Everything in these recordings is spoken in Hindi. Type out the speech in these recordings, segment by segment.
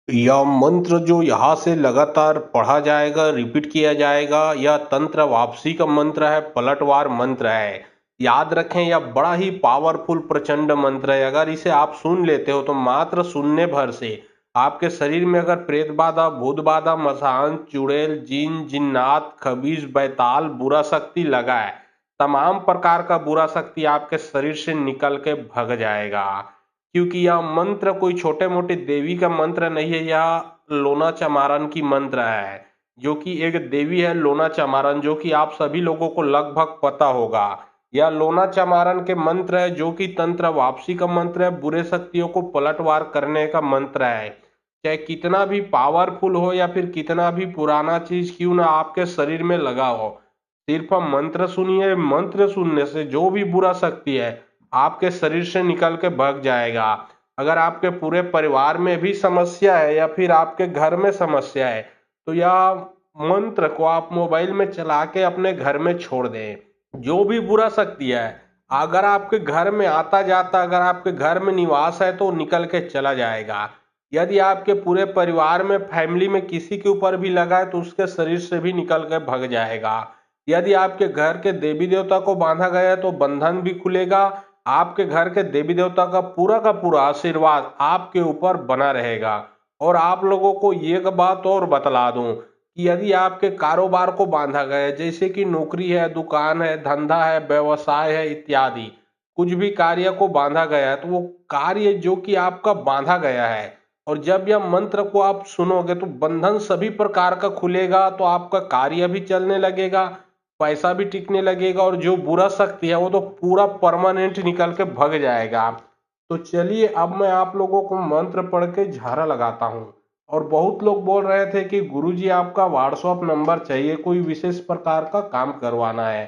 यह मंत्र जो यहाँ से लगातार पढ़ा जाएगा, रिपीट किया जाएगा, यह तंत्र वापसी का मंत्र है, पलटवार मंत्र है। याद रखें, यह बड़ा ही पावरफुल प्रचंड मंत्र है। अगर इसे आप सुन लेते हो तो मात्र सुनने भर से आपके शरीर में अगर प्रेत बाधा, भूत बाधा, मसान, चुड़ैल, जिन, जिन्नात, खबीज, बैताल, बुरा शक्ति लगा है, तमाम प्रकार का बुरा शक्ति आपके शरीर से निकल के भग जाएगा। क्योंकि यह मंत्र कोई छोटे मोटे देवी का मंत्र नहीं है, यह लोना चमारन की मंत्र है, जो कि एक देवी है लोना चमारन, जो कि आप सभी लोगों को लगभग पता होगा। यह लोना चमारन के मंत्र है, जो कि तंत्र वापसी का मंत्र है, बुरे शक्तियों को पलटवार करने का मंत्र है। चाहे कितना भी पावरफुल हो या फिर कितना भी पुराना चीज क्यों ना आपके शरीर में लगा हो, सिर्फ मंत्र सुनिए। मंत्र सुनने से जो भी बुरा शक्ति है आपके शरीर से निकल के भाग जाएगा। अगर आपके पूरे परिवार में भी समस्या है या फिर आपके घर में समस्या है, तो यह मंत्र को आप मोबाइल में चला के अपने घर में छोड़ दें। जो भी बुरा शक्ति है अगर आपके घर में आता जाता, अगर आपके घर में निवास है, तो निकल के चला जाएगा। यदि आपके पूरे परिवार में, फैमिली में किसी के ऊपर भी लगा है, तो उसके शरीर से भी निकल के भग जाएगा। यदि आपके घर के देवी देवता को बांधा गया है तो बंधन भी खुलेगा। आपके घर के देवी देवता का पूरा आशीर्वाद आपके ऊपर बना रहेगा। और आप लोगों को एक बात और बतला दूं कि यदि आपके कारोबार को बांधा गया है, जैसे कि नौकरी है, दुकान है, धंधा है, व्यवसाय है इत्यादि, कुछ भी कार्य को बांधा गया है, तो वो कार्य जो कि आपका बांधा गया है, और जब यह मंत्र को आप सुनोगे तो बंधन सभी प्रकार का खुलेगा, तो आपका कार्य भी चलने लगेगा, पैसा भी टिकने लगेगा, और जो बुरा शक्ति है वो तो पूरा परमानेंट निकल के भग जाएगा। तो चलिए अब मैं आप लोगों को मंत्र पढ़ के झाड़ा लगाता हूँ। और बहुत लोग बोल रहे थे कि गुरुजी आपका व्हाट्सएप नंबर चाहिए, कोई विशेष प्रकार का काम करवाना है।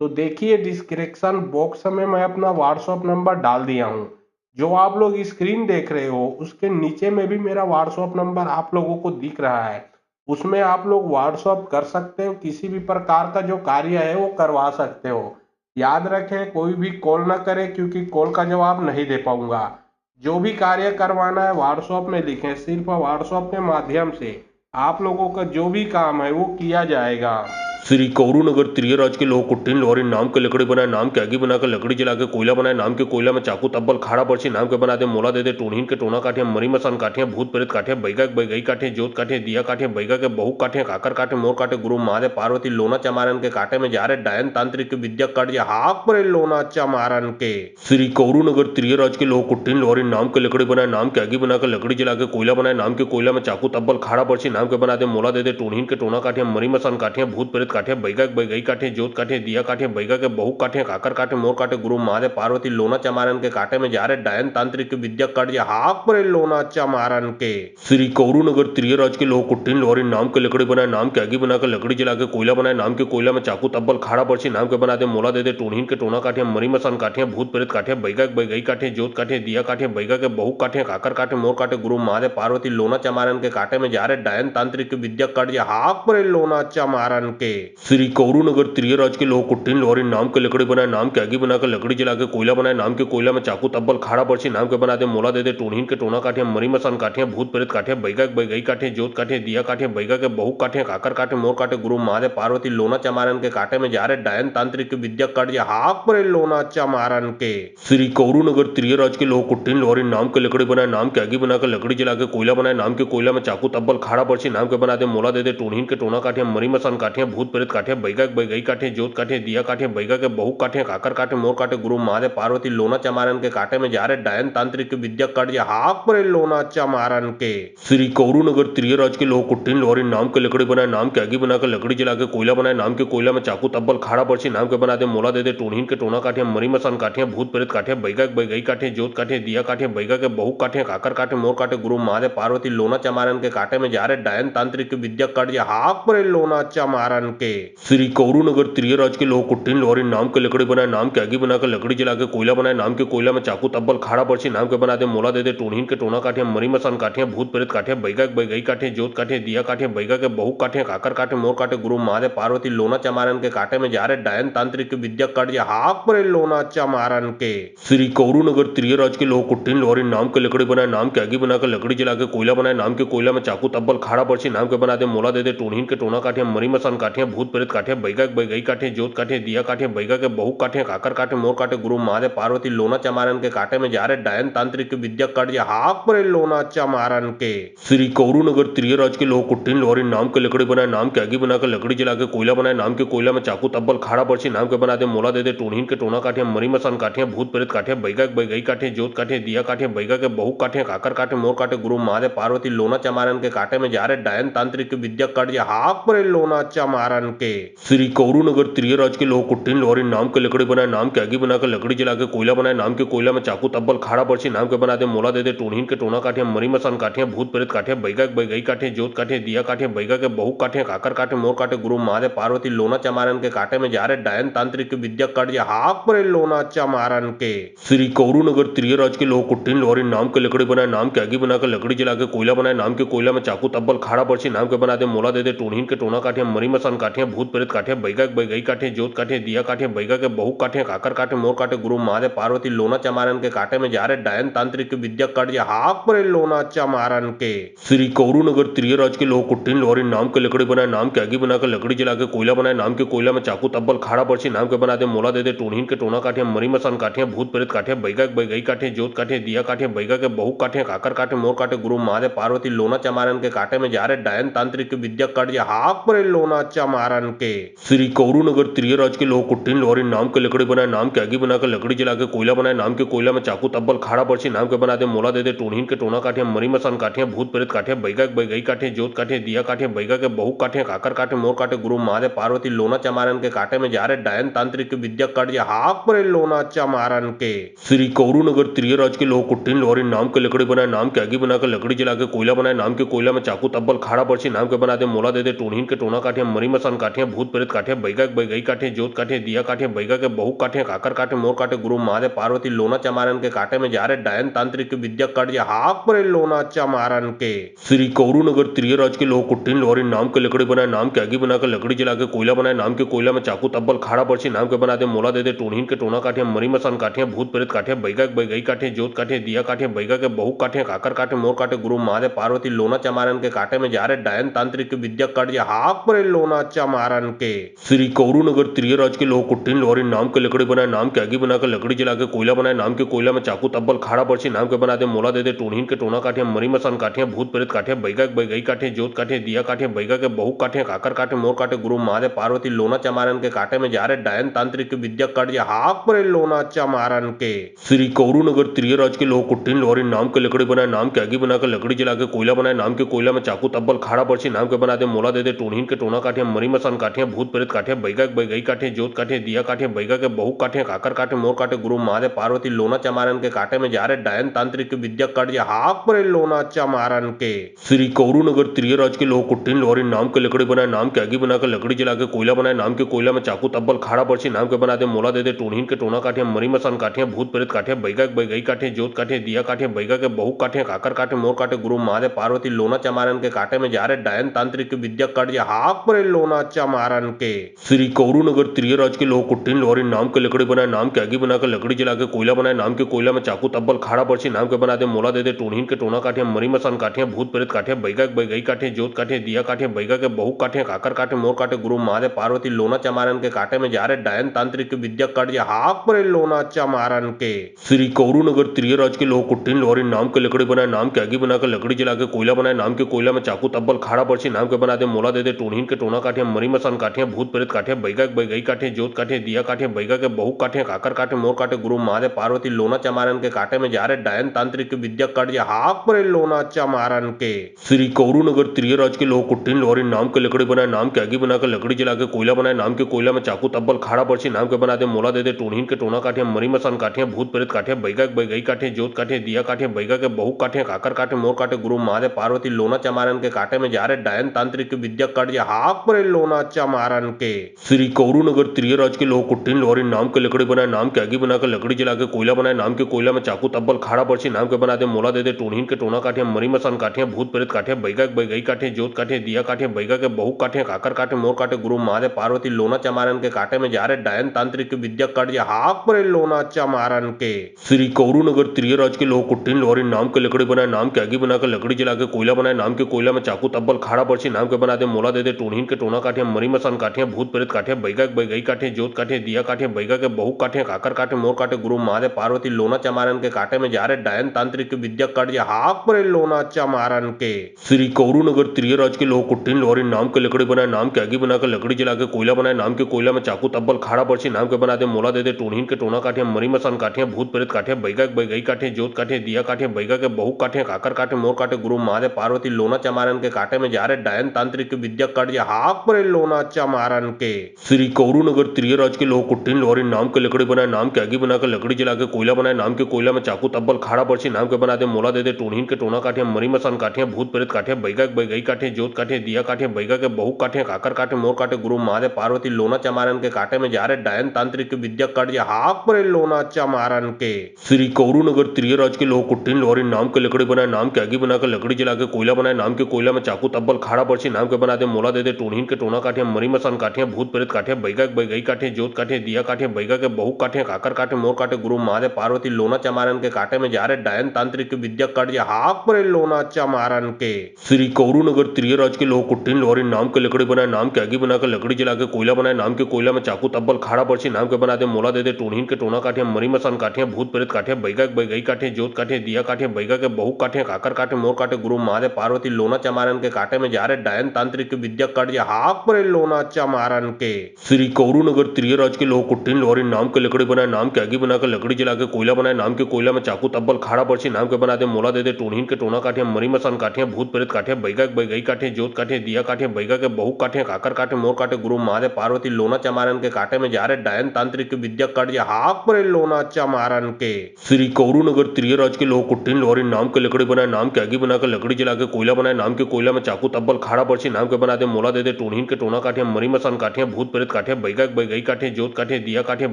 तो देखिए डिस्क्रिप्शन बॉक्स में मैं अपना व्हाट्सएप नंबर डाल दिया हूँ। जो आप लोग स्क्रीन देख रहे हो उसके नीचे में भी मेरा व्हाट्सएप नंबर आप लोगों को दिख रहा है। उसमें आप लोग व्हाट्सएप कर सकते हो, किसी भी प्रकार का जो कार्य है वो करवा सकते हो। याद रखें, कोई भी कॉल ना करें, क्योंकि कॉल का जवाब नहीं दे पाऊंगा। जो भी कार्य करवाना है व्हाट्सएप में लिखें, सिर्फ व्हाट्सएप के माध्यम से आप लोगों का जो भी काम है वो किया जाएगा। श्री कौरू नगर त्रियराज के लोग कुट्टिन लोहरी नाम के लकड़ी बनाए, नाम के आगे बनाकर लकड़ी जला के कोयला बनाए, नाम के कोयला में चाकू तब्बल खाड़ा पर्ची नाम के बना दे, मोला दे दे टोनहीन के टोना काटे, मरी मसान काटे, भूत प्रेत काटे, बैगा के बैगई काटे, जोत काटे, दिया काटे, बैगा के बहु काटे, काकर काटे, मोर काटे, गुरु महादेव पार्वती लोना चमारन के काटे में जा रहे डायन तांत्रिक विद्या काट जा हाक परे लोना चमारन के। श्री कौरू नगर त्रियराज के लोग कुट्टिन लोहरी नाम के लकड़ी बनाए, नाम के आगे बनाकर लकड़ी जला के कोयला बनाए, नाम के कोयला में चाकू तब्बल खाड़ा पर्ची नाम के बना दे, मोला दे दे टोनहीन के टोना काटे, मरी मसान काटे, भूत प्रेत काटे, बैगा के बैगई काटे, जोत काटे, दिया काटे, बैगा के बहु काटे, काकर काटे, मोर काटे, गुरु महादेव पार्वती लोना चमारन के काटे में जा रहे डायन तांत्रिक विद्या काट जा हाक परे लोना चमारन के। श्री कौरू नगर त्रियराज के लोग कुट्टिन लोहरी नाम के लकड़ी बनाए, नाम के आगे बनाकर लकड़ी जला के कोयला बनाए, नाम के कोयला में चाकू तब्बल खाड़ा पर्ची नाम के बना दे, मोला दे दे टोनहीन के टोना काटे, मरी मसान काटे, भूत प्रेत काटे, बैगा के बैगई काटे, जोत काटे, दिया काटे, बैगा के बहु काटे, काकर काटे, मोर काटे, गुरु महादेव पार्वती लोना चमारन के काटे में जा रहे डायन तांत्रिक विद्या काट जा हाक परे लोना चमारन के। श्री कौरू नगर त्रियराज के लोग कुट्टिन लोहरी नाम के लकड़ी बनाए, नाम के आगे बनाकर लकड़ी जला के कोयला बनाए, नाम के कोयला में चाकू तब्बल खाड़ा पर्ची नाम के बना दे, मोला दे दे टोनहीन के टोना काटे, मरी मसान काटे, भूत प्रेत काटे, बैगा के बैगई काटे, जोत काटे, दिया काटे, बैगा के बहु काटे, काकर काटे, मोर काटे, गुरु महादेव पार्वती लोना चमारन के काटे में जा रहे डायन तांत्रिक विद्या काट जा हाक परे लोना चमारन के। श्री कौरू नगर त्रियराज के लोग कुट्टिन लोहरी नाम के लकड़ी बनाए, नाम के आगे बनाकर लकड़ी जला के कोयला बनाए, नाम के कोयला में चाकू तब्बल खाड़ा पर्ची नाम के बना दे, मोला दे दे टोनहीन के टोना काटे, मरी मसान काटे, भूत प्रेत काटे, बैगा के बैगई काटे, जोत काटे, दिया काटे, बैगा के बहु काटे, काकर काटे, मोर काटे, गुरु महादेव पार्वती लोना चमारन के काटे में जा रहे डायन तांत्रिक विद्या काट जा हाक परे लोना चमारन के। श्री कौरू नगर त्रियराज के लोग कुट्टिन लोहरी नाम के लकड़ी बनाए, नाम के आगे बनाकर लकड़ी जला के कोयला बनाए, नाम के कोयला में चाकू तब्बल खाड़ा पर्ची नाम के बना दे, मोला दे दे टोनहीन के टोना काटे, मरी मसान काटे, भूत प्रेत काटे, बैगा के बैगई काटे, जोत काटे, दिया काटे, बैगा के बहु काटे, काकर काटे, मोर काटे, गुरु महादेव पार्वती लोना चमारन के काटे में जा रहे डायन तांत्रिक विद्या काट जा हाक परे लोना चमारन के श्री कौरू नगर त्रियराज के लोग कुट्टिन लोहरी नाम के लकड़ी बनाए नाम के आगे बनाकर लकड़ी जला के कोयला बनाए नाम के कोयला में चाकू तब्बल खाड़ा बर्छी नाम के बना दे मोला दे दे टोनहीन के टोना काटे मरी मसान काटे भूत प्रेत काटे बैगा के बैगई काटे जोत काटे दिया काटे बैगा के बहु काटे काकर काटे मोर काटे गुरु महादेव पार्वती लोना चमारन के काटे में जा रहे डायन तांत्रिक विद्या कट हाक परे लोना चमारन के श्री कौरू नगर त्रियराज के लोग कुट्टिन लोहरी नाम के लकड़ी बनाए नाम के आगे बनाकर लकड़ी जला के कोयला बनाए नाम के कोयला में चाकू तब्बल खाड़ा बर्छी नाम के बना दे मोला दे दे टोनहीन के टोना काटे मरी मसान काटे भूत प्रेत काटे बैगा के बैगई काटे जोत काटे दिया काटे बैगा के बहु काटे काकर काटे मोर काटे गुरु महादेव पार्वती लोना चमारन के काटे में जा रहे डायन तांत्रिक विद्या कट हाक परे लोना चमारन के श्री कौरू नगर त्रियराज के लोग कुट्टिन लोहरी नाम के लकड़ी बनाए नाम के आगे बनाकर लकड़ी जला के कोयला बनाए नाम के कोयला में चाकू तब्बल खाड़ा बर्छी नाम के बना दे मोला दे दे टोनहीन के टोना काटे मरी मसान काटे भूत प्रेत काटे बैगा के बैगई काटे जोत काटे दिया काटे बैगा के बहु काटे काकर काटे मोर काटे गुरु महादेव पार्वती लोना चमारन के काटे में जा रहे डायन तांत्रिक विद्या कट हाक परे लोना चमारन के श्री कौरू नगर त्रियराज के लोग कुट्टिन लोहरी नाम के लकड़ी बनाए नाम के आगे बनाकर लकड़ी जला के कोयला बनाए नाम के कोयला में चाकू तब्बल खाड़ा बर्छी नाम के बना दे मोला दे दे टोनहीन के टोना काटे मरी मसान काटे भूत प्रेत काटे बैगा के बैगई काटे जोत काटे दिया काटे बैगा के बहु काटे काकर काटे मोर काटे गुरु महादेव पार्वती लोना चमारन के काटे में जा रहे डायन तांत्रिक विद्या कट हाक परे लोना चमारन के श्री कौरू नगर त्रियराज के लोग कुट्टिन लोहरी नाम के लकड़ी बनाए नाम के आगे बनाकर लकड़ी जला के कोयला बनाए नाम के कोयला में चाकू तब्बल खाड़ा बर्छी नाम के बना दे मोला दे दे टोनहीन के टोना काटे मरी मसान काटे भूत प्रेत काटे बैगा के बैगई काटे जोत काटे दिया काटे बैगा के बहु काटे काकर काटे मोर काटे गुरु महादेव पार्वती लोना चमारन के काटे में जा रहे डायन तांत्रिक विद्या कट हाक परे लोना चमारन के श्री कौरू नगर त्रियराज के लोग कुट्टिन लोहरी नाम के लकड़ी बनाए नाम के आगे बनाकर लकड़ी जला के कोयला बनाए नाम के कोयला में चाकू तब्बल खाड़ा बर्छी नाम के बना दे मोला दे दे टोनहीन के टोना काटे मरी मसान काटे भूत प्रेत काटे बैगा के बैगई काटे जोत काटे दिया काटे बैगा के बहु काटे काकर काटे मोर काटे गुरु महादेव पार्वती लोना चमारन के काटे में जा रहे डायन तांत्रिक विद्या कट हाक परे लोना चमारन के श्री कौरू नगर त्रियराज के लोग कुट्टिन लोहरी नाम के लकड़ी बनाए नाम के आगे बनाकर लकड़ी जला के कोयला बनाए नाम के कोयला में चाकू तब्बल खाड़ा बर्छी नाम के बना दे मोला दे दे टोनहीन के टोना काटे मरी मसान काटे भूत प्रेत काटे बैगा के बैगई काटे जोत काटे दिया काटे बैगा के बहु काटे काकर काटे मोर काटे गुरु महादेव पार्वती लोना चमारन के काटे में जा रहे डायन तांत्रिक विद्या कट हाक परे लोना चमारन के श्री कौरू नगर त्रियराज के लोग कुट्टिन लोहरी नाम के लकड़ी बनाए नाम के आगे बनाकर लकड़ी जला के कोयला बनाए नाम के कोयला में चाकू तब्बल खाड़ा बर्छी नाम के बना दे मोला दे दे टोनहीन के टोना काटे मरी मसान काटे भूत प्रेत काटे बैगा के बैगई काटे जोत काटे दिया काटे बैगा के बहु काटे काकर काटे मोर काटे गुरु महादेव पार्वती लोना चमारन के काटे में जा रहे डायन तांत्रिक विद्या कट हाक परे लोना चमारन के श्री कौरू नगर त्रियराज के लोग कुट्टिन लोहरी नाम के लकड़ी बनाए नाम के आगे बनाकर लकड़ी जला के कोयला बनाए नाम के कोयला में चाकू तब्बल खाड़ा बर्छी नाम के बना दे मोला दे दे टोनहीन के टोना काटे मरी मसान काटे भूत प्रेत काटे बैगा के बैगई काटे जोत काटे दिया काटे बैगा के बहु काटे काकर काटे मोर काटे गुरु महादेव पार्वती लोना चमारन के काटे में जा रहे डायन तांत्रिक विद्या कट हाक परे लोना चमारन के श्री कौरू नगर त्रियराज के लोग कुट्टिन लोहरी नाम के लकड़ी बनाए नाम के आगे बनाकर लकड़ी जला के कोयला बनाए नाम के कोयला में चाकू तब्बल खाड़ा बर्छी नाम के बना दे मोला दे दे टोनहीन के टोना काटे मरी मसान काटे भूत प्रेत काटे बैगा के बैगई काटे जोत काटे दिया काटे बैगा के बहु काटे काकर काटे मोर काटे गुरु महादेव पार्वती लोना चमारन के काटे में जा रहे डायन तांत्रिक विद्या कट हाक परे लोना चमारन के श्री कौरू नगर त्रियराज के लोग कुट्टिन लोहरी नाम के लकड़ी बनाए नाम के आगे बनाकर लकड़ी जला के कोयला बनाए नाम के कोयला में चाकू तब्बल खाड़ा बर्छी नाम के बना दे मोला दे दे टोनहीन के टोना काटे मरी मसान काटे भूत प्रेत काटे बैगा के बैगई काटे जोत काटे दिया काटे बैगा के बहु काटे काकर काटे मोर काटे गुरु महादेव पार्वती लोना चमारन के काटे में जा रहे डायन तांत्रिक विद्या कट हाक परे लोना चमारन के श्री कौरू नगर त्रियराज के लोग कुट्टिन लोहरी नाम के लकड़ी बनाए नाम के आगे बनाकर लकड़ी जला के कोयला बनाए नाम के कोयला में चाकू तब्बल खाड़ा बर्छी नाम के बना दे मोला दे दे टोनहीन के टोना काटे मरी मसान काटे भूत प्रेत काटे बैगा के बैगई काटे जोत काटे दिया काटे बैगा के बहु काटे काकर काटे मोर काटे गुरु महादेव पार्वती लोना चमारन के काटे में जा रहे डायन तांत्रिक विद्या कट हाक परे लोना चमारन के श्री कौरू नगर त्रियराज के लोग कुट्टिन लोहरी नाम के लकड़ी बनाए नाम के आगे बनाकर लकड़ी जला के कोयला बनाए नाम के कोयला में चाकू तब्बल खाड़ा बर्छी नाम के बना दे मोला दे दे टोनहीन के टोना काटे मरी मसान काटे भूत प्रेत काटे बैगा के बैगई काटे जोत काटे दिया काटे बैगा के बहु काटे काकर काटे मोर काटे गुरु महादेव पार्वती लोना चमारन के काटे में जा रहे डायन तांत्रिक विद्या कट हाक परे लोना चमारन के श्री कौरू नगर त्रियराज के लोग कुट्टिन लोहरी नाम के लकड़ी बनाए नाम के आगे बनाकर लकड़ी जला के कोयला बनाए नाम के कोयला में चाकू तब्बल खाड़ा बर्छी नाम के बना दे मोला दे दे टोनहीन के टोना काटे मरी मसान काटे भूत प्रेत काटे बैगा के बैगई काटे जोत काटे दिया काटे बैगा के बहु काटे काकर काटे मोर काटे गुरु महादेव पार्वती लोना चमारन के काटे में जा रहे डायन तांत्रिक विद्या कट हाक परे लोना चमारन के श्री कौरू नगर त्रियराज के लोग कुट्टिन लोहरी नाम के लकड़ी बनाए नाम के आगे बनाकर लकड़ी जला के कोयला बनाए नाम के कोयला में चाकू तब्बल खाड़ा बर्छी नाम के बना दे मोला दे दे टोनहीन के टोना काटे मरी मसान काटे भूत प्रेत काटे बैगा के बैगई काटे जोत काटे दिया काटे बैगा के बहु काटे काकर काटे मोर काटे गुरु महादेव पार्वती लोना चमारन के काटे में जा रहे डायन तांत्रिक विद्या कट हाक परे लोना चमारन के। श्री कौरू नगर त्रियराज के लोग कुट्टिन लोहरी नाम के लकड़ी बनाए नाम के आगे बनाकर लकड़ी जला के कोयला बनाए नाम के कोयला में चाकू तब्बल खाड़ा बर्ची नाम के बना दे मोला दे दे टूणहीन के टोना काटे मरी मसान काटे भूत प्रेत काटे बैगा के बैगई काटे जोत काटे दिया काटे बैगा के बहु काटे काकर काटे मोर काटे गुरु महादेव पार्वती लोना चमारन के काटे में जा रहे डायन तांत्रिक विद्या कट हाक परे लोना चमारन के। श्री कौरू नगर त्रियराज के लोग कुट्टिन लोहरी नाम के लकड़ी बनाए नाम के आगे बनाकर लकड़ी जला के कोयला बनाए नाम के कोयला में चाकू तब्बल खाड़ा बर्ची नाम के बना दे मोला दे दे टूणहीन के टोना काटे मरी मसान काटे भूत प्रेत काटे बैगा के बैगई काटे जोत काटे दिया काटे बैगा के बहु काटे काकर काटे मोर काटे गुरु महादेव पार्वती लोना चमारन के काटे में जा रहे डायन तांत्रिक विद्या कट हाक परे लोना चमारन के। श्री कौरू नगर त्रियराज के लोग कुट्टिन लोहरी नाम के लकड़ी बनाए नाम के आगे बनाकर लकड़ी जला के कोयला बनाए नाम के कोयला में चाकू तब्बल खाड़ा बर्ची नाम के बना दे मोला दे दे टूणहीन के टोना काटे मरी मसान काटे भूत प्रेत काटे बैगा के बैगई काटे जोत काटे दिया काटे बैगा के बहु काटे काकर काटे मोर काटे गुरु महादेव पार्वती लोना चमारन के काटे में जा रहे डायन तांत्रिक विद्या कट हाक परे लोना चमारन के। श्री कौरू नगर त्रियराज के लोग कुट्टिन लोहरी नाम के लकड़ी बनाए नाम के आगे बनाकर लकड़ी जला के कोयला बनाए नाम के कोयला में चाकू तब्बल खाड़ा बर्ची नाम के बना दे मोला दे दे टूणहीन के टोना काटे मरी मसान काटे भूत प्रेत काटे बैगा के बैगई काटे जोत काटे दिया काटे बैगा के बहु काटे काकर काटे मोर काटे गुरु महादेव पार्वती लोना चमारन के काटे में जा रहे डायन तांत्रिक विद्या कट हाक परे लोना चमारन के। श्री कौरू नगर त्रियराज के लोग कुट्टिन लोहरी नाम के लकड़ी बनाए नाम के आगे बनाकर लकड़ी जला के कोयला बनाए नाम के कोयला में चाकू तब्बल खाड़ा बर्ची नाम के बना दे मोला दे दे टूणहीन के टोना काटे मरी मसान काटे भूत प्रेत काटे बैगा के बैगई काटे जोत काटे दिया काटे बैगा के बहु काटे काकर काटे मोर काटे गुरु महादेव पार्वती लोना चमारन के काटे में जा रहे डायन तांत्रिक विद्या कट हाक परे लोना चमारन के। श्री कौरू नगर त्रियराज के लोग कुट्टिन लोहरी नाम के लकड़ी बनाए नाम के आगे बनाकर लकड़ी जला के कोयला बनाए नाम के कोयला में चाकू तब्बल खाड़ा बर्ची नाम के बना दे मोला दे दे टूणहीन के टोना काटे मरी मसान काटे भूत प्रेत काटे बैगा के बैगई काटे जोत काटे दिया काटे बैगा के बहु काटे काकर काटे मोर काटे गुरु महादेव पार्वती लोना चमारन के काटे में जा रहे डायन तांत्रिक विद्या कट हाक परे लोना चमारन के। श्री कौरू नगर त्रियराज के लोग कुट्टिन लोहरी नाम के लकड़ी बनाए नाम के आगे बनाकर लकड़ी जला के कोयला बनाए नाम के कोयला में चाकू तब्बल खाड़ा बर्ची नाम के बना दे मोला दे दे टूणहीन के टोना काटे मरी मसान काटे भूत प्रेत काटे बैगा के बैगई काटे जोत काटे दिया काटे बैगा के बहु काटे काकर काटे मोर काटे गुरु महादेव पार्वती लोना चमारन के काटे में जा रहे डायन तांत्रिक विद्या कट हाक परे लोना चमारन के। श्री कौरू नगर त्रियराज के लोग कुट्टिन लोहरी नाम के लकड़ी बनाए नाम के आगे बनाकर लकड़ी जला के कोयला बनाए नाम के कोयला में चाकू तब्बल खाड़ा बर्ची नाम के बना दे मोला दे दे टूणहीन के टोना काटे मरी मसान काटे भूत प्रेत काटे बैगा के बैगई काटे जोत काटे दिया काटे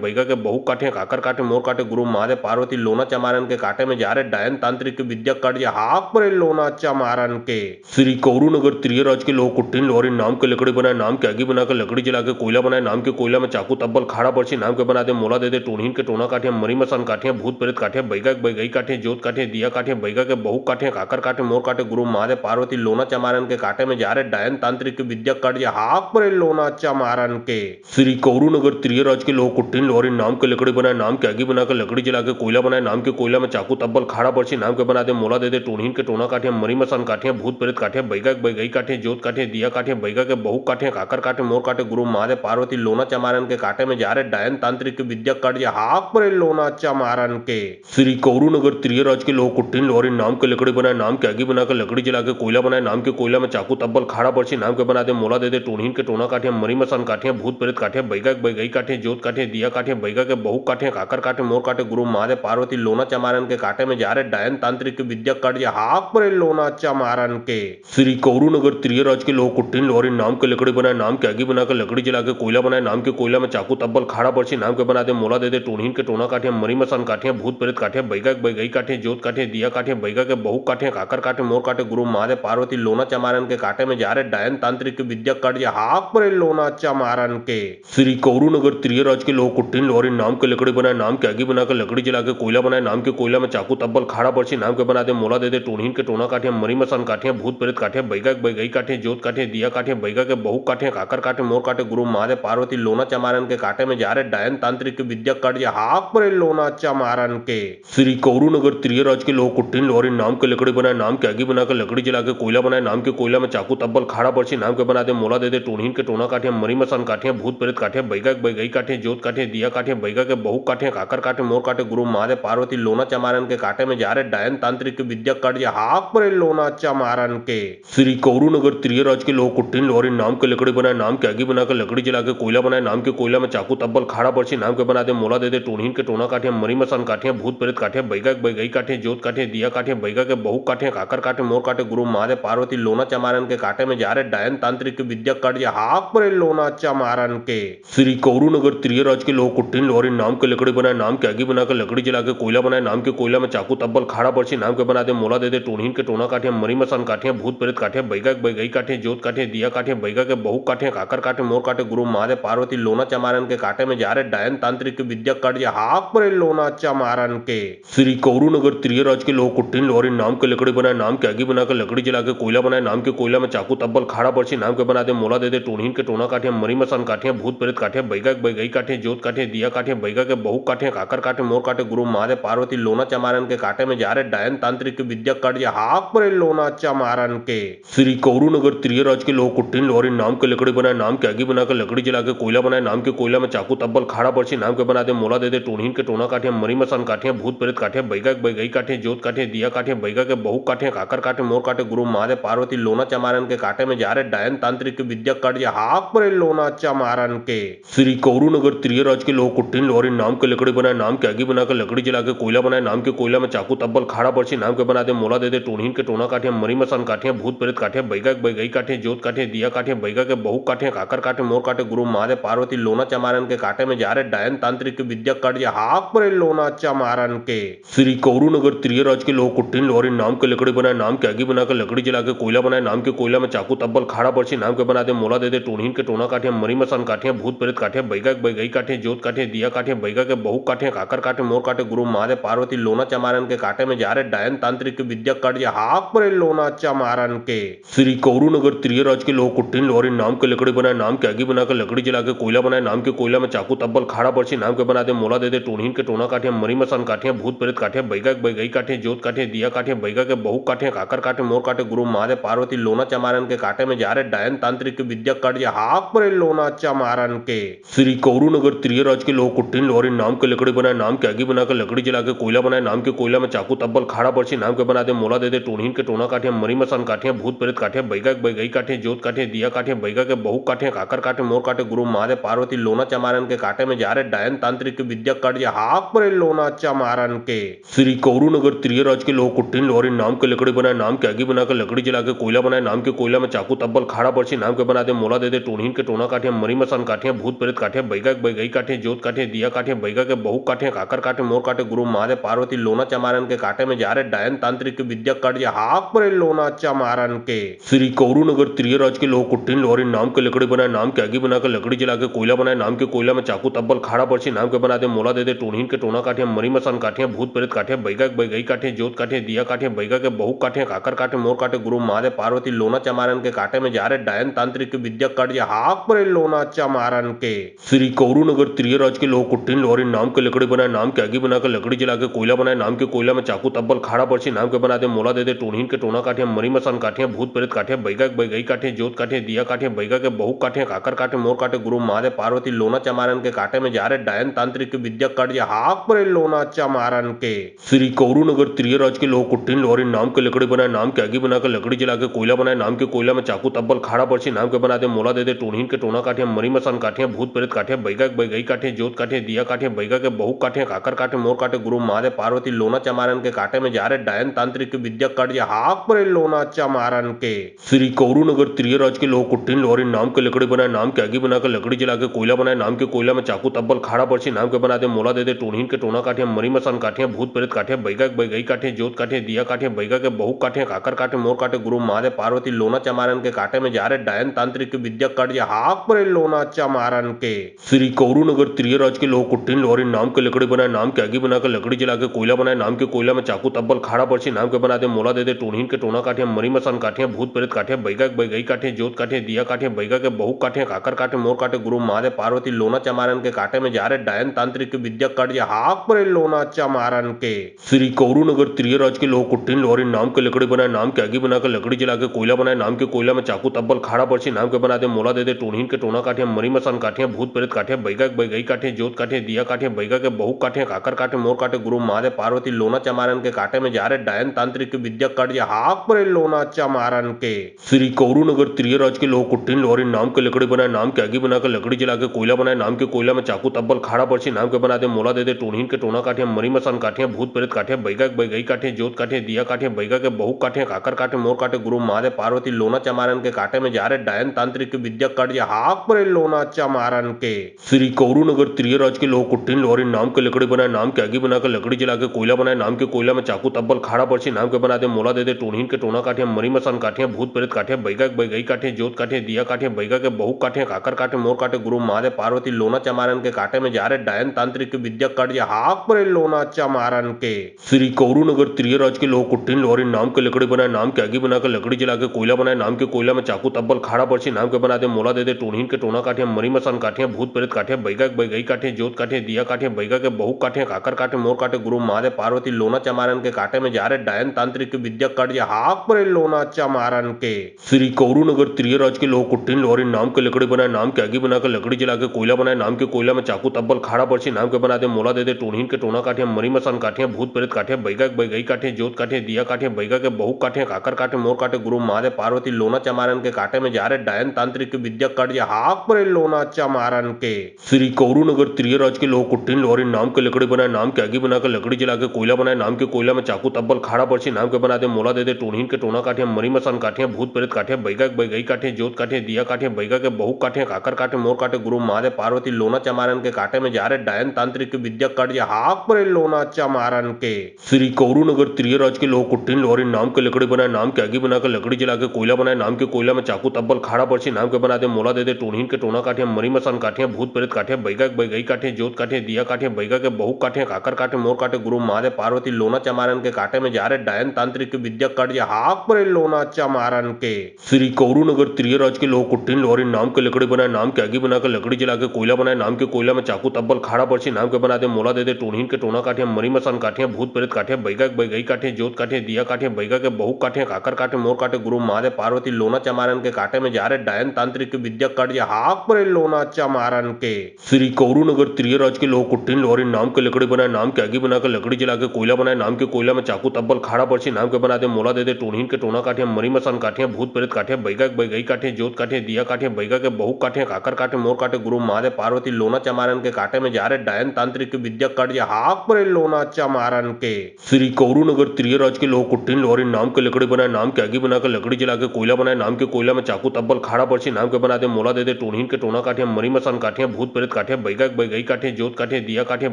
बैगा के बहु काटे काकर काटे मोर काटे गुरु महादेव पार्वती लोना चमारन के काटे में जा रहे डायन तांत्रिक विद्या कट हाक परे लोना चमारन के। श्री कौरू नगर त्रियराज के लोग कुट्टिन लोहरी नाम के लकड़ी बनाए नाम के आगे बनाकर लकड़ी जला के कोयला बनाए नाम के कोयला में चाकू तब्बल खाड़ा बर्ची नाम के बना दे मोला दे दे टूणहीन के टोना काटे मरी मसान काटे भूत प्रेत काटे बैगा के बैगई काटे जोत काटे दिया काटे बैगा के बहु काटे काकर काटे मोर काटे गुरु महादेव पार्वती लोना चमारन के काटे में जा रहे डायन तांत्रिक विद्या कट हाक परे लोना चमारन के। श्री कौरू नगर त्रियराज के लोग कुट्टिन लोहरी नाम के लकड़ी बनाए नाम के आगे बनाकर लकड़ी जला के कोयला बनाए नाम के कोयला में चाकू तब्बल खाड़ा बर्ची नाम के बना दे मोला दे दे टूणहीन के टोना काटे मरी मसान काटे भूत प्रेत काटे बैगा के बैगई काटे जोत काटे दिया काटे बैगा के बहु काटे काकर काटे मोर काटे गुरु महादेव पार्वती लोना चमारन के काटे में जा रहे डायन तांत्रिक विद्या कट हाक परे लोना चमारन के। श्री कौरू नगर त्रियराज के लोग कुट्टिन लोहरी नाम के लकड़ी बनाए नाम के आगे बनाकर लकड़ी जला के कोयला बनाए नाम के कोयला में चाकू तब्बल खाड़ा बर्ची नाम के बना दे मोला दे दे टूणहीन के टोना काटे मरी मसान काटे भूत प्रेत काटे बैगा के बैगई काटे जोत काटे दिया काटे बैगा के बहु काटे काकर काटे मोर काटे गुरु महादेव पार्वती लोना चमारन के काटे में जा रहे डायन तांत्रिक विद्या कट हाक परे लोना चमारन के। श्री कौरू नगर त्रियराज के लोग कुट्टिन लोहरी नाम के लकड़ी बनाए नाम के आगे बनाकर लकड़ी जला के कोयला बनाए नाम के कोयला में चाकू तब्बल खाड़ा बर्ची नाम के बना दे मोला दे दे टूणहीन के टोना काटे मरी मसान काटे भूत प्रेत काटे बैगा के बैगई काटे जोत काटे दिया काटे बैगा के बहु काटे काकर काटे मोर काटे गुरु महादेव पार्वती लोना चमारन के काटे में जा रहे डायन तांत्रिक विद्या कट हाक परे लोना चमारन के। श्री कौरू नगर त्रियराज के लोग कुट्टिन लोहरी नाम के लकड़ी बनाए नाम के आगे बनाकर लकड़ी जला के कोयला बनाए नाम के कोयला में चाकू तब्बल खाड़ा बर्ची नाम के बना दे मोला दे दे टूणहीन के टोना काटे मरी मसान काटे भूत प्रेत काटे बैगा के बैगई काटे जोत काटे दिया काटे बैगा के बहु काटे काकर काटे मोर काटे गुरु महादेव पार्वती लोना चमारन के काटे में जा रहे डायन तांत्रिक विद्या कट हाक परे लोना चमारन के। श्री कौरू नगर त्रियराज के लोग कुट्टिन लोहरी नाम के लकड़ी बनाए नाम के आगे बनाकर लकड़ी जला के कोयला बनाए नाम के कोयला में चाकू तब्बल खाड़ा बर्ची नाम के बना दे मोला दे दे टूणहीन के टोना काटे मरी मसान काटे भूत प्रेत काटे बैगा के बैगई काटे जोत काटे दिया काटे बैगा के बहु काटे काकर काटे मोर काटे गुरु महादेव पार्वती लोना चमारन के काटे में जा रहे डायन तांत्रिक विद्या कट हाक परे लोना चमारन के। श्री कौरू नगर त्रियराज के लोग कुट्टिन लोहरी नाम के लकड़ी बनाए नाम के आगे बनाकर लकड़ी जला के कोयला बनाए नाम के कोयला में चाकू तब्बल खाड़ा बर्ची नाम के बना दे मोला दे दे टूणहीन के टोना काटे मरी मसान काटे भूत प्रेत काटे बैगा के बैगई काटे जोत काटे दिया काटे बैगा के बहु काटे काकर काटे मोर काटे गुरु महादेव पार्वती लोना चमारन के काटे में जा रहे डायन तांत्रिक विद्या विद्या कर्ज हाक परे लोना चमारन के। श्री कौरू नगर त्रियराज के लोग कुट्टिन लोहरी नाम के लकड़ी बनाए, नाम के आगे बनाकर लकड़ी जला के कोयला बनाए, नाम के कोयला में चाकू तब्बल खाड़ा पर्ची नाम के बना दे मोला दे दे टोनहीन के टोना काटे, मरी मसान काटे, भूत प्रेत काटे, बैगा के बैगई काटे, जोत काटे, दिया काटे, बैगा के बहु काटे, काकर काटे, मोर काटे, गुरु महादेव पार्वती लोना चमारन के काटे में जा रहे डायन तांत्रिक विद्या कर्ज हाक परे लोना चमारन के। श्री कौरू नगर त्रियराज के लोग कुट्टिन लोहरी नाम के लकड़ी बनाए, नाम के आगे बनाकर लकड़ी जला के कोयला बनाए, नाम के कोयला में चाकू तब्बल खाड़ा पर्ची नाम के बना दे मोला दे दे टोनहीन के टोना काटे, मरी मसान काटे, भूत प्रेत काटे, बैगा के बैगई काटे, जोत काटे, दिया काटे, बैगा के बहु काटे, काकर काटे, मोर काटे, गुरु महादेव पार्वती लोना चमारन के काटे में जा रहे डायन तांत्रिक विद्या कर्ज हाक परे लोना चमारन के। श्री कौरू नगर त्रियराज के लोग कुट्टिन लोहरी नाम के लकड़ी बनाए, नाम के आगे बनाकर लकड़ी जला के कोयला बनाए, नाम के कोयला में चाकू तब्बल खाड़ा पर्ची नाम के बना दे मोला दे दे टोनहीन के टोना काटे, मरी मसान काटे, भूत प्रेत काटे, बैगा के बैगई काटे, जोत काटे, दिया काटे, बैगा के बहु काटे, काकर काटे, मोर काटे, गुरु महादेव पार्वती लोना चमारन के काटे में जा रहे डायन तांत्रिक विद्या कर्ज हाक परे लोना चमारन के। श्री कौरू नगर त्रियराज के लोग कुट्टिन लोहरी नाम के लकड़ी बनाए, नाम के आगे बनाकर लकड़ी जला के कोयला बनाए, नाम के कोयला में चाकू तब्बल खाड़ा पर्ची नाम के बना दे मोला दे दे टोनहीन के टोना काटे, मरी मसान काटे, भूत प्रेत काटे, बैगा के बैगई काटे, जोत काटे, दिया काटे, बैगा के बहु काटे, काकर काटे, मोर काटे, गुरु महादेव पार्वती लोना चमारन के काटे में जा रहे डायन तांत्रिक विद्या कर्ज हाक परे लोना चमारन के। श्री कौरू नगर त्रियराज के लोग कुट्टिन लोहरी नाम के लकड़ी बनाए, नाम के आगे बनाकर लकड़ी जला के कोयला बनाए, नाम के कोयला में चाकू तब्बल खाड़ा पर्ची नाम के बना दे मोला दे दे टोनहीन के टोना काटे, मरी मसान काटे, भूत प्रेत काटे, बैगा के बैगई काटे, जोत काटे, दिया काटे, बैगा के बहु काटे, काकर काटे, मोर काटे, गुरु महादेव पार्वती लोना चमारन के काटे में जा रहे डायन तांत्रिक विद्या कर्ज हाक परे लोना चमारन के। श्री कौरू नगर त्रियराज के लोग कुट्टिन लोहरी नाम के लकड़ी बनाए, नाम के आगे बनाकर लकड़ी जला के कोयला बनाए, नाम के कोयला में चाकू तब्बल खाड़ा पर्ची नाम के बना दे मोला दे दे टोनहीन के टोना काटे, मरी मसान काटे, भूत प्रेत काटे, बैगा के बैगई काटे, जोत काटे, दिया काटे, बैगा के बहु काटे, काकर काटे, मोर काटे, गुरु महादेव पार्वती लोना चमारन के काटे में जा रहे डायन तांत्रिक विद्या कर्ज हाक परे लोना चमारन के। श्री कौरू नगर त्रियराज के लोग कुट्टिन लोहरी नाम के लकड़ी बनाए, नाम के आगे बनाकर लकड़ी जला के कोयला बनाए, नाम के कोयला में चाकू तब्बल खाड़ा पर्ची नाम के बना दे मोला दे दे टोनहीन के टोना काटे, मरी मसान काटे, भूत प्रेत काटे, बैगा के बैगई काटे, जोत काटे, दिया काटे, बैगा के बहु काटे, काकर काटे, मोर काटे, गुरु महादेव पार्वती लोना चमारन के काटे में जा रहे डायन तांत्रिक विद्या कर्ज हाक परे लोना चमारन के। श्री कौरू नगर त्रियराज के लोग कुट्टिन लोहरी नाम के लकड़ी बनाए, नाम के आगे बनाकर लकड़ी जला के कोयला बनाए, नाम के कोयला में चाकू तब्बल खाड़ा पर्ची नाम के बना दे मोला दे दे टोनहीन के टोना काटे, मरी मसान काटे, भूत प्रेत काटे, बैगा के बैगई काटे, जोत काटे, दिया काटे, बैगा के बहु काटे, काकर काटे, मोर काटे, गुरु महादेव पार्वती लोना चमारन के काटे में जा रहे डायन तांत्रिक विद्या कर्ज हाक परे लोना चमारन के। श्री कौरू नगर त्रियराज के लोग कुट्टिन लोहरी नाम के लकड़ी बनाए, नाम के आगे बनाकर लकड़ी जला के कोयला बनाए, नाम के कोयला में चाकू तब्बल खाड़ा पर्ची नाम के बना दे मोला दे दे टोनहीन के टोना काटे, मरी मसान काटे, भूत प्रेत काटे, बैगा के बैगई काटे, जोत काटे, दिया काटे, बैगा के बहु काटे, काकर काटे, मोर काटे, गुरु महादेव पार्वती लोना चमारन के काटे में जा रहे डायन तांत्रिक विद्या कर्ज हाक परे लोना चमारन के। श्री कौरू नगर त्रियराज के लोग कुट्टिन लोहरी नाम के लकड़ी बनाए, नाम के आगे बनाकर लकड़ी जला के कोयला बनाए, नाम के कोयला में चाकू तब्बल खाड़ा पर्ची नाम के बना दे मोला दे दे टोनहीन के टोना काटे, मरी मसान काटे, भूत प्रेत काटे, बैगा के बैगई काटे, जोत काटे, दिया काटे, बैगा के बहु काटे, काकर काटे, मोर काटे, गुरु महादेव पार्वती लोना चमारन के काटे में जा रहे डायन तांत्रिक विद्या कर्ज हाक परे लोना चमारन के। श्री कौरू नगर त्रियराज के लोग कुट्टिन लोहरी नाम के लकड़ी बनाए, नाम के आगे बनाकर लकड़ी जला के कोयला बनाए, नाम के कोयला में चाकू तब्बल खाड़ा पर्ची नाम के बना दे मोला दे दे टोनहीन के टोना काटे, मरी मसान काटे, भूत प्रेत काटे, बैगा के बैगई काटे, जोत काटे, दिया काटे, बैगा के बहु काटे, काकर काटे, मोर काटे, गुरु महादेव पार्वती लोना चमारन के काटे में जा रहे डायन तांत्रिक विद्या कर्ज हाक परे लोना चमारन के। श्री कौरू नगर त्रियराज के लोग कुट्टिन लोहरी नाम के लकड़ी बनाए, नाम के आगे बनाकर लकड़ी जला के कोयला बनाए, नाम के कोयला में चाकू तब्बल खाड़ा पर्ची नाम के बना दे मोला दे दे टोनहीन के टोना काटे, मरी मसान काटे, भूत प्रेत काटे, बैगा के बैगई काटे, जोत काटे, दिया काटे, बैगा के बहु काटे, काकर काटे, मोर काटे, गुरु महादेव पार्वती लोना चमारन के काटे में जा रहे डायन तांत्रिक विद्या कर्ज हाक परे लोना चमारन के। श्री कौरू नगर त्रियराज के लोग कुट्टिन लोहरी नाम के लकड़ी बनाए, नाम के आगे बनाकर लकड़ी जला के कोयला बनाए, नाम के कोयला में चाकू तब्बल खाड़ा पर्ची नाम के बना दे मोला दे दे टोनहीन के टोना काटे, मरी मसान काटे, भूत प्रेत काटे, बैगा के बैगई काटे, जोत काटे, दिया काटे, बैगा के बहु काटे, काकर काटे, मोर काटे, गुरु महादेव पार्वती लोना चमारन के काटे में जा रहे डायन तांत्रिक विद्या कर्ज हाक परे लोना चमारन के। श्री कौरू नगर त्रियराज के लोग कुट्टिन लोहरी नाम के लकड़ी बनाए, नाम के आगे बनाकर लकड़ी जला के कोयला बनाए, नाम के कोयला में चाकू तब्बल खाड़ा पर्ची नाम के बना दे मोला दे दे टोनहीन के टोना काटे, मरी मसान काटे, भूत प्रेत काटे, बैगा के बैगई काटे, जोत काटे, दिया काटे, बैगा के बहु काटे, काकर काटे, मोर काटे, गुरु महादेव पार्वती लोना चमारन के काटे में जा रहे डायन तांत्रिक विद्या कर्ज हाक परे लोना चमारन के। श्री कौरू नगर त्रियराज के लोग कुट्टिन लोहरी नाम के लकड़ी बनाए, नाम के आगे बनाकर लकड़ी जला के कोयला बनाए, नाम के कोयला में चाकू तब्बल खाड़ा पर्ची नाम के बना दे मोला दे दे टोनहीन के टोना काटे, मरी मसान काटे, भूत प्रेत काटे, बैगा के बैगई काटे, जोत काटे, दिया काटे, बैगा के बहु काटे, काकर काटे, मोर काटे, गुरु महादेव पार्वती लोना चमारन के काटे में जा जारे डायन तांत्रिक विद्या कार्य हाक परे लोनाच्या मारन के श्री कौरू नगर त्रियराज के लोग कुट्टीन लोहरी नाम के लकड़ी बनाए नाम के आगे बनाकर लकड़ी जला के कोयला बनाए नाम के कोयला में चाकू तब्बल खाड़ा पर्ची नाम के बना दे मोला दे टोनीन के टोना काठे मरी मसन काठे भूत प्रेत काठे बैगा बैगई काठे जोत काठे दिया काठे बैगा के बहु काठे काकर काठे मोर काठे गुरु महादेव पार्वती लोना चमारन के काटे में जा रहे डायन तांत्रिक विद्या कार्य हाक परे लोना चमारन के श्री कौरू नगर त्रियराज के लोग कुट्टीन लोहरी नाम के लकड़ी बनाए नाम के आगे बनाकर लकड़ी जला के कोयला बनाए नाम के कोयला में चाकू तब्बल खाड़ा पर्ची नाम के बना दे मोला दे टोनीन के टोना काठे मरी मसन काठे भूत प्रेत काठे बैगा बैगई काठे जोत काठे दिया काठे बैगा के बहु काठे काकर काठे मोर काठे गुरु महादेव पार्वती लोना चमारन के काटे में जा रहे डायन तांत्रिक विद्या कार्य हाक परे लोना चमारन के श्री कौरू नगर त्रियराज के लोग कुट्टीन लोहरी नाम के लकड़ी बनाए नाम के आगे बनाकर लकड़ी जला के कोयला बनाए नाम के कोयला में चाकू तब्बल खाड़ा पर्ची नाम के बना दे मोला दे टोनीन के टोना काठे मरी मसन काठे भूत प्रेत काठे बैगा बैगई काठे जोत काठे दिया काठे बैगा के बहु काठे काकर काठे मोर काठे गुरु महादेव पार्वती लोना चमारन के काटे में जा रहे डायन तांत्रिक विद्या कार्य हाक परे लोना चमारन के श्री कौरू नगर त्रियराज के लोग कुट्टीन लोहरी नाम के लकड़ी बनाए नाम के आगे बनाकर लकड़ी जला के कोयला बनाए नाम के कोयला में चाकू तब्बल खाड़ा पर्ची नाम के बना दे मोला दे टोनीन के टोना काठे मरी मसन काठे भूत प्रेत काठे बैगा बैगई काठे जोत काठे दिया काठे बैगा के बहु काठे काकर काठे मोर काठे गुरु महादेव पार्वती लोना चमारन के काटे में जा रहे डायन तांत्रिक विद्या कार्य हाक परे लोना चमारन के श्री कौरू नगर त्रियराज के लोग कुट्टीन लोहरी नाम के लकड़ी बनाए नाम के आगे बनाकर लकड़ी जला के कोयला बनाए नाम के कोयला में चाकू तब्बल खाड़ा पर्ची नाम के बना दे मोला दे टोनीन के टोना काठे मरी मसन काठे भूत प्रेत काठे बैगा बैगई काठे जोत काठे दिया काठे बैगा के बहु काठे काकर काठे मोर काठे गुरु महादेव पार्वती लोना चमारन के काटे में जा रहे डायन तांत्रिक विद्या कार्य हाक परे लोना चमारन के श्री कौरू नगर त्रियराज के लोग कुट्टीन लोहरी नाम के लकड़ी बनाए नाम के आगे बनाकर लकड़ी जला के कोयला बनाए नाम के कोयला में चाकू तब्बल खाड़ा पर्ची नाम के बना दे मोला दे टोनीन के टोना काठे मरी मसन काठे भूत प्रेत काठे बैगा बैगई काठे जोत काठे दिया काठे बैगा के बहु काठे काकर काठे मोर काठे गुरु महादेव पार्वती लोना चमारन के काटे में जा रहे डायन तांत्रिक विद्या कार्य हाक परे लोना चमारन के श्री कौरू नगर त्रियराज के लोग कुट्टीन लोहरी नाम के लकड़ी बनाए नाम के आगे बनाकर लकड़ी जला के कोयला बनाए नाम के कोयला में चाकू तब्बल खाड़ा पर्ची नाम के बना दे मोला दे टोनीन के टोना काठे मरी मसन काठे भूत प्रेत काठे बैगा बैगई काठे जोत काठे दिया काठे बैगा के बहु काठे काकर काठे मोर काठे गुरु महादेव पार्वती लोना चमारन के काटे में जा रहे डायन तांत्रिक विद्या कार्य हाक परे लोना चमारन के श्री कौरू नगर त्रियराज के लोग कुट्टीन लोहरी नाम के लकड़ी बनाए नाम के आगे बनाकर लकड़ी जला के कोयला बनाए नाम के कोयला में चाकू तब्बल खाड़ा पर्ची नाम के बना दे मोला दे टोनीन के टोना काठे मरी मसन काठे भूत प्रेत काठे बैगा बैगई काठे जोत काठे दिया काठे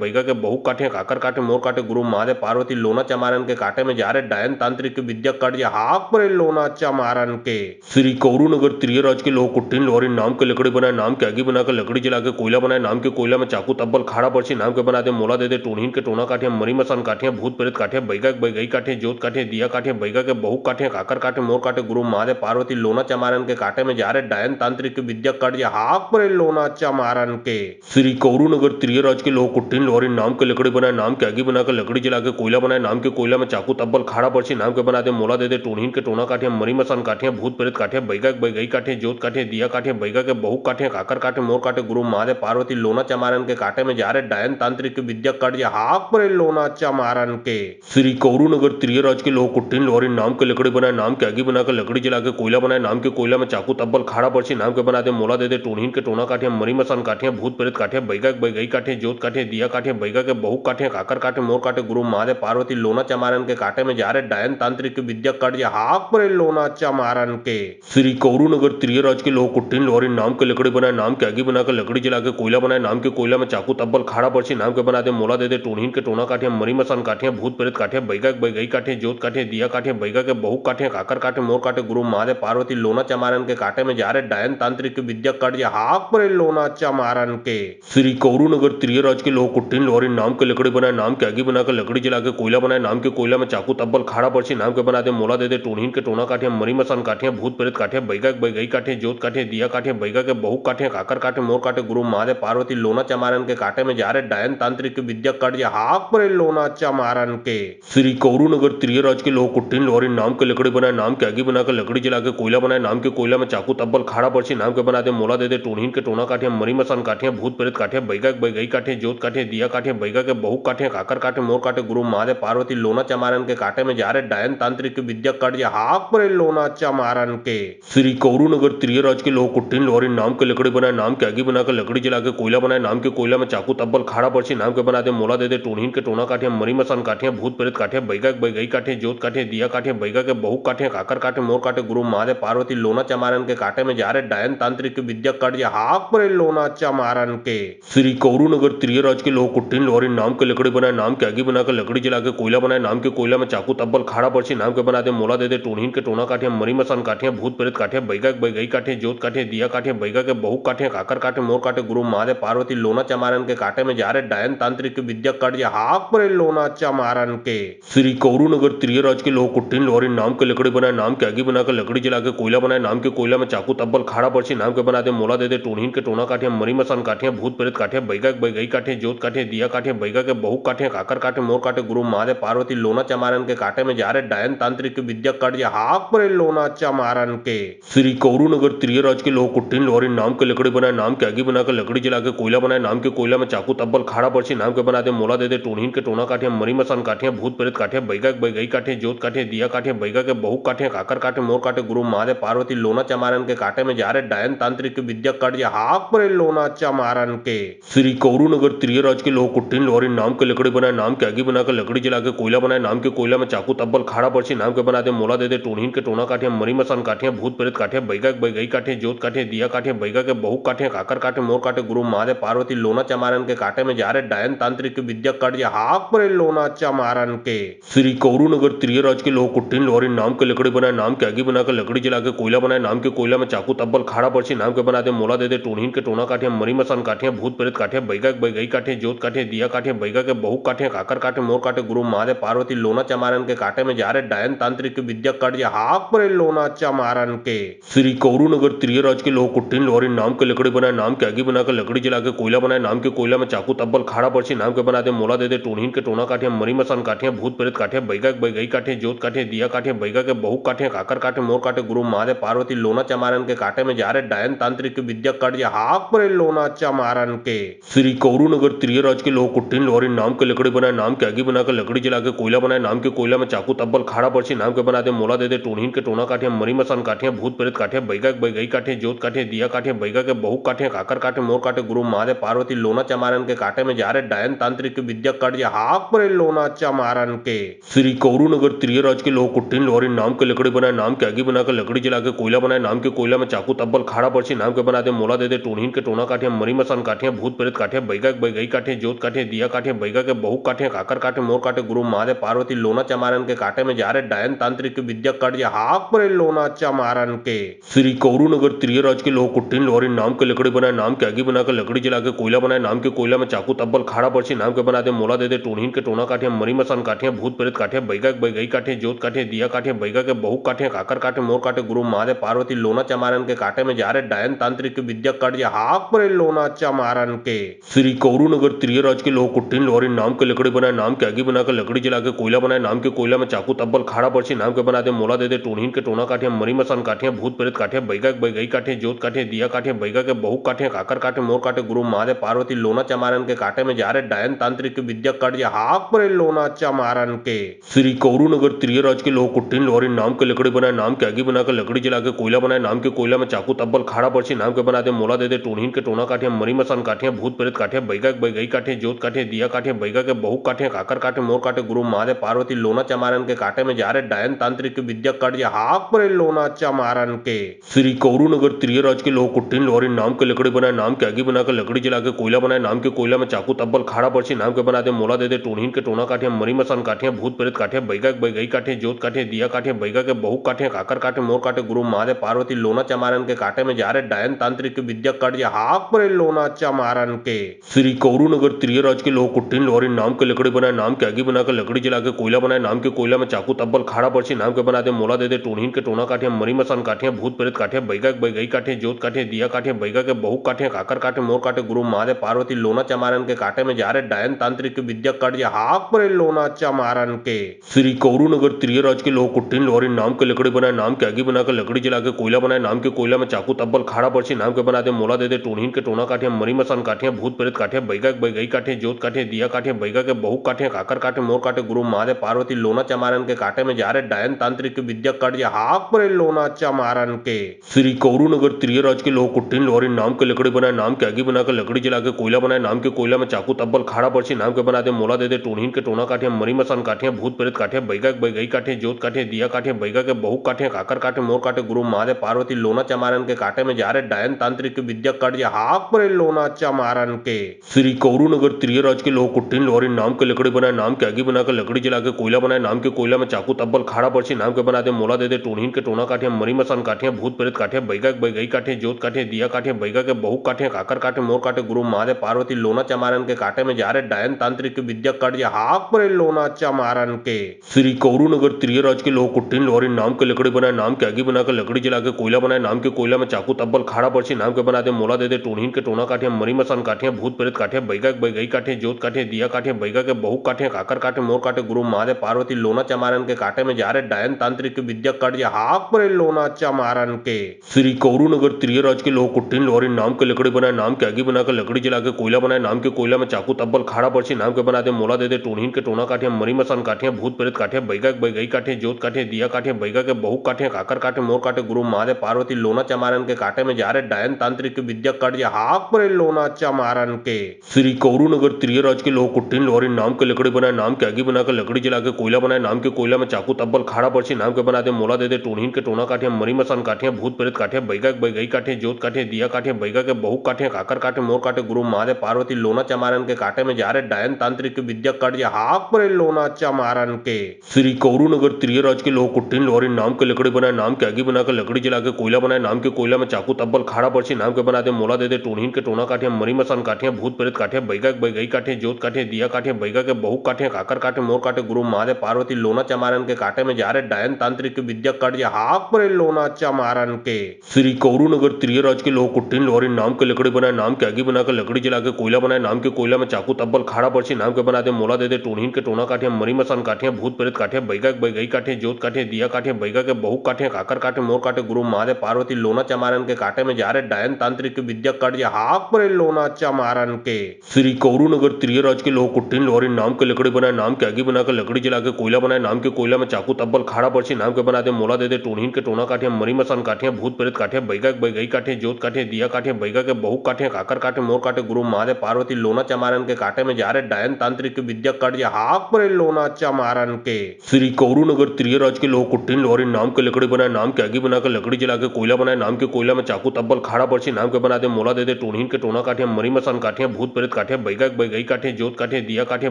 बैगा के बहु काठे काकर काठे मोर काठे गुरु महादेव पार्वती लोना चमारन के काटे में जा रहे डायन तांत्रिक विद्या कार्य हाक परे लोना चमारन के श्री कौरू नगर त्रियराज के लोग कुट्टीन लोहरी नाम के लकड़ी बनाए नाम के आगे बनाकर लकड़ी जला के कोयला बनाए नाम के कोयला में चाकू तब्बल खाड़ा पर्ची नाम के बना दे मोला दे टोनीन के टोना काठे मरी मसन काठे भूत प्रेत काठे बैगा बैगई काठे जोत काठे दिया काठे बैगा के बहु काठे काकर काठे मोर काठे गुरु महादेव पार्वती लोना चमारन के काटे में जा रहे डायन तांत्रिक विद्या कार्य हाक परे लोना चमारन के श्री कौरू नगर त्रियराज के लोग कुट्टीन लोहरी नाम के लकड़ी बनाए नाम के आगे बनाकर लकड़ी जला के कोयला बनाए नाम के कोयला में चाकू तब्बल खाड़ा पर्ची नाम के बना दे मोला दे टोनीन के टोना काठे मरी मसन काठे भूत प्रेत काठे बैगा बैगई काठे जोत काठे दिया काठे बैगा के बहु काठे काकर काठे मोर काठे गुरु महादेव पार्वती लोना चमारन के काटे में जा रहे डायन तांत्रिक विद्या कार्य हाक परे लोना चमारन के श्री कौरू नगर त्रियराज के लोग कुट्टीन लोहरी नाम के लकड़ी बनाए नाम के आगे बनाकर लकड़ी जला के कोयला बनाए नाम के कोयला में चाकू तब्बल खाड़ा पर्ची नाम के बना दे मोला दे टोनीन के टोना काठे मरी मसन काठे भूत प्रेत काठे बैगा बैगई काठे जोत काठे दिया काठे बैगा के बहु काठे काकर काठे मोर काठे गुरु महादेव पार्वती लोना चमारन के काटे में जा रहे डायन तांत्रिक विद्या कार्य हाक परे लोना चमारन के श्री कौरू नगर त्रियराज के लोग कुट्टीन लोहरी नाम के लकड़ी बनाए नाम के आगे बनाकर लकड़ी जला के कोयला बनाए नाम के कोयला में चाकू तब्बल खाड़ा पर्ची नाम के बना दे मोला दे टोनीन के टोना काठे मरी मसन काठे भूत प्रेत काठे बैगा बैगई काठे जोत काठे दिया काठे बैगा के बहु काठे काकर काठे मोर काठे गुरु महादेव पार्वती लोना चमारन के काटे में जा रहे डायन तांत्रिक विद्या कार्य हाक परे लोना चमारन के श्री कौरू नगर त्रियराज के लोग कुट्टीन लोहरी नाम के लकड़ी बनाए नाम के आगे बनाकर लकड़ी जला के कोयला बनाए नाम के कोयला में चाकू तब्बल खाड़ा पर्ची नाम के बना दे मोला दे टोनीन के टोना काठे मरी मसन काठे भूत प्रेत काठे बैगा बैगई काठे जोत काठे दिया काठे बैगा के बहु काठे काकर काठे मोर काठे गुरु महादेव पार्वती लोना चमारन के काटे में जा रहे डायन तांत्रिक विद्या कार्य हाक परे लोना चमारन के श्री कौरू नगर त्रियराज के लोग कुट्टीन लोहरी नाम के लकड़ी बनाए नाम के आगे बनाकर लकड़ी जला के कोयला बनाए नाम के कोयला में चाकू तब्बल खाड़ा पर्ची नाम के बना दे मोला दे टोनीन के टोना काठे मरी मसन काठे भूत प्रेत काठे बैगा बैगई काठे जोत काठे दिया काठे बैगा के बहु काठे काकर काठे मोर काठे गुरु महादेव पार्वती लोना चमारन के काटे में जा रहे डायन तांत्रिक विद्या कार्य हाक परे लोना चमारन के श्री कौरू नगर त्रियराज के लोग कुट्टीन लोहरी नाम के लकड़ी बनाए नाम के आगे बनाकर लकड़ी जला के कोयला बनाए नाम के कोयला में चाकू तब्बल खाड़ा पर्ची नाम के बना दे मोला दे टोनीन के टोना काठे मरी मसन काठे भूत प्रेत काठे बैगा बैगई काठे जोत काठे दिया काठे बैगा के बहु काठे काकर काठे मोर काठे गुरु महादेव पार्वती लोना लोना चमारन के काटे में जा रहे डायन तांत्रिक विद्या कट हाक पर लोना चमारन के श्री कौरू नगर त्रिय राज के लोग कुट्टीन लोहरी नाम के लकड़ी बनाए नाम के आगे बनाकर लकड़ी जला के कोयला बनाए नाम के कोयला में चाकू तब्बल खाड़ा पर्ची नाम के बना दे मोला दे टोनहीन के टोना काटे मरी मसान काटे भूत प्रेत काटे बैगा बैगई काटे जोत काटे दिया काटे बैगा के बहु काटे काकर काटे मोर काटे गुरु महादेव पार्वती लोना चमारन के काटे में जा रहे डायन तांत्रिक विद्या कट हाक पर लोना चमारन के श्री कौरू नगर त्रिय राज के लोग कुट्टीन लोहरी नाम के लकड़ी बनाए नाम के आगे बनाकर लकड़ी जला के कोयला बनाए नाम के कोयला में चाकू तब्बल खाड़ा पर्ची नाम के बना दे मोला दे टोनहीन के टोना काटे मरी मसान काटे भूत प्रेत काटे बैगा बैगई काटे जोत काटे दिया काटे बैगा के बहु काटे काकर काटे मोर काटे गुरु महादेव पार्वती लोना चमारन के काटे में जा रहे डायन तांत्रिक विद्या कट हाक पर लोना चमारन के श्री कौरू नगर त्रिय राज के लोग कुट्टीन लोहरी नाम के लकड़ी बनाए नाम के आगे बनाकर लकड़ी जला के कोयला बनाए नाम के कोयला में चाकू तब्बल खाड़ा पर्ची नाम के बना दे मोला दे टोनहीन के टोना काटे मरी मसान काटे भूत प्रेत काटे बैगा बैगई काटे जोत काटे दिया काटे बैगा के बहु काटे काकर काटे मोर काटे गुरु महादेव पार्वती लोना चमारन के काटे में जा रहे डायन तांत्रिक विद्या कट हाक पर लोना चमारन के श्री कौरू नगर त्रिय राज के लोग कुट्टीन लोहरी नाम के लकड़ी बनाए नाम के आगे बनाकर लकड़ी जला के कोयला बनाए नाम के कोयला में चाकू तब्बल खाड़ा पर्ची नाम के बना दे मोला दे टोनहीन के टोना काटे मरी मसान काटे भूत प्रेत काटे बैगा बैगई काटे जोत काटे दिया काटे बैगा के बहु काटे काकर काटे मोर काटे गुरु महादेव पार्वती लोना चमारन के काटे में जा रहे डायन तांत्रिक विद्या कट हाक पर लोना चमारन के श्री कौरू नगर त्रिय राज के लोग कुट्टीन लोहरी नाम के लकड़ी बनाए नाम के आगे बनाकर लकड़ी जला के कोयला बनाए नाम के कोयला में चाकू तब्बल खाड़ा पर्ची नाम के बना दे मोला दे टोनहीन के टोना काटे मरी मसान काटे भूत प्रेत काटे बैगा बैगई काटे जोत काटे दिया काटे बैगा के बहु काटे काकर काटे मोर काटे गुरु महादेव पार्वती लोना चमारन के काटे में जा रहे डायन तांत्रिक विद्या कट हाक पर लोना चमारन के श्री कौरू नगर त्रिय राज के लोग कुट्टीन लोहरी नाम के लकड़ी बनाए नाम के आगे बनाकर लकड़ी जला के कोयला बनाए नाम के कोयला में चाकू तब्बल खाड़ा पर्ची नाम के बना दे मोला दे टोनहीन के टोना काटे मरी मसान काटे भूत प्रेत काटे बैगा बैगई काटे जोत काटे दिया काटे बैगा के बहु काटे काकर काटे मोर काटे गुरु महादेव पार्वती लोना चमारन के काटे में जा रहे डायन तांत्रिक विद्या कट हाक पर लोना चमारन के श्री कौरू नगर त्रिय राज के लोग कुट्टीन लोहरी नाम के लकड़ी बनाए नाम के आगे बनाकर लकड़ी जला के कोयला बनाए नाम के कोयला में चाकू तब्बल खाड़ा पर्ची नाम के बना दे मोला दे टोनहीन के टोना काटे मरी मसान काटे भूत प्रेत काटे बैगा बैगई काटे जोत काटे दिया काटे बैगा के बहु काटे काकर काटे मोर काटे गुरु महादेव पार्वती लोना चमारन के काटे में जा रहे डायन तांत्रिक विद्या कट हाक पर लोना चमारन के श्री कौरू नगर त्रिय राज के लोग कुट्टीन लोहरी नाम के लकड़ी बनाए नाम के आगे बनाकर लकड़ी जला के कोयला बनाए नाम के कोयला में चाकू तब्बल खाड़ा पर्ची नाम के बना दे मोला दे टोनहीन के टोना काटे मरी मसान काटे भूत प्रेत काटे बैगा बैगई काटे जोत काटे दिया काटे बैगा के बहु काटे काकर काटे मोर काटे गुरु महादेव पार्वती लोना चमारन के काटे में जा रहे डायन तांत्रिक विद्या कट हाक पर लोना चमारन के श्री कौरू नगर त्रिय राज के लोग कुट्टीन लोहरी नाम के लकड़ी बनाए नाम के आगे बनाकर लकड़ी जला के कोयला बनाए नाम के कोयला में चाकू तब्बल खाड़ा पर्ची नाम के बना दे मोला दे टोनहीन के टोना काटे मरी मसान काटे भूत प्रेत काटे बैगा बैगई काटे जोत काटे दिया काटे बैगा के बहु काटे काकर काटे मोर काटे गुरु महादेव पार्वती लोना चमारन के काटे में जा रहे डायन तांत्रिक विद्या कट हाक पर लोना चमारन के श्री कौरू नगर त्रिय राज के लोग कुट्टीन लोहरी नाम के लकड़ी बनाए नाम के आगे बनाकर लकड़ी जला के कोयला बनाए नाम के कोयला में चाकू तब्बल खाड़ा पर्ची नाम के बना दे मोला दे टोनहीन के टोना काटे मरी मसान काटे भूत प्रेत काटे बैगा बैगई काटे जोत काटे दिया काटे बैगा के बहु काटे काकर काटे मोर काटे गुरु महादेव पार्वती लोना चमारन के काटे में जा रहे डायन तांत्रिक विद्या कट हाक पर लोना चमारन के श्री कौरू नगर त्रिय राज के लोग कुट्टीन लोहरी नाम के लकड़ी बनाए नाम के आगे बनाकर लकड़ी जला के कोयला बनाए नाम के कोयला में चाकू तब्बल खाड़ा पर्ची नाम के बना दे मोला दे टोनहीन के टोना काटे मरी मसान काटे भूत प्रेत काटे बैगा बैगई काटे जोत काटे दिया काटे बैगा के बहु काटे काकर काटे मोर काटे गुरु महादेव पार्वती लोना चमारन के काटे में जा रहे डायन तांत्रिक विद्या कट हाक पर लोना चमारन के श्री कौरू नगर त्रिय राज के लोग कुट्टीन लोहरी नाम के लकड़ी बनाए नाम के आगे बनाकर लकड़ी जला के कोयला बनाए नाम के कोयला में चाकू तब्बल खाड़ा पर्ची नाम के बना दे मोला दे टोनहीन के टोना काटे मरी मसान काटे भूत प्रेत काटे बैगा बैगई काटे जोत काटे दिया काटे बैगा के बहु काटे काकर काटे मोर काटे गुरु महादेव पार्वती लोना चमारन के काटे में जा रहे डायन तांत्रिक विद्या कट हाक पर लोना चमारन के श्री कौरू नगर त्रिय राज के लोग कुट्टीन लोहरी नाम के लकड़ी बनाए नाम के आगे बनाकर लकड़ी जला के कोयला बनाए नाम के कोयला में चाकू तब्बल खाड़ा पर्ची नाम के बना दे मोला दे टोनहीन के टोना काटे मरी मसान काटे भूत प्रेत काटे बैगा बैगई काटे जोत काटे दिया काटे बैगा के बहु काटे काकर काटे मोर काटे गुरु महादेव पार्वती लोना चमारन के काटे में जा रहे डायन तांत्रिक विद्या कट हाक पर लोना चमारन के श्री कौरू नगर त्रिय राज के लोग कुट्टीन लोहरी नाम के लकड़ी बनाए नाम के आगे बनाकर लकड़ी जला के कोयला बनाए नाम के कोयला में चाकू तब्बल खाड़ा पर्ची नाम के बना दे मोला दे टोनहीन के टोना काटे मरी मसान काटे भूत प्रेत काटे बैगा बैगई काटे जोत काटे दिया काटे बैगा के बहु काटे काकर काटे मोर काटे गुरु महादेव पार्वती लोना चमारन के काटे में जा रहे डायन तांत्रिक विद्या कट हाक पर लोना चमारन के श्री कौरू नगर त्रिय राज के लोग कुट्टीन लोहरी नाम के लकड़ी बनाए नाम के आगे बनाकर लकड़ी जला के कोयला बनाए नाम के कोयला में चाकू तब्बल खाड़ा पर्ची नाम के बना दे मोला दे टोनहीन के टोना काटे मरी मसान काटे भूत प्रेत काटे बैगा बैगई काटे जोत काटे दिया काटे बैगा के बहु काटे काकर काटे मोर काटे गुरु महादेव पार्वती लोना चमारन के काटे में जा रहे डायन तांत्रिक विद्या कर्ज हाक परे लोना चमारन के। श्री कौरू नगर त्रियराज के लोग कुट्टीन लोहरी नाम के लकड़ी बनाए, नाम के आगे बनाकर लकड़ी जला के कोयला बनाए, नाम के कोयला में चाकू तब्बल खाड़ा बरसी नाम के बना दे मोला दे टोनीन के टोना काटे, मरी मसान काटे, भूत प्रेत काटे, बैगा के बैगई काटे, जोत काटे, दिया काटे, बैगा के बहु काटे, काकर काटे, मोर काटे, गुरु महादेव पार्वती लोना चमारन के काटे में जा रहे डायन तांत्रिक विद्या कर्ज हाक परे लोना चमारन के। श्री कौरू नगर त्रियराज के लोग कुट्टीन लोहरी नाम के लकड़ी बनाए, नाम के आगे बनाकर लकड़ी जला के कोयला बनाए, नाम के कोयला में चाकू तब्बल खाड़ा बरसी नाम के बना दे मोला दे टोनीन के टोना काटे, मरी मसान काटे, भूत प्रेत काटे, बैगा के बैगई काटे, जोत काटे, दिया काटे, बैगा के बहु काटे, काकर काटे, मोर काटे, गुरु महादेव पार्वती लोना चमारन के काटे में जा रहे डायन तांत्रिक विद्या कर्ज हाक परे लोना चमारन के। श्री कौरू नगर त्रियराज के लोग कुट्टीन लोहरी नाम के लकड़ी बनाए, नाम के आगे बनाकर लकड़ी जला के कोयला बनाए, नाम के कोयला में चाकू तब्बल खाड़ा बरसी नाम के बना दे मोला दे टोनीन के टोना काटे, मरी मसान काटे, भूत प्रेत काटे, बैगा के बैगई काटे, जोत काटे, दिया काटे, बैगा के बहु काटे, काकर काटे, मोर काटे, गुरु महादेव पार्वती लोना चमारन के काटे में जा रहे डायन तांत्रिक विद्या कर्ज हाक परे लोना चमारन के। श्री कौरू नगर त्रियराज के लोग कुट्टीन लोहरी नाम के लकड़ी बनाए, नाम के आगे बनाकर लकड़ी जला के कोयला बनाए, नाम के कोयला में चाकू तब्बल खाड़ा बरसी नाम के बना दे मोला दे टोनीन के टोना काटे, मरी मसान काटे, भूत प्रेत काटे, बैगा के बैगई काटे, जोत काटे, दिया काटे, बैगा के बहु काटे, काकर काटे, मोर काटे, गुरु महादेव पार्वती लोना चमारन के काटे में जा रहे डायन तांत्रिक विद्या कर्ज हाक परे लोना चमारन के। श्री कौरू नगर त्रियराज के लोग कुट्टीन लोहरी नाम के लकड़ी बनाए, नाम के आगे बनाकर लकड़ी जला के कोयला बनाए, नाम के कोयला में चाकू तब्बल खाड़ा बरसी नाम के बना दे मोला दे टोनीन के टोना काटे, मरी मसान काटे, भूत प्रेत काटे, बैगा के बैगई काटे, जोत काटे, दिया काटे, बैगा के बहु काटे, काकर काटे, मोर काटे, गुरु महादेव पार्वती लोना चमारन के काटे में जा रहे डायन तांत्रिक विद्या कर्ज हाक परे लोना चमारन के। श्री कौरू नगर त्रियराज के लोग कुट्टीन लोहरी नाम के लकड़ी बनाए, नाम के आगे बनाकर लकड़ी जला के कोयला बनाए, नाम के कोयला में चाकू तब्बल खाड़ा बरसी नाम के बना दे मोला दे टोनीन के टोना काटे, मरी मसान काटे, भूत प्रेत काटे, बैगा के बैगई काटे, जोत काटे, दिया काटे, बैगा के बहु काटे, काकर काटे, मोर काटे, गुरु महादेव पार्वती लोना चमारन के काटे में जा रहे डायन तांत्रिक विद्या कर्ज हाक परे लोना चमारन के। श्री कौरू नगर त्रियराज के लोग कुट्टीन लोहरी नाम के लकड़ी बनाए, नाम के आगे बनाकर लकड़ी जला के कोयला बनाए, नाम के कोयला में चाकू तब्बल खाड़ा बरसी नाम के बना दे मोला दे टोनीन के टोना काटे, मरी मसान काटे, भूत प्रेत काटे, बैगा के बैगई काटे, जोत काटे, दिया काटे, बैगा के बहु काटे, काकर काटे, मोर काटे, गुरु महादेव पार्वती लोना चमारन के काटे में जा रहे डायन तांत्रिक विद्या कर्ज हाक परे लोना चमारन के। श्री कौरू नगर त्रियराज के लोग कुट्टीन लोहरी नाम के लकड़ी बनाए, नाम के आगे बनाकर लकड़ी जला के कोयला बनाए, नाम के कोयला में चाकू तब्बल खाड़ा बरसी नाम के बना दे मोला दे टोनीन के टोना काटे, मरी मसान काटे, भूत प्रेत काटे, बैगा के बैगई काटे, जोत काटे, दिया काटे,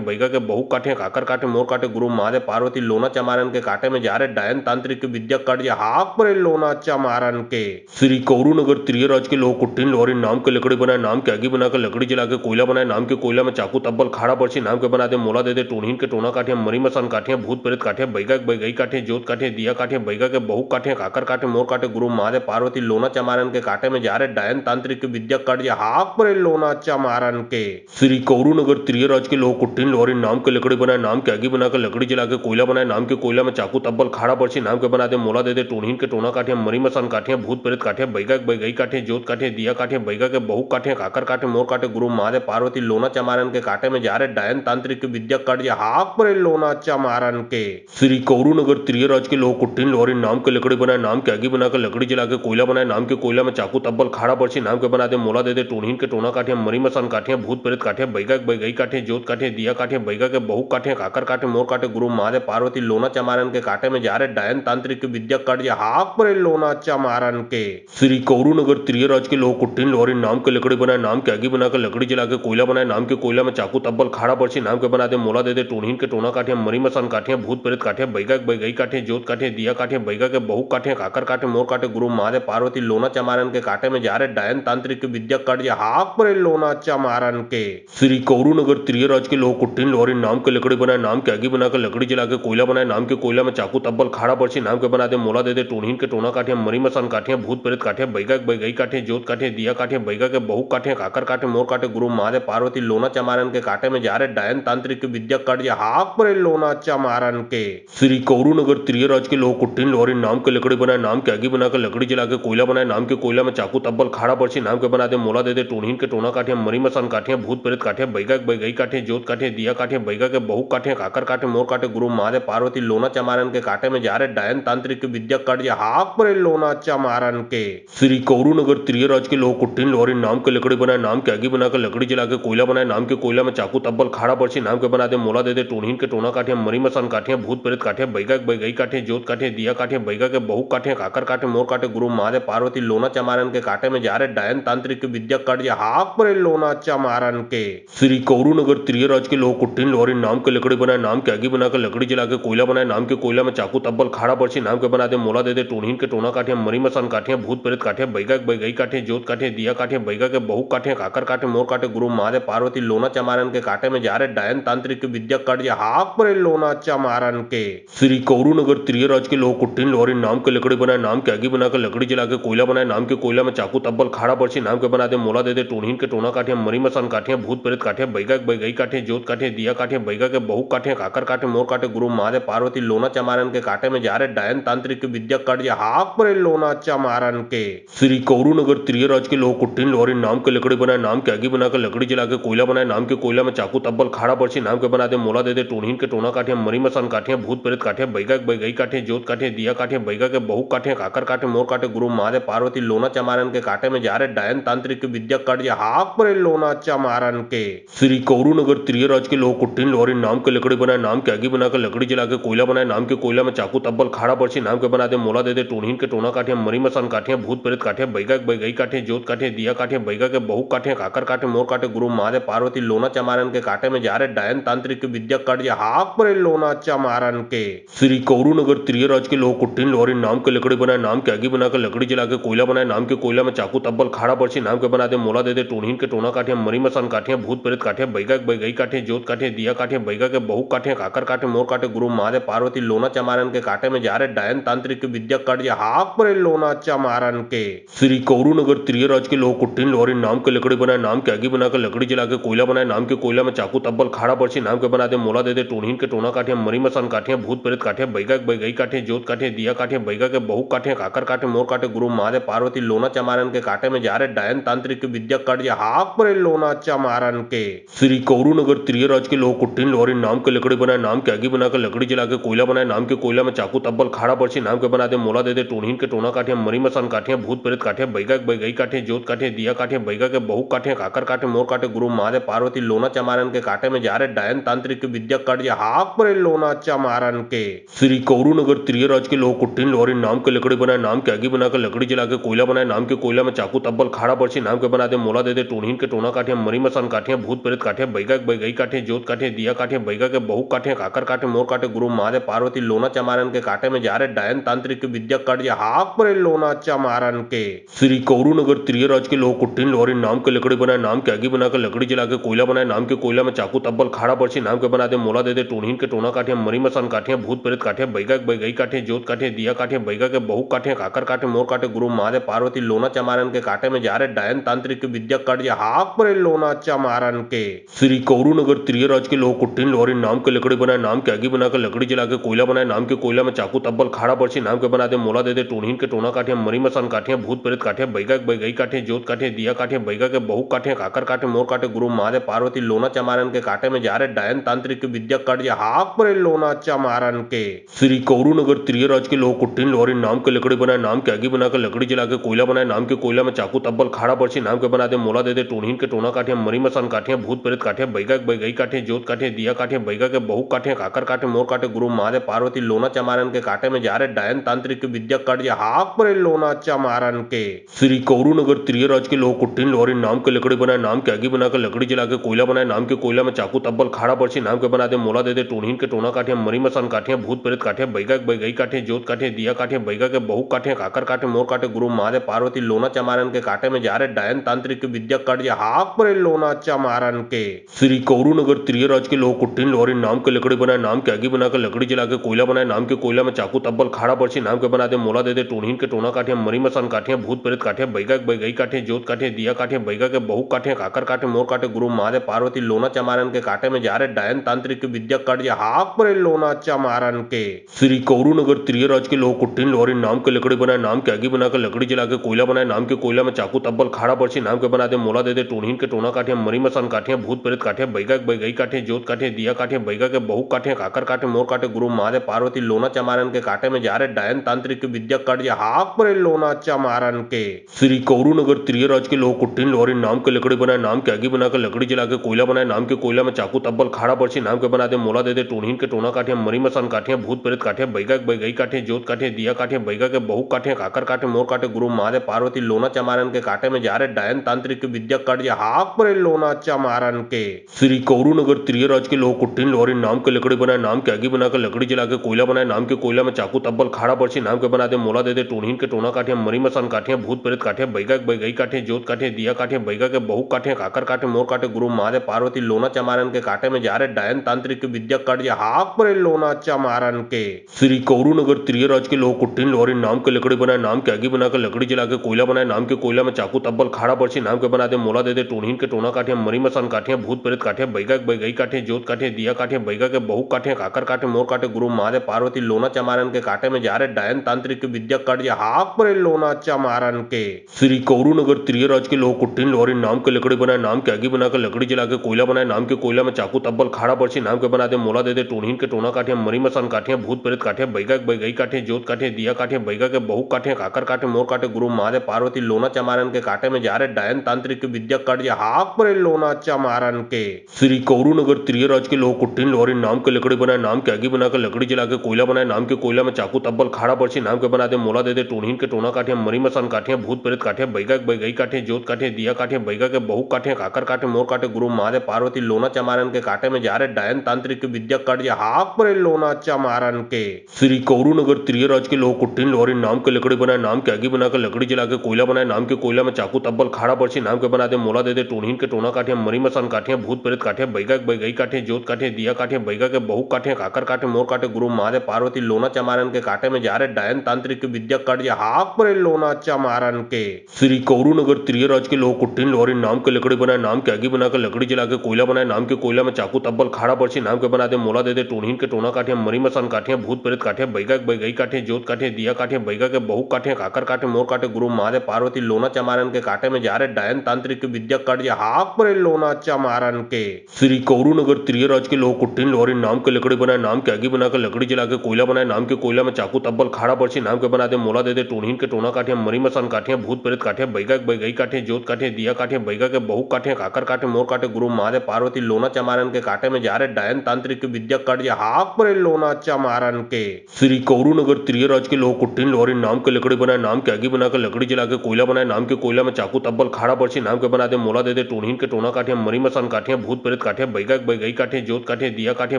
बैगा के बहु काटे, काकर काटे, मोर काटे, गुरु महादेव पार्वती लोना चमारन के काटे में जा रहे डायन तांत्रिक विद्या कर्ज हाक परे लोना चमारन के। श्री कौरू नगर त्रियराज के लोग कुट्टीन लोहरी नाम के लकड़ी बनाए, नाम के आगे बनाकर लकड़ी जला के कोयला बनाए, नाम के कोयला में चाकू तब्बल खाड़ा बरसी नाम के बना दे मोला दे टोनीन के टोना काटे, मरी मसान काटे, भूत प्रेत काटे, बैगा के बैगई काटे, जोत काटे, दिया काटे, बैगा के बहु काटे, काकर काटे, मोर काटे, गुरु महादेव पार्वती लोना चमारन के काटे में जा रहे डायन तांत्रिक विद्या कर्ज हाक परे लोना चमारन के। श्री कौरू नगर त्रियराज के लोग कुट्टीन लोहरी नाम के लकड़ी बनाए, नाम के आगे बनाकर लकड़ी जला के कोयला बनाए, नाम के कोयला में चाकू तब्बल खाड़ा बरसी नाम के बना दे मोला दे टोनीन के टोना काटे, मरी मसान काटे, भूत प्रेत काटे, बैगा के बैगई काटे, जोत काटे, दिया काटे, बैगा के बहु काटे, काकर काटे, मोर काटे, गुरु महादेव पार्वती लोना चमारन के काटे में जा रहे डायन तांत्रिक विद्या कर्ज हाक परे लोना चमारन के। श्री कौरू नगर त्रियराज के लोग कुट्टीन लोहरी नाम के लकड़ी बनाए, नाम के आगे बनाकर लकड़ी जला के कोयला बनाए, नाम के कोयला में चाकू तब्बल खाड़ा बरसी नाम के बना दे मोला दे टोनीन के टोना काटे, मरी मसान काटे, भूत प्रेत काटे, बैगा के बैगई काटे, जोत काटे, दिया काटे, बैगा के बहु काटे, काकर काटे, मोर काटे, गुरु महादेव पार्वती लोना चमारन के काटे में जा रहे डायन तांत्रिक विद्या कर्ज हाक परे लोना चमारन के। श्री कौरू नगर त्रियराज के लोग कुट्टीन लोहरी नाम के लकड़ी बनाए, नाम के आगे बनाकर लकड़ी जला के कोयला बनाए, नाम के कोयला में चाकू तब्बल खाड़ा बरसी नाम के बना दे मोला दे टोनीन के टोना काटे, मरी मसान काटे, भूत प्रेत काटे, बैगा के बैगई काटे, जोत काटे, दिया काटे, बैगा के बहु काटे, काकर काटे, मोर काटे, गुरु महादेव पार्वती लोना चमारन के काटे में जा रहे डायन तांत्रिक विद्या कर्ज हाक परे लोना चमारन के। श्री कौरू नगर त्रियराज के लोग कुट्टीन लोहरी नाम के लकड़ी बनाए, नाम के आगे बनाकर लकड़ी जला के कोयला बनाए, नाम के कोयला में चाकू तब्बल खाड़ा बरसी नाम के बना दे मोला दे टोनीन के टोना काटे, मरी मसान काटे, भूत प्रेत काटे, बैगा के बैगई काटे, जोत काटे, दिया काटे, बैगा के बहु काटे, काकर काटे, मोर काटे, गुरु महादेव पार्वती लोना चमारन के काटे में जा रहे डायन तांत्रिक विद्या कर्ज हाक परे लोना चमारन के। श्री कौरू नगर त्रियराज के लोग कुट्टीन लोहरी नाम के लकड़ी बनाए, नाम के आगे बनाकर लकड़ी जला के कोयला बनाए, नाम के कोयला में चाकू तब्बल खाड़ा बरसी नाम के बना दे मोला दे टोनीन के टोना काटे, मरी मसान काटे, भूत प्रेत काटे, बैगा के बैगई काटे, जोत काटे, दिया काटे, बैगा के बहु काटे, काकर काटे, मोर काटे, गुरु महादेव पार्वती लोना चमारन के काटे में जा रहे डायन तांत्रिक विद्या कर्ज हाक परे लोना चमारन के। श्री कौरू नगर त्रियराज के लोग कुट्टीन लोहरी नाम के लकड़ी बनाए, नाम के आगे बनाकर लकड़ी जला के कोयला बनाए, नाम के कोयला में चाकू तब्बल खाड़ा बरसी नाम के बना दे मोला दे टोनीन के टोना काटे, मरी मसान काटे, भूत प्रेत काटे, बैगा के बैगई काटे, जोत काटे, दिया काटे, बैगा के बहु काटे, काठे काकर काठे मोर काटे गुरु महादेव पार्वती लोना चमारन के काटे में जा रहे डायन तांत्रिक विद्या कट हाक परे लोना चमारन के। श्री कौरू नगर त्रियराज के लोग कुट्टिन लोहरी नाम के लकड़ी बनाए, नाम के आगे बनाकर लकड़ी जला के कोयला बनाए, नाम के कोयला में चाकू तब्बल खाड़ा बर्छी नाम के बना दे मोला दे टोनहीन के टोना काठे मरी मसान काठे भूत प्रेत काठे बैगा के बैगई काठे जोत काठे दिया काठे बैगा के बहु काठे काकर काठे मोर काटे गुरु महादेव पार्वती लोना चमारन के काटे में जा रहे डायन तांत्रिक विद्या कट हाक परे लोना चमारन के। श्री कौरू नगर त्रियराज के लोग कुट्टिन लोहरी नाम के लकड़ी बनाए, नाम के आगे बनाकर लकड़ी जला के कोयला बनाए, नाम के कोयला में चाकू तब्बल खाड़ा बर्छी नाम के बना दे मोला दे टोनहीन के टोना काठे मरी मसान काठे भूत प्रेत काठे बैगा के बैगई काठे जोत काठे दिया काठे बैगा के बहु काठे काकर काठे मोर काटे गुरु महादेव पार्वती लोना चमारन के काटे में जा रहे डायन तांत्रिक विद्या कट हाक परे लोना चमारन के। श्री कौरू नगर त्रियराज के लोग कुट्टिन लोहरी नाम के लकड़ी बनाए, नाम के आगे बनाकर लकड़ी जला के कोयला बनाए, नाम के कोयला में चाकू तब्बल खाड़ा बर्छी नाम के बना दे मोला दे टोनहीन के टोना काठे मरी मसान काठे भूत प्रेत काठे बैगा के बैगई काठे जोत काठे दिया काठे बैगा के बहु काठे काकर काठे मोर काटे गुरु महादेव पार्वती लोना चमारन के काटे में जा रहे डायन तांत्रिक विद्या कट हाक परे लोना चमारन के। श्री कौरू नगर त्रियराज के लोग कुट्टिन लोहरी नाम के लकड़ी बनाए, नाम के आगे बनाकर लकड़ी जला के कोयला बनाए, नाम के कोयला में चाकू तब्बल खाड़ा बर्छी नाम के बना दे मोला दे टोनहीन के टोना काठे मरी मसान काठे भूत प्रेत काठे बैगा के बैगई काठे जोत काठे दिया काठे बैगा के बहु काठे काकर काठे मोर काटे गुरु महादेव पार्वती लोना चमारन के काटे में जा रहे डायन तांत्रिक विद्या कट हाक परे लोना चमारन के। श्री कौरू नगर त्रियराज के लोग कुट्टिन लोहरी नाम के लकड़ी बनाए, नाम के आगे बनाकर लकड़ी जला के कोयला बनाए, नाम के कोयला में चाकू तब्बल खाड़ा बर्छी नाम के बना दे मोला दे टोनहीन के टोना काठे मरी मसान काठे भूत प्रेत काठे बैगा के बैगई काठे जोत काठे दिया काठे बैगा के बहु काठे काकर काठे मोर काटे गुरु महादेव पार्वती लोना चमारन के काटे में जा रहे डायन तांत्रिक विद्या कट हाक परे लोना चमारन के। श्री कौरू नगर त्रियराज के लोग कुट्टिन लोहरी नाम के लकड़ी बनाए, नाम के आगे बनाकर लकड़ी जला के कोयला बनाए, नाम के कोयला में चाकू तब्बल खाड़ा बर्छी नाम के बना दे मोला दे टोनहीन के टोना काठे मरी मसान काठे भूत प्रेत काठे बैगा के बैगई काठे जोत काठे दिया काठे बैगा के बहु काठे काकर काठे मोर काटे गुरु महादेव पार्वती लोना चमारन के काटे में जा रहे डायन तांत्रिक विद्या कट हाक परे लोना चमारन के। श्री कौरू नगर त्रियराज के लोग कुट्टिन लोहरी नाम के लकड़ी बनाए, नाम के आगे बनाकर लकड़ी जला के कोयला बनाए, नाम के कोयला में चाकू तब्बल खाड़ा बर्छी नाम के बना दे मोला दे टोनहीन के टोना काठे मरी मसान काठे भूत प्रेत काठे बैगा के बैगई काठे जोत काठे दिया काठे बैगा के बहु काठे काकर काठे मोर काटे गुरु महादेव पार्वती लोना चमारन के काटे में जा रहे डायन तांत्रिक विद्या कट हाक परे लोना चमारन के। श्री कौरू नगर त्रियराज के लोग कुट्टिन लोहरी नाम के लकड़ी बनाए, नाम के आगे बनाकर लकड़ी जला के कोयला बनाए, नाम के कोयला में चाकू तब्बल खाड़ा बर्छी नाम के बना दे मोला दे टोनहीन के टोना काठे मरी मसान काठे भूत प्रेत काठे बैगा के बैगई काठे जोत काठे दिया काठे बैगा के बहु काठे काकर काठे मोर काटे गुरु महादेव पार्वती लोना चमारन के काटे में जा रहे डायन तांत्रिक विद्या कट हाक परे लोना चमारन के। श्री कौरू नगर त्रियराज के लोग कुट्टिन लोहरी नाम के लकड़ी बनाए, नाम के आगे बनाकर लकड़ी जला के कोयला बनाए, नाम के कोयला में चाकू तब्बल खाड़ा बर्छी नाम के बना दे मोला दे टोनहीन के टोना काठे मरी मसान काठे भूत प्रेत काठे बैगा के बैगई काठे जोत काठे दिया काठे बैगा के बहु काठे काकर काठे मोर काटे गुरु महादेव पार्वती लोना चमारन के काटे में जा रहे डायन तांत्रिक विद्या कट हाक परे लोना चमारन के। श्री कौरू नगर त्रियराज के लोग कुट्टिन लोहरी नाम के लकड़ी बनाए, नाम के आगे बनाकर लकड़ी जला के कोयला बनाए, नाम के कोयला में चाकू तब्बल खाड़ा बर्छी नाम के बना दे मोला दे टोनहीन के टोना काठे मरी मसान काठे भूत प्रेत काठे बैगा के बैगई काठे जोत काठे दिया काठे बैगा के बहु काठे काकर काठे मोर काटे गुरु महादेव पार्वती लोना चमारन के काटे में जा रहे डायन तांत्रिक विद्या कट हाक परे लोना चमारन के। श्री कौरू नगर त्रियराज के लोग कुट्टिन लोहरी नाम के लकड़ी बनाए, नाम के आगे बनाकर लकड़ी जला के कोयला बनाए, नाम के कोयला में चाकू तब्बल खाड़ा बर्छी नाम के बना दे मोला दे टोनहीन के टोना काठे मरी मसान काठे भूत प्रेत काठे बैगा के बैगई काठे जोत काठे दिया काठे बैगा के बहु काठे काकर काठे मोर काटे गुरु महादेव पार्वती लोना चमारन के काटे में जा रहे डायन तांत्रिक विद्या कट हाक परे लोना चमारन के। श्री कौरू नगर त्रियराज के लोग कुट्टिन लोहरी नाम के लकड़ी बनाए, नाम के आगे बनाकर लकड़ी जला के कोयला बनाए, नाम के कोयला में चाकू तब्बल खाड़ा बर्छी नाम के बना दे मोला दे टोनहीन के टोना काठे मरी मसान काठे भूत प्रेत काठे बैगा के बैगई काठे जोत काठे दिया काठे बैगा के बहु काठे काकर काठे मोर काटे गुरु महादेव पार्वती लोना चमारन के काटे में जा रहे डायन तांत्रिक विद्या कट हाक परे लोना चमारन के। श्री कौरू नगर त्रियराज के लोग कुट्टिन लोहरी नाम के लकड़ी बनाए, नाम के आगे बनाकर लकड़ी जला के कोयला बनाए, नाम के कोयला में चाकू तब्बल खाड़ा बर्छी नाम के बना दे मोला दे टोनहीन के टोना काठे मरी मसान काठे भूत प्रेत काठे बैगा के बैगई काठे जोत काठे दिया काठे बैगा के बहु काठे काकर काठे मोर काटे गुरु महादेव पार्वती लोना चमारन के काटे में जा रहे डायन तांत्रिक विद्या कट हाक परे लोना चमारन के। श्री कौरू नगर त्रियराज के लोग कुट्टिन लोहरी नाम के लकड़ी बनाए, नाम के आगे बनाकर लकड़ी जला के कोयला बनाए, नाम के कोयला में चाकू तब्बल खाड़ा बर्छी नाम के बना दे मोला दे टोनहीन के टोना काठे मरी मसान काठे भूत प्रेत काठे बैगा के बैगई काठे जोत काठे दिया काठे बैगा के बहु काठे काकर काठे मोर काटे गुरु महादेव पार्वती लोना चमारन के काटे में जा रहे डायन तांत्रिक विद्या कट हाक परे लोना चमारन के। श्री कौरू नगर त्रियराज के लोग कुट्टिन लोहरी नाम के लकड़ी बनाए, नाम के आगे बनाकर लकड़ी जला के कोयला बनाए, नाम के कोयला में चाकू तब्बल खाड़ा बर्छी नाम के बना दे मोला दे टोनहीन के टोना काठे मरी मसान काठे भूत प्रेत काठे बैगा के बैगई काठे जोत काठे दिया काठे बैगा के बहु काठे काकर काठे मोर काठे गुरु महादेव पार्वती लोना चमारन के काटे में जा रहे डायन तांत्रिक विद्या कर्ज हाक परे लोना चमारन के श्री कौरू नगर त्रियराज के लोग कुट्टिन लोहरी नाम के लकड़ी बनाए नाम के आगे बनाकर लकड़ी जला के कोयला बनाए नाम के कोयला में चाकू तब्बल खाड़ा बर्ची नाम के बना दे मोला दे दे टोनहीन के टोना काठे मरी मसान काठे भूत प्रेत काठे बैगा के बैगई काठे जोत काठे दिया काठे बैगा के बहु काठे काकर काठे मोर काठे गुरु महादेव पार्वती लोना चमारन के काटे में जा रहे डायन तांत्रिक विद्या कर्ज हाक परे लोना चमारन के श्री कौरू नगर त्रियराज के लोग कुट्टिन लोहरी नाम के लकड़ी बनाए नाम के आगे बनाकर लकड़ी जला के कोयला बनाए नाम के कोयला में चाकू तब्बल खाड़ा बर्ची नाम के बना दे मोला दे दे टोनहीन के टोना काठे मरी मसान काठे भूत प्रेत काठे बैगा के बैगई काठे जोत काठे दिया काठे बैगा के बहु काठे काकर काठे मोर काठे गुरु महादेव पार्वती लोना चमारन के काटे में जा रहे डायन तांत्रिक विद्या कर्ज हाक परे लोना चमारन के श्री कौरू नगर त्रियराज के लोग कुट्टिन लोहरी नाम के लकड़ी बनाए नाम के आगे बनाकर लकड़ी जला के कोयला बनाए नाम के कोयला में चाकू तब्बल खाड़ा बर्ची नाम के बना दे मोला दे दे टोनहीन के टोना काठे मरी मसान काठे भूत प्रेत काठे बैगा के बैगई काठे जोत काठे दिया काठे बैगा के बहु काठे काकर काठे मोर काठे गुरु महादेव पार्वती लोना चमारन के काटे में जा रहे डायन तांत्रिक विद्या कर्ज हाक परे लोना चमारन के श्री कौरू नगर त्रियराज के लोग कुट्टिन लोहरी नाम के लकड़ी बनाए नाम के आगे बनाकर लकड़ी जला के कोयला बनाए नाम के कोयला में चाकू तब्बल खाड़ा बर्ची नाम के बना दे मोला दे दे टोनहीन के टोना काठे मरी मसान काठे भूत प्रेत काठे बैगा के बैगई काठे जोत काठे दिया काठे बैगा के बहु काठे काकर काठे मोर काठे गुरु महादेव पार्वती लोना चमारन के काटे में जा रहे डायन तांत्रिक विद्या कर्ज हाक परे लोना चमारन के श्री कौरू नगर त्रियराज के लोग कुट्टिन लोहरी नाम के लकड़ी बनाए नाम के आगे बनाकर लकड़ी जला के कोयला बनाए नाम के कोयला में चाकू तब्बल खाड़ा बर्ची नाम के बना दे मोला दे दे टोनहीन के टोना काठे मरी मसान काठे भूत प्रेत काठे बैगा के बैगई काठे जोत काठे दिया काठे बैगा के बहु काठे काकर काठे मोर काठे गुरु महादेव पार्वती लोना चमारन के काटे में जा रहे डायन तांत्रिक विद्या कर्ज हाक परे लोना चमारन के श्री कौरू नगर त्रियराज के लोग कुट्टिन लोहरी नाम के लकड़ी बनाए नाम के आगे बनाकर लकड़ी जला के कोयला बनाए नाम के कोयला में चाकू तब्बल खाड़ा बर्ची नाम के बना दे मोला दे दे टोनहीन के टोना काठे मरी मसान काठे भूत प्रेत काठे बैगा के बैगई काठे जोत काठे दिया काठे बैगा के बहु काठे काकर काठे मोर काठे गुरु महादेव पार्वती लोना चमारन के काटे में जा रहे डायन तांत्रिक विद्या कर्ज हाक परे लोना चमारन के श्री कौरू नगर त्रियराज के लोग कुट्टिन लोहरी नाम के लकड़ी बनाए नाम के आगे बनाकर लकड़ी जला के कोयला बनाए नाम के कोयला में चाकू तब्बल खाड़ा बर्ची नाम के बना दे मोला दे दे टोनहीन के टोना काठे मरी मसान काठे भूत प्रेत काठे बैगा के बैगई काठे जोत काठे दिया काठे बैगा के बहु काठे काकर काठे मोर काठे गुरु महादेव पार्वती लोना चमारन के काटे में जा रहे डायन तांत्रिक विद्या कर्ज हाक परे लोना चमारन के श्री कौरू नगर त्रियराज के लोग कुट्टिन लोहरी नाम के लकड़ी बनाए नाम के आगे बनाकर लकड़ी जला के कोयला बनाए नाम के कोयला में चाकू तब्बल खाड़ा बर्ची नाम के बना दे मोला दे दे टोनहीन के टोना काठे मरी मसान काठे भूत प्रेत काठे बैगा के बैगई काठे जोत काठे दिया काठे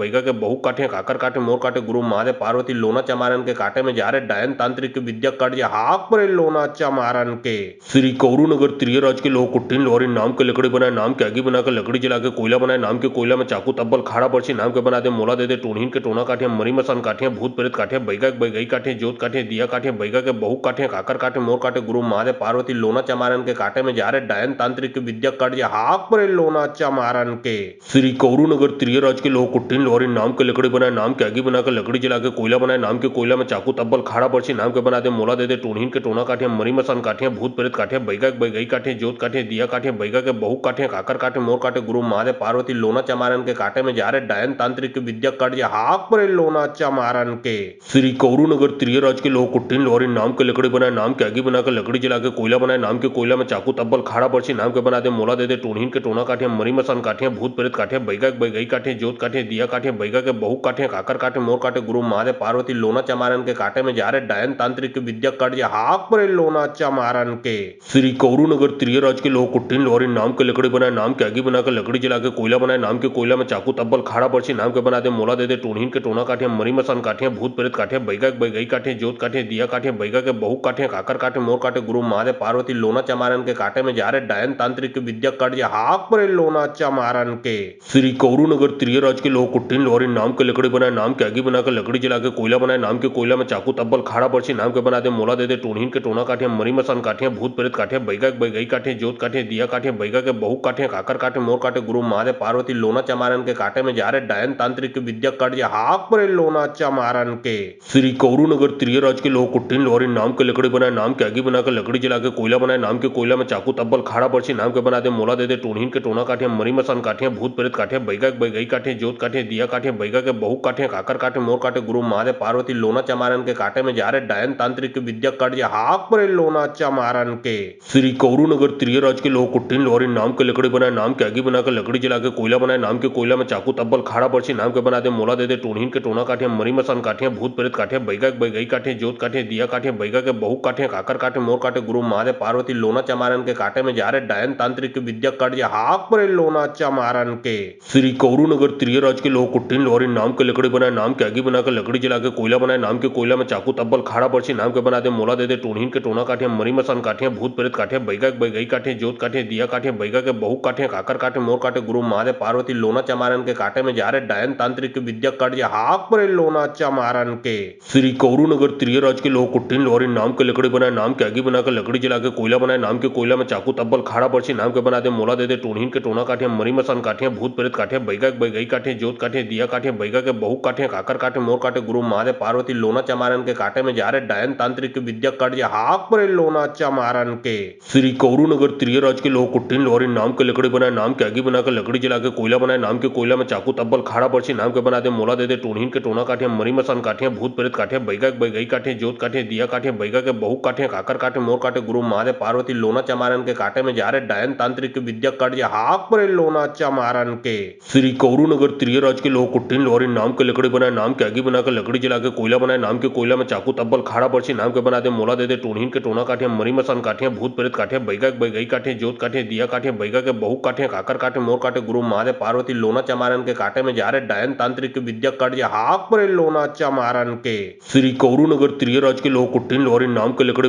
बैगा के बहु काठे काकर काठे मोर काठे गुरु महादेव पार्वती लोना चमारन के काटे में जा रहे डायन तांत्रिक विद्या कर्ज हाक परे लोना चमारन के श्री कौरू नगर त्रियराज के लोग कुट्टिन लोहरी नाम के लकड़ी बनाए नाम के आगे बनाकर लकड़ी जला के कोयला बनाए नाम के कोयला में चाकू तब्बल खाड़ा बर्ची नाम के बना दे मोला दे दे टोनहीन के टोना काठे मरी मसान काठे भूत प्रेत काठे बैगा के बैगई काठे जोत काठे दिया काठे बैगा के बहु काठे काकर काठे मोर काठे गुरु महादेव पार्वती लोना चमारन के काटे में जा रहे डायन तांत्रिक विद्या कर्ज हाक परे लोना चमारन के श्री कौरू नगर त्रियराज के लोग कुट्टिन लोहरी नाम के लकड़ी बनाए नाम के आगे बनाकर लकड़ी जला के कोयला बनाए नाम के कोयला में चाकू तब्बल खाड़ा बर्ची नाम के बना दे मोला दे दे टोनहीन के टोना काठे मरी मसान काठे भूत प्रेत काठे बैगा के बैगई काठे जोत काठे दिया काठे बैगा के बहु काठे काकर काठे मोर काठे गुरु महादेव पार्वती लोना चमारन के काटे में जा रहे डायन तांत्रिक विद्या कर्ज हाक परे लोना चमारन के श्री कौरू नगर त्रियराज के लोग कुट्टिन लोहरी नाम के लकड़ी बनाए नाम के आगे बनाकर लकड़ी जला के कोयला बनाए नाम के कोयला में चाकू तब्बल खाड़ा बर्ची नाम के बना दे मोला दे दे टोनहीन के टोना काठे मरी मसान काठे भूत प्रेत काठे बैगा के बैगई काठे जोत काठे दिया काठे बैगा के बहु काठे काकर काठे मोर काठे गुरु महादेव पार्वती लोना चमारन के काटे में जा रहे डायन तांत्रिक विद्या कर्ज हाक परे लोना चमारन के श्री कौरू नगर त्रियराज के लोग कुट्टिन लोहरी नाम के लकड़ी बनाए नाम के आगे बनाकर लकड़ी जला के कोयला बनाए नाम के कोयला में चाकू तब्बल खाड़ा बर्ची नाम के बना दे मोला दे दे टोनहीन के टोना काठे मरी मसान काठे भूत प्रेत काठे बैगा के बैगई काठे जोत काठे दिया काठे बैगा के बहु काठे काकर काठे मोर काठे गुरु महादेव पार्वती लोना चमारन के काटे में जा रहे डायन तांत्रिक विद्या कर्ज हाक परे लोना चमारन के श्री कौरू नगर त्रियराज के लोग कुट्टिन लोहरी नाम के लकड़ी बनाए नाम के आगे बनाकर लकड़ी जला के कोयला बनाए नाम के कोयला में चाकू तब्बल खाड़ा बर्ची नाम के बना दे मोला दे दे टोनहीन के टोना काठे मरी मसान काठे भूत प्रेत काठे बैगा के बैगई काठे जोत काठे दिया काठे बैगा के बहु काठे काकर काठे मोर काठे गुरु महादेव पार्वती लोना चमारन के काटे में जा रहे डायन तांत्रिक विद्या कर्ज हाक परे लोना चमारन के श्री कौरू नगर त्रियराज के लोग कुट्टिन लोहरी नाम के लकड़ी बनाए नाम के आगे बनाकर लकड़ी जला के कोयला बनाए नाम के कोयला में चाकू तब्बल खाड़ा बर्ची नाम के बना दे मोला दे दे टोनहीन के टोना काठे मरी मसान काठे भूत प्रेत काठे बैगा के बैगई काठे जोत काठे दिया काठे बैगा के बहु काठे काकर काठे मोर काठे गुरु महादेव पार्वती लोना चमारन के काटे में जा रहे डायन तांत्रिक विद्या कर्ज हाक परे लोना चमारन के श्री कौरू नगर त्रियराज के लोग कुट्टिन लोहरी नाम के लकड़ी बनाए नाम के आगे बनाकर लकड़ी जला के कोयला बनाए नाम के कोयला में चाकू तब्बल खाड़ा बर्ची नाम के बना दे मोला दे दे टोनहीन के टोना काठे मरी मसान काठे भूत प्रेत काठे बैगा के गई काठे जोत काठे दिया काठे बैगा के बहु काठे काकर काठे मोर काठे गुरु महादेव पार्वती लोना चमारन के काटे में जा रहे डायन तांत्रिक विद्या कट हाक परे लोना चमारन के श्री कौरू नगर त्रियराज के लोग कुट्टिन लोहरी नाम के लकड़ी बनाए नाम के आगे बनाकर लकड़ी जला के कोयला बनाए नाम के कोयला में चाकू तब्बल खाड़ा बर्छी नाम के बना दे मोला दे टोनीन के टोना काठे मरी मसान काठे भूत प्रेत काठे बैगा बैगई काठे जोत काठे दिया काठे बैगा के बहु काठे काकर काठे मोर काठे गुरु महादेव पार्वती लोना चमारन के काटे में जा रहे डायन तांत्रिक विद्या कट हाक परे लोना चमारन के श्री कौरू नगर त्रियराज के लोग कुट्टिन लोहरी नाम के लकड़ी बनाए नाम के आगे बनाकर लकड़ी जला के कोयला बनाए नाम के कोयला में चाकू तब्बल खाड़ा बर्छी नाम के बना दे मोला दे टोनीन के टोना काठे मरी मसान काठे भूत प्रेत काठे बैगा बैगई काठे जोत काठे दिया काठे बैगा के बहु काठे काकर काठे मोर काठे गुरु महादेव पार्वती लोना चमारन के काटे में जा रहे डायन तांत्रिक विद्या कट हाक परे लोना चमारन के श्री कौरू नगर त्रियराज के लोग कुट्टिन लोहरी नाम के लकड़ी बनाए नाम के आगे बनाकर लकड़ी जला के कोयला बनाए नाम के कोयला में चाकू तब्बल खाड़ा बर्छी नाम के बना दे मोला दे टोनीन के टोना काठे मरी मसान काठे भूत प्रेत काठे बैगा बैगई काठे जोत काठे दिया काठे बैगा के बहु काठे काकर काठे मोर काठे गुरु महादेव पार्वती लोना चमारन के काटे में जा रहे डायन तांत्रिक विद्या कट हाक परे लोना चमारन के श्री कौरू नगर त्रियराज के लोग कुट्टिन लोहरी नाम के लकड़ी बनाए नाम के आगे बनाकर लकड़ी जला के कोयला बनाए नाम के कोयला में चाकू तब्बल खाड़ा बर्छी नाम के बना दे मोला दे टोनीन के टोना काठे मरी मसान काठे भूत प्रेत काठे बैगा बैगई काठे जोत काठे दिया काठे बैगा के बहु काठे काकर काठे मोर काठे गुरु महादेव पार्वती लोना चमारन के काटे में जा रहे डायन तांत्रिक विद्या कट हाक परे लोना चमारन के श्री कौरू नगर त्रियराज के लोग कुट्टिन लोहरी नाम के लकड़ी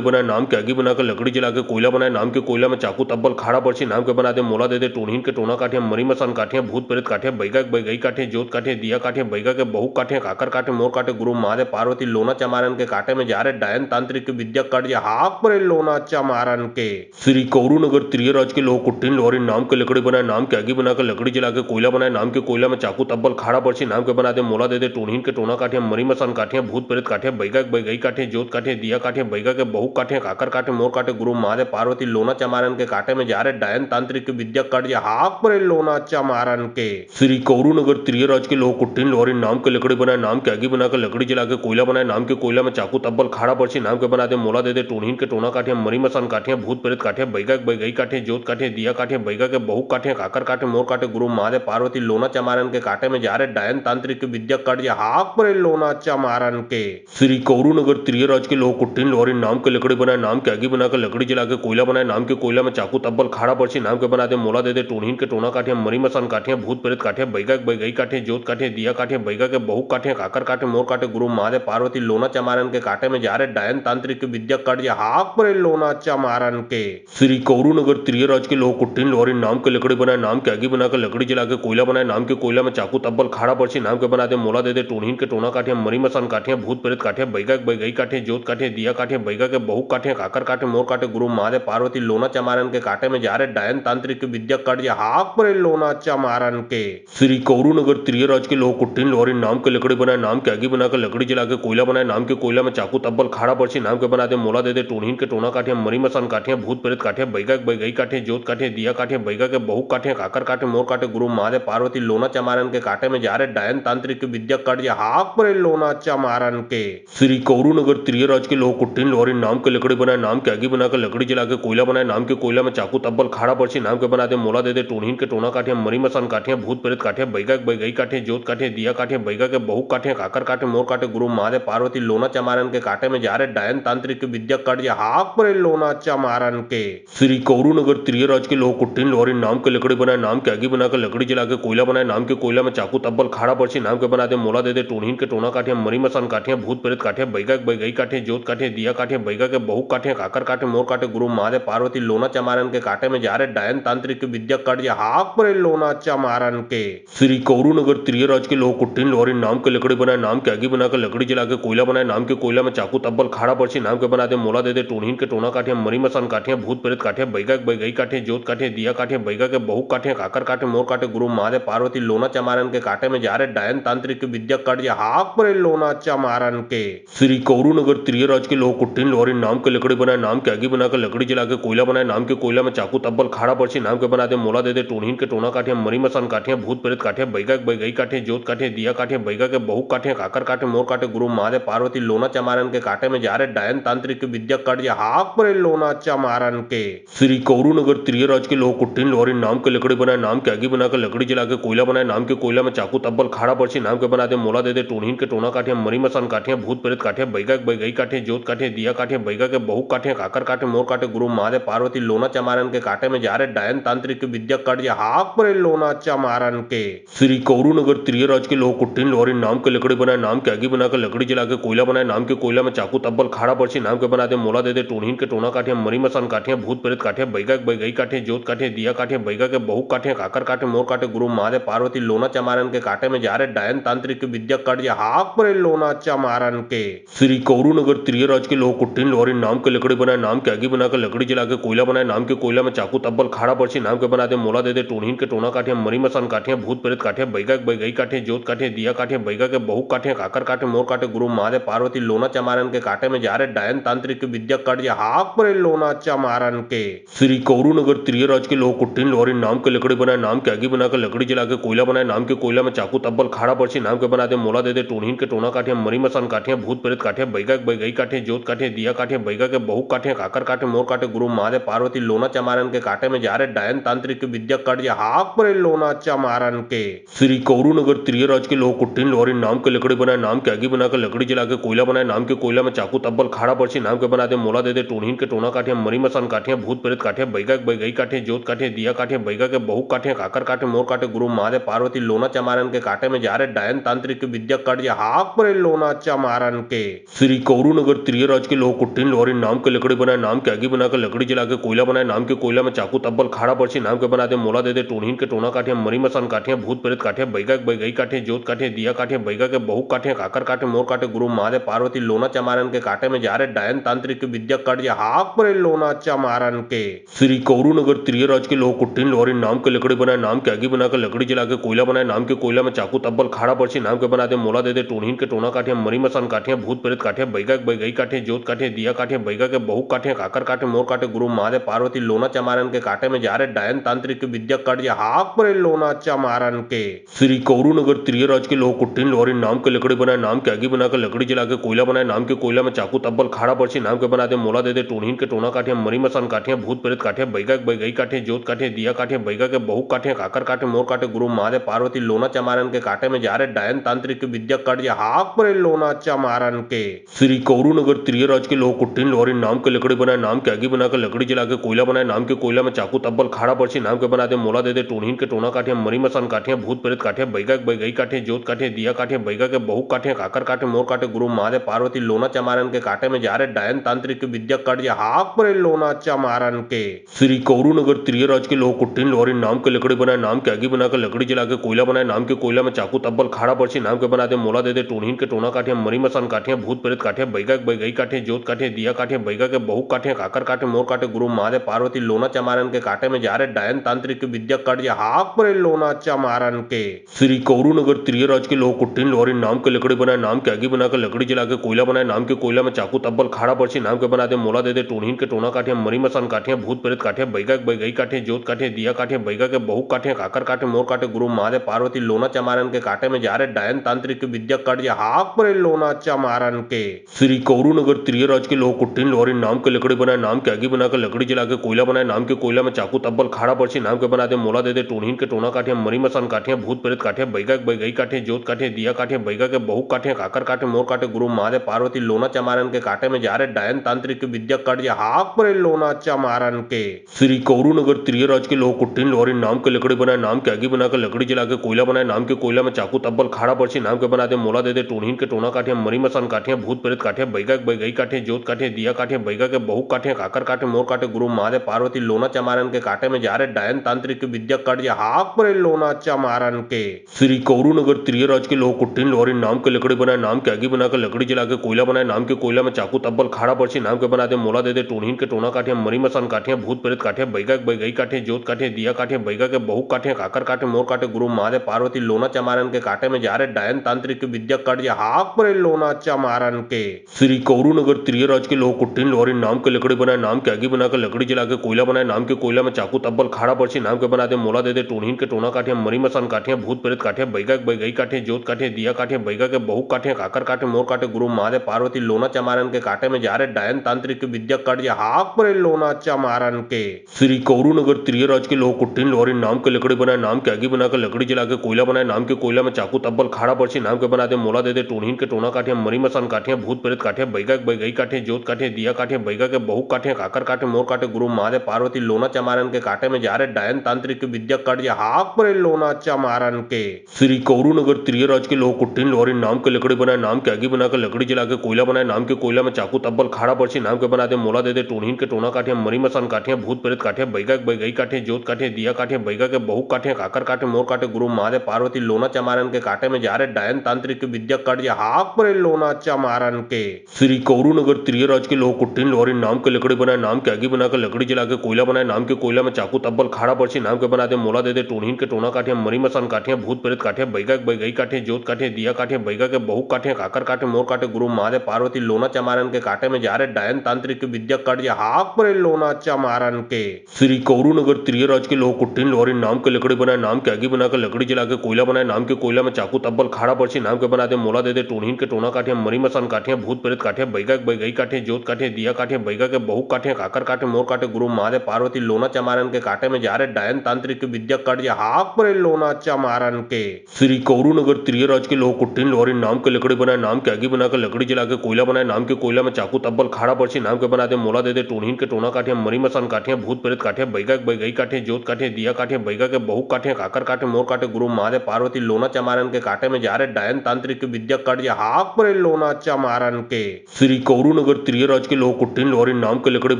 बनाए नाम के आगे बनाकर लकड़ी जला के कोयला बनाए नाम के कोयला में चाकू तब्बल खाड़ा बर्छी नाम के बना दे मोला दे टोनीन के टोना काठे मरी मसान काठे भूत प्रेत काठे बैगा बैगई काठे जोत काठे दिया काठे बैगा के बहु काठे काकर काठे मोर काठे गुरु महादेव पार्वती लोना चमारन के काटे में जा रहे डायन तांत्रिक विद्या कट हाक परे लोना चमारन के श्री कौरू नगर त्रियराज के लोग कुट्टिन लोहरी नाम के लकड़ी बनाए नाम के आगे बनाकर लकड़ी जला के कोयला बनाए नाम के कोयला में चाकू तब्बल खाड़ा बर्छी नाम के बना दे मोला दे टोनीन के टोना काठे मरी मसान काठे भूत प्रेत काठे बैगा बैगई काठे जोत काठे दिया काठे बैगा के बहु काठे काकर काठे मोर काठे गुरु महादेव पार्वती लोना चमारन के काटे में जा रहे डायन तांत्रिक विद्या कट हाक परे लोना चमारन के श्री कौरू नगर त्रियराज के लोग कुट्टिन लोहरी नाम के लकड़ी बनाए नाम के आगे बनाकर लकड़ी जला के कोयला बनाए नाम के कोयला में चाकू तब्बल खाड़ा बर्छी नाम के बना दे मोला दे टोनीन के टोना काठे मरी मसान काठे भूत प्रेत काठे बैगा बैगई काठे जोत काठे दिया काठे बैगा के बहु काठे काकर काठे मोर काठे गुरु महादेव पार्वती लोना चमारन के काटे में जा रहे डायन तांत्रिक विद्या कट हाक परे लोना चमारन के श्री कौरू नगर त्रियराज के लोग कुट्टिन लोहरी नाम के लकड़ी बनाए नाम के आगे बनाकर लकड़ी जला के कोयला बनाए नाम के कोयला में चाकू तब्बल खाड़ा बर्छी नाम के बना दे मोला दे टोनीन के टोना काठे मरी मसान काठे भूत प्रेत काठे बैगा बैगई काठे जोत काठे दिया काठे बैगा के बहु काठे काकर काठे मोर काठे गुरु महादेव पार्वती लोना चमारन के काटे में जा रहे डायन तांत्रिक विद्या कट हाक परे लोना चमारन के श्री कौरू नगर त्रियराज के लोग कुट्टिन लोहरी नाम के लकड़ी बनाए नाम के आगे बनाकर लकड़ी जला के कोयला बनाए नाम के कोयला में चाकू तब्बल खाड़ा बर्छी नाम के बना दे मोला दे टोनीन के टोना काठे मरी मसान काठे भूत प्रेत काठे बैगा बैगई काठे जोत काठे दिया काठे बैगा के बहु काठे काकर काठे मोर काठे गुरु महादेव पार्वती लोना चमारन के काटे में जा रहे डायन तांत्रिक विद्या कट हाक परे लोना चमारन के श्री कौरू नगर त्रियराज के लोग कुट्टिन लोहरी नाम के लकड़ी बनाए नाम के आगे बनाकर लकड़ी जला के कोयला बनाए नाम के कोयला में चाकू तब्बल खाड़ा बर्छी नाम के बना दे मोला दे टोनीन के टोना काठे मरी मसान काठे भूत प्रेत काठे बैगा बैगई काठे जोत काठे दिया काठे बैगा के बहु काठे काकर काठे मोर काठे गुरु महादेव पार्वती लोना चमारन के काटे में जा रहे डायन तांत्रिक विद्या कट हाक परे लोना चमारन के श्री कौरू नगर त्रियराज के लोग कुट्टिन लोहरी नाम के लकड़ी बनाए नाम के आगे बनाकर लकड़ी जला के कोयला बनाए नाम के कोयला में चाकू तब्बल खाड़ा बर्छी नाम के बना दे मोला दे टोनीन के टोना काठे मरी मसान काठे भूत प्रेत काठे बैगा बैगई काठे जोत काठे दिया काठे बैगा के बहु काठे काकर काठे मोर काठे गुरु महादेव पार्वती लोना चमारन के काटे में जा रहे डायन तांत्रिक विद्या कट हाक परे लोना चमारन के श्री कौरू नगर त्रियराज के लोग कुट्टिन लोहरी नाम के लकड़ी बनाए नाम के आगे बनाकर लकड़ी जला के कोयला बनाए नाम के कोयला में चाकू तब्बल खाड़ा बर्छी नाम के बना दे मोला दे टोनीन के टोना काठे मरी मसान काठे भूत प्रेत काठे बैगा बैगई काठे जोत काठे दिया काठे बैगा के बहु काठे काकर काठे मोर काठे गुरु महादेव पार्वती लोना चमारन के काटे में जा रहे डायन तांत्रिक विद्या कट हाक परे लोना चमारन के श्री कौरू नगर त्रियराज के लोग कुट्टिन लोहरी नाम के लकड़ी बनाए नाम के आगे बनाकर लकड़ी जला के कोयला बनाए नाम के कोयला में चाकू तब्बल खाड़ा बर्छी नाम के बना दे मोला दे टोनीन के टोना काठे मरी मसान काठे भूत प्रेत काठे बैगा बैगई काठे जोत काठे दिया काठे बैगा के बहु काठे काकर काठे मोर काठे गुरु महादेव पार्वती लोना चमारन के काटे में जा रहे डायन तांत्रिक विद्या कट हाक परे लोना चमारन के श्री कौरू नगर त्रियराज के लोग कुट्टिन लोहरी नाम के लकड़ी बनाए नाम के आगे बनाकर लकड़ी जला के कोयला बनाए नाम के कोयला में चाकू तब्बल खाड़ा बर्छी नाम के बना दे मोला दे टोनीन के टोना काठे मरी मसान काठे भूत प्रेत काठे बैगा बैगई काठे जोत काठे दिया काठे बैगा के बहु काठे काकर काठे मोर काठे गुरु महादेव पार्वती लोना चमारन के काटे में जा रहे डायन तांत्रिक विद्या कट हाक परे लोना चमारन के श्री कौरू नगर त्रियराज के लोग कुट्टिन लोहरी नाम के लकड़ी बनाए नाम के आगे बनाकर लकड़ी जला के कोयला बनाए नाम के कोयला में चाकू तब्बल खाड़ा बर्छी नाम के बना दे मोला दे टोनीन के टोना काठे मरी मसान काठे भूत प्रेत काठे बैगा बैगई काठे जोत काठे दिया काठे बैगा के बहु काठे काकर काठे मोर काठे गुरु महादेव पार्वती लोना चमारन के काटे में जा रहे डायन तांत्रिक विद्या कट हाक परे लोना चमारन के श्री कौरू नगर त्रियराज के लोग कुट्टिन लोहरी नाम के लकड़ी बनाए नाम के आगे बनाकर लकड़ी जला के कोयला बनाए नाम के कोयला में चाकू तब्बल खाड़ा बर्छी नाम के बना दे मोला दे टोनीन के टोना काठे मरी मसान काठे भूत प्रेत काठे बैगा बैगई काठे जोत काठे दिया काठे बैगा के बहु काठे काकर काठे मोर काठे गुरु महादेव पार्वती लोना चमारन के काटे में जा रहे डायन तांत्रिक विद्या कट हाक परे लोना चमारन के श्री कौरू नगर त्रियराज के लोग कुट्टिन लोहरी नाम के लकड़ी बनाए नाम के आगे बनाकर लकड़ी जला के कोयला बनाए नाम के कोयला में चाकू तब्बल खाड़ा बर्छी नाम के बना दे मोला दे टोनीन के टोना काठे मरी मसान काठे भूत प्रेत काठे बैगा बैगई काठे जोत काठे दिया काठे बैगा के बहु काठे काकर काठे मोर काठे गुरु महादेव पार्वती लोना चमारन के काटे में जा रहे डायन तांत्रिक विद्या कट हाक परे लोना चमारन के श्री कौरू नगर त्रियराज के लोग कुट्टिन लोहरी नाम के लकड़ी बनाए नाम के आगे बनाकर लकड़ी जला के कोयला बनाए नाम के कोयला में चाकू तब्बल खाड़ा बर्छी नाम के बना दे मोला दे टोनीन के टोना काठे मरी मसान काठे भूत भूत प्रेत काटे बैगा के बैगई काटे जोत काटे दिया काटे बैगा के बहु काटे काकर काटे मोर काटे गुरु महादेव पार्वती लोना चमारन के काटे में जा रहे डायन तांत्रिक विद्या काट या हाक परे लोना चमारन के श्री कौरू नगर त्रियराज के लोग कुट्टीन लोहरी नाम के लकड़ी बनाए नाम के आगे बनाकर लकड़ी जला के कोयला बनाए नाम के कोयला में चाकू तब्बल खाड़ा बर्ची नाम के बना दे मोला दे दे टोनहीन के टोना काटे मरी मसान काटे भूत प्रेत काटे बैगा के बैगई काटे जोत काटे दिया काटे बैगा के बहु काटे काकर काटे मोर काटे गुरु महादेव पार्वती लोना चमारन के काटे में जा रहे डायन तांत्रिक विद्या काट या हाक परे लोना चमारन के श्री कौरू नगर त्रियराज के लोग कुट्टीन लोहरी नाम के लकड़ी बनाए नाम के आगे बनाकर लकड़ी जला के कोयला बनाए नाम के कोयला में चाकू तब्बल खाड़ा बर्ची नाम के बना दे मोला दे दे टोनहीन के टोना काटे मरी मसान काटे भूत प्रेत काटे बैगा के बैगई काटे जोत काटे दिया काटे बैगा के बहु काटे काकर काटे मोर काटे गुरु महादेव पार्वती लोना चमारन के काटे में जा रहे डायन तांत्रिक विद्या काट या हाक परे लोना चमारन के श्री कौरू नगर त्रियराज के लोग कुट्टीन लोहरी नाम के लकड़ी बनाए नाम के आगे बनाकर लकड़ी जला के कोयला बनाए नाम के कोयला में चाकू तब्बल खाड़ा बर्ची नाम के बना दे मोला दे दे टोनहीन के टोना काटे मरी मसान काटे भूत प्रेत काटे बैगा के बैगई काटे जोत काटे दिया काटे बैगा के बहु काटे काकर काटे मोर काटे गुरु महादेव पार्वती लोना चमारन के काटे में जा रहे डायन तांत्रिक विद्या काट या हाक परे लोना चमारन के श्री कौरू नगर त्रियराज के लोग कुट्टीन लोहरी नाम के लकड़ी बनाए नाम के आगे बनाकर लकड़ी जला के कोयला बनाए नाम के कोयला में चाकू तब्बल खाड़ा बर्ची नाम के बना दे मोला दे दे टोनहीन के टोना काटे मरी मसान काटे भूत प्रेत काटे बैगा के बैगई काटे जोत काटे दिया काटे बैगा के बहु काटे काकर काटे मोर काटे गुरु महादेव पार्वती लोना चमारन के काटे में जा रहे डायन तांत्रिक विद्या काट या हाक परे लोना चमारन के श्री कौरू नगर त्रियराज के लोग कुट्टीन लोहरी नाम के लकड़ी बनाए नाम के आगे बनाकर लकड़ी जला के कोयला बनाए नाम के कोयला में चाकू तब्बल खाड़ा बर्ची नाम के बना दे मोला दे दे टोनहीन के टोना काटे मरी मसान काटे भूत प्रेत काटे बैगा के बैगई काटे जोत काटे दिया काटे बैगा के बहु काटे काकर काटे मोर काटे गुरु महादेव पार्वती लोना चमारन के काटे में जा रहे डायन तांत्रिक विद्या काट या हाक परे लोना चमारन के श्री कौरू नगर त्रियराज के लोग कुट्टीन लोहरी नाम के लकड़ी बनाए नाम के आगे बनाकर लकड़ी जला के कोयला बनाए नाम के कोयला में चाकू तब्बल खाड़ा बर्ची नाम के बना दे मोला दे दे टोनहीन के टोना काटे मरी मसान काटे भूत प्रेत काटे बैगा के बैगई काटे जोत काटे दिया काटे बैगा के बहु काटे काकर काटे मोर काटे गुरु महादेव पार्वती लोना चमारन के काटे में जा रहे डायन तांत्रिक विद्या काट या हाक परे लोना चमारन के श्री कौरू नगर त्रियराज के लोग कुट्टीन लोहरी नाम के लकड़ी बनाए नाम के आगे बनाकर लकड़ी जला के कोयला बनाए नाम के कोयला में चाकू तब्बल खाड़ा बर्ची नाम के बना दे मोला दे दे टोनहीन के टोना काटे मरी मसान काटे भूत प्रेत काटे बैगा के बैगई काटे जोत काटे दिया काटे बैगा के बहु काटे काकर काटे मोर काटे गुरु महादेव पार्वती लोना चमारन के काटे में जा रहे डायन तांत्रिक विद्या काट या हाक परे लोना चमारन के श्री कौरू नगर त्रियराज के लोग कुट्टीन लोहरी नाम के लकड़ी बनाए नाम के आगे बनाकर लकड़ी जला के कोयला बनाए नाम के कोयला में चाकू तब्बल खाड़ा बर्ची नाम के बना दे मोला दे दे टोनहीन के टोना काटे मरी मसान काटे भूत प्रेत काटे बैगा के बैगई काटे जोत काटे दिया काटे बैगा के बहु काटे काकर काटे मोर काटे गुरु महादेव पार्वती लोना चमारन के काटे में जा रहे डायन तांत्रिक विद्या काट या हाक परे लोना चमारन के श्री कौरू नगर त्रियराज के लोग कुट्टीन लोहरी नाम के लकड़ी बनाए नाम के आगे बनाकर लकड़ी जला के कोयला बनाए नाम के कोयला में चाकू तब्बल खाड़ा बर्ची नाम के बना दे मोला दे दे टोनहीन के टोना काटे मरी मसान काटे भूत प्रेत काटे बैगा के बैगई काटे जोत काटे दिया काटे बैगा के बहु काटे काकर काटे मोर काटे गुरु महादेव पार्वती लोना चमारन के काटे में जा रहे डायन तांत्रिक विद्या काट या हाक परे लोना चमारन के श्री कौरू नगर त्रियराज के लोग कुट्टीन लोहरी नाम के लकड़ी बनाए नाम के आगे बनाकर लकड़ी जला के कोयला बनाए नाम के कोयला में चाकू तब्बल खाड़ा बर्ची नाम के बना दे मोला दे दे टोनहीन के टोना काटे मरी मसान काटे भूत प्रेत काटे बैगा के बैगई काटे जोत काटे दिया काटे बैगा के बहु काटे काकर काटे मोर काटे गुरु महादेव पार्वती लोना चमारन के काटे में जा रहे डायन तांत्रिक विद्या काट या हाक परे लोना चमारन के श्री कौरू नगर त्रियराज के लोग कुट्टीन लोहरी नाम के लकड़ी बनाए नाम के आगे बनाकर लकड़ी जला के कोयला बनाए नाम के कोयला में चाकू तब्बल खाड़ा बर्ची नाम के बना दे मोला दे दे टोनहीन के टोना काटे मरी मसान काटे भूत प्रेत काटे बैगा के बैगई काटे जोत काटे दिया काटे बैगा के बहु काटे काकर काटे मोर काटे गुरु महादेव पार्वती लोना चमारन के काटे में जा रहे डायन तांत्रिक विद्या काट या हाक परे लोना चमारन के श्री कौरू नगर त्रियराज के लोग कुट्टीन लोहरी नाम के लकड़ी बनाए नाम के आगे बनाकर लकड़ी जला के कोयला बनाए नाम के कोयला में चाकू तब्बल खाड़ा बर्ची नाम के बना दे मोला दे दे टोनहीन के टोना काटे मरी मसान काटे भूत प्रेत काटे बैगा के बैगई काटे जोत काटे दिया काटे बैगा के बहु काटे काकर काटे मोर काटे गुरु महादेव पार्वती लोना चमारन के काटे में जा रहे डायन तांत्रिक विद्या काट या हाक परे लोना चमारन के श्री कौरू नगर त्रियराज के लोग कुट्टीन लोहरी नाम के लकड़ी बनाए नाम के आगे बनाकर लकड़ी जला के कोयला बनाए नाम के कोयला में चाकू तब्बल खाड़ा बर्ची नाम के बना दे मोला दे दे टोनहीन के टोना काटे मरी मसान काटे भूत प्रेत काटे बैगा के बैगई काटे जोत काटे दिया काटे बैगा के बहु काटे काकर काटे मोर काटे गुरु महादेव पार्वती लोना चमारन के काटे में जा रहे डायन तांत्रिक विद्या काट या हाक परे लोना चमारन के श्री कौरू नगर त्रियराज के लोग कुट्टीन लोहरी नाम के लकड़ी बनाए नाम के आगे बनाकर लकड़ी जला के कोयला बनाए नाम के कोयला में चाकू तब्बल खाड़ा बर्ची नाम के बना दे मोला दे दे टोनहीन के टोना काटे मरी मसान काटे भूत प्रेत काटे बैगा के बैगई काटे जोत काटे दिया काटे बैगा के बहु काटे काकर काटे मोर काटे गुरु महादेव पार्वती लोना चमारन के काटे में जा रहे डायन तांत्रिक विद्या काट या हाक परे लोना चमारन के श्री कौरू नगर त्रियराज के लोग कुट्टीन लोहरी नाम के लकड़ी बनाए नाम के आगे बनाकर लकड़ी जला के कोयला बनाए नाम के कोयला में चाकू तब्बल खाड़ा बर्ची नाम के बना दे मोला दे दे टोनहीन के टोना काटे काठे मरी मसान काठे भूत प्रेत काठे बैगा के बैगई काठे जोत काठे दिया काठे बैगा के बहु काठे काकर काठे मोर काठे गुरु महादेव पार्वती लोना चमारन के काटे में जा रहे डायन तांत्रिक विद्या काट हाक परे लोना चमारन के श्री कौरू नगर त्रियराज के लोग कुट्टीन लोहरी नाम के लकड़ी बनाए नाम के आगे बनाकर लकड़ी जला के कोयला बनाए नाम के कोयला में चाकू तब्बल खाड़ा पर्ची नाम के बना दे मोला दे दे टोनीन के टोना काठे मरी मसान काठे भूत प्रेत काठे बैगा के बैगई काठे जोत काठे दिया काठे बैगा के बहु काठे काकर काठे मोर काठे गुरु महादेव पार्वती लोना चमारन के काटे में जा रहे डायन तांत्रिक विद्या काट हाक परे लोना चमारन के श्री कौरू नगर त्रियराज के लोग कुट्टीन लोहरी नाम के लकड़ी बनाए नाम के आगे बनाकर लकड़ी जला के कोयला बनाए नाम के कोयला में चाकू तब्बल खाड़ा पर्ची नाम के बना दे मोला दे दे टोनीन के टोना काठे मरी मसान काठे भूत प्रेत काठे बैगा के बैगई काठे जोत काठे दिया काठे बैगा के बहु काठे काकर काठे मोर काठे गुरु महादेव पार्वती लोना चमारन के काटे में जा रहे डायन तांत्रिक विद्या काट हाक परे लोना चमारन के श्री कौरू नगर त्रियराज के लोग कुट्टीन लोहरी नाम के लकड़ी बनाए नाम के आगे बनाकर लकड़ी जला के कोयला बनाए नाम के कोयला में चाकू तब्बल खाड़ा पर्ची नाम के बना दे मोला दे दे टोनीन के टोना काठे मरी मसान काठे भूत प्रेत काठे बैगा के बैगई काठे जोत काठे दिया काठे बैगा के बहु काठे काकर काठे मोर काठे गुरु महादेव पार्वती लोना चमारन के काटे में जा रहे डायन तांत्रिक विद्या काट हाक परे लोना चमारन के श्री कौरू नगर त्रियराज के लोग कुट्टीन लोहरी नाम के लकड़ी बनाए नाम के आगे बनाकर लकड़ी जला के कोयला बनाए नाम के कोयला में चाकू तब्बल खाड़ा पर्ची नाम के बना दे मोला दे दे टोनीन के टोना काठे मरी मसान काठे भूत प्रेत काठे बैगा के बैगई काठे जोत काठे दिया काठे बैगा के बहु काठे काकर काठे मोर काठे गुरु महादेव पार्वती लोना चमारन के काटे में जा रहे डायन तांत्रिक विद्या काट हाक परे लोना चमारन के श्री कौरू नगर त्रियराज के लोग कुट्टीन लोहरी नाम के लकड़ी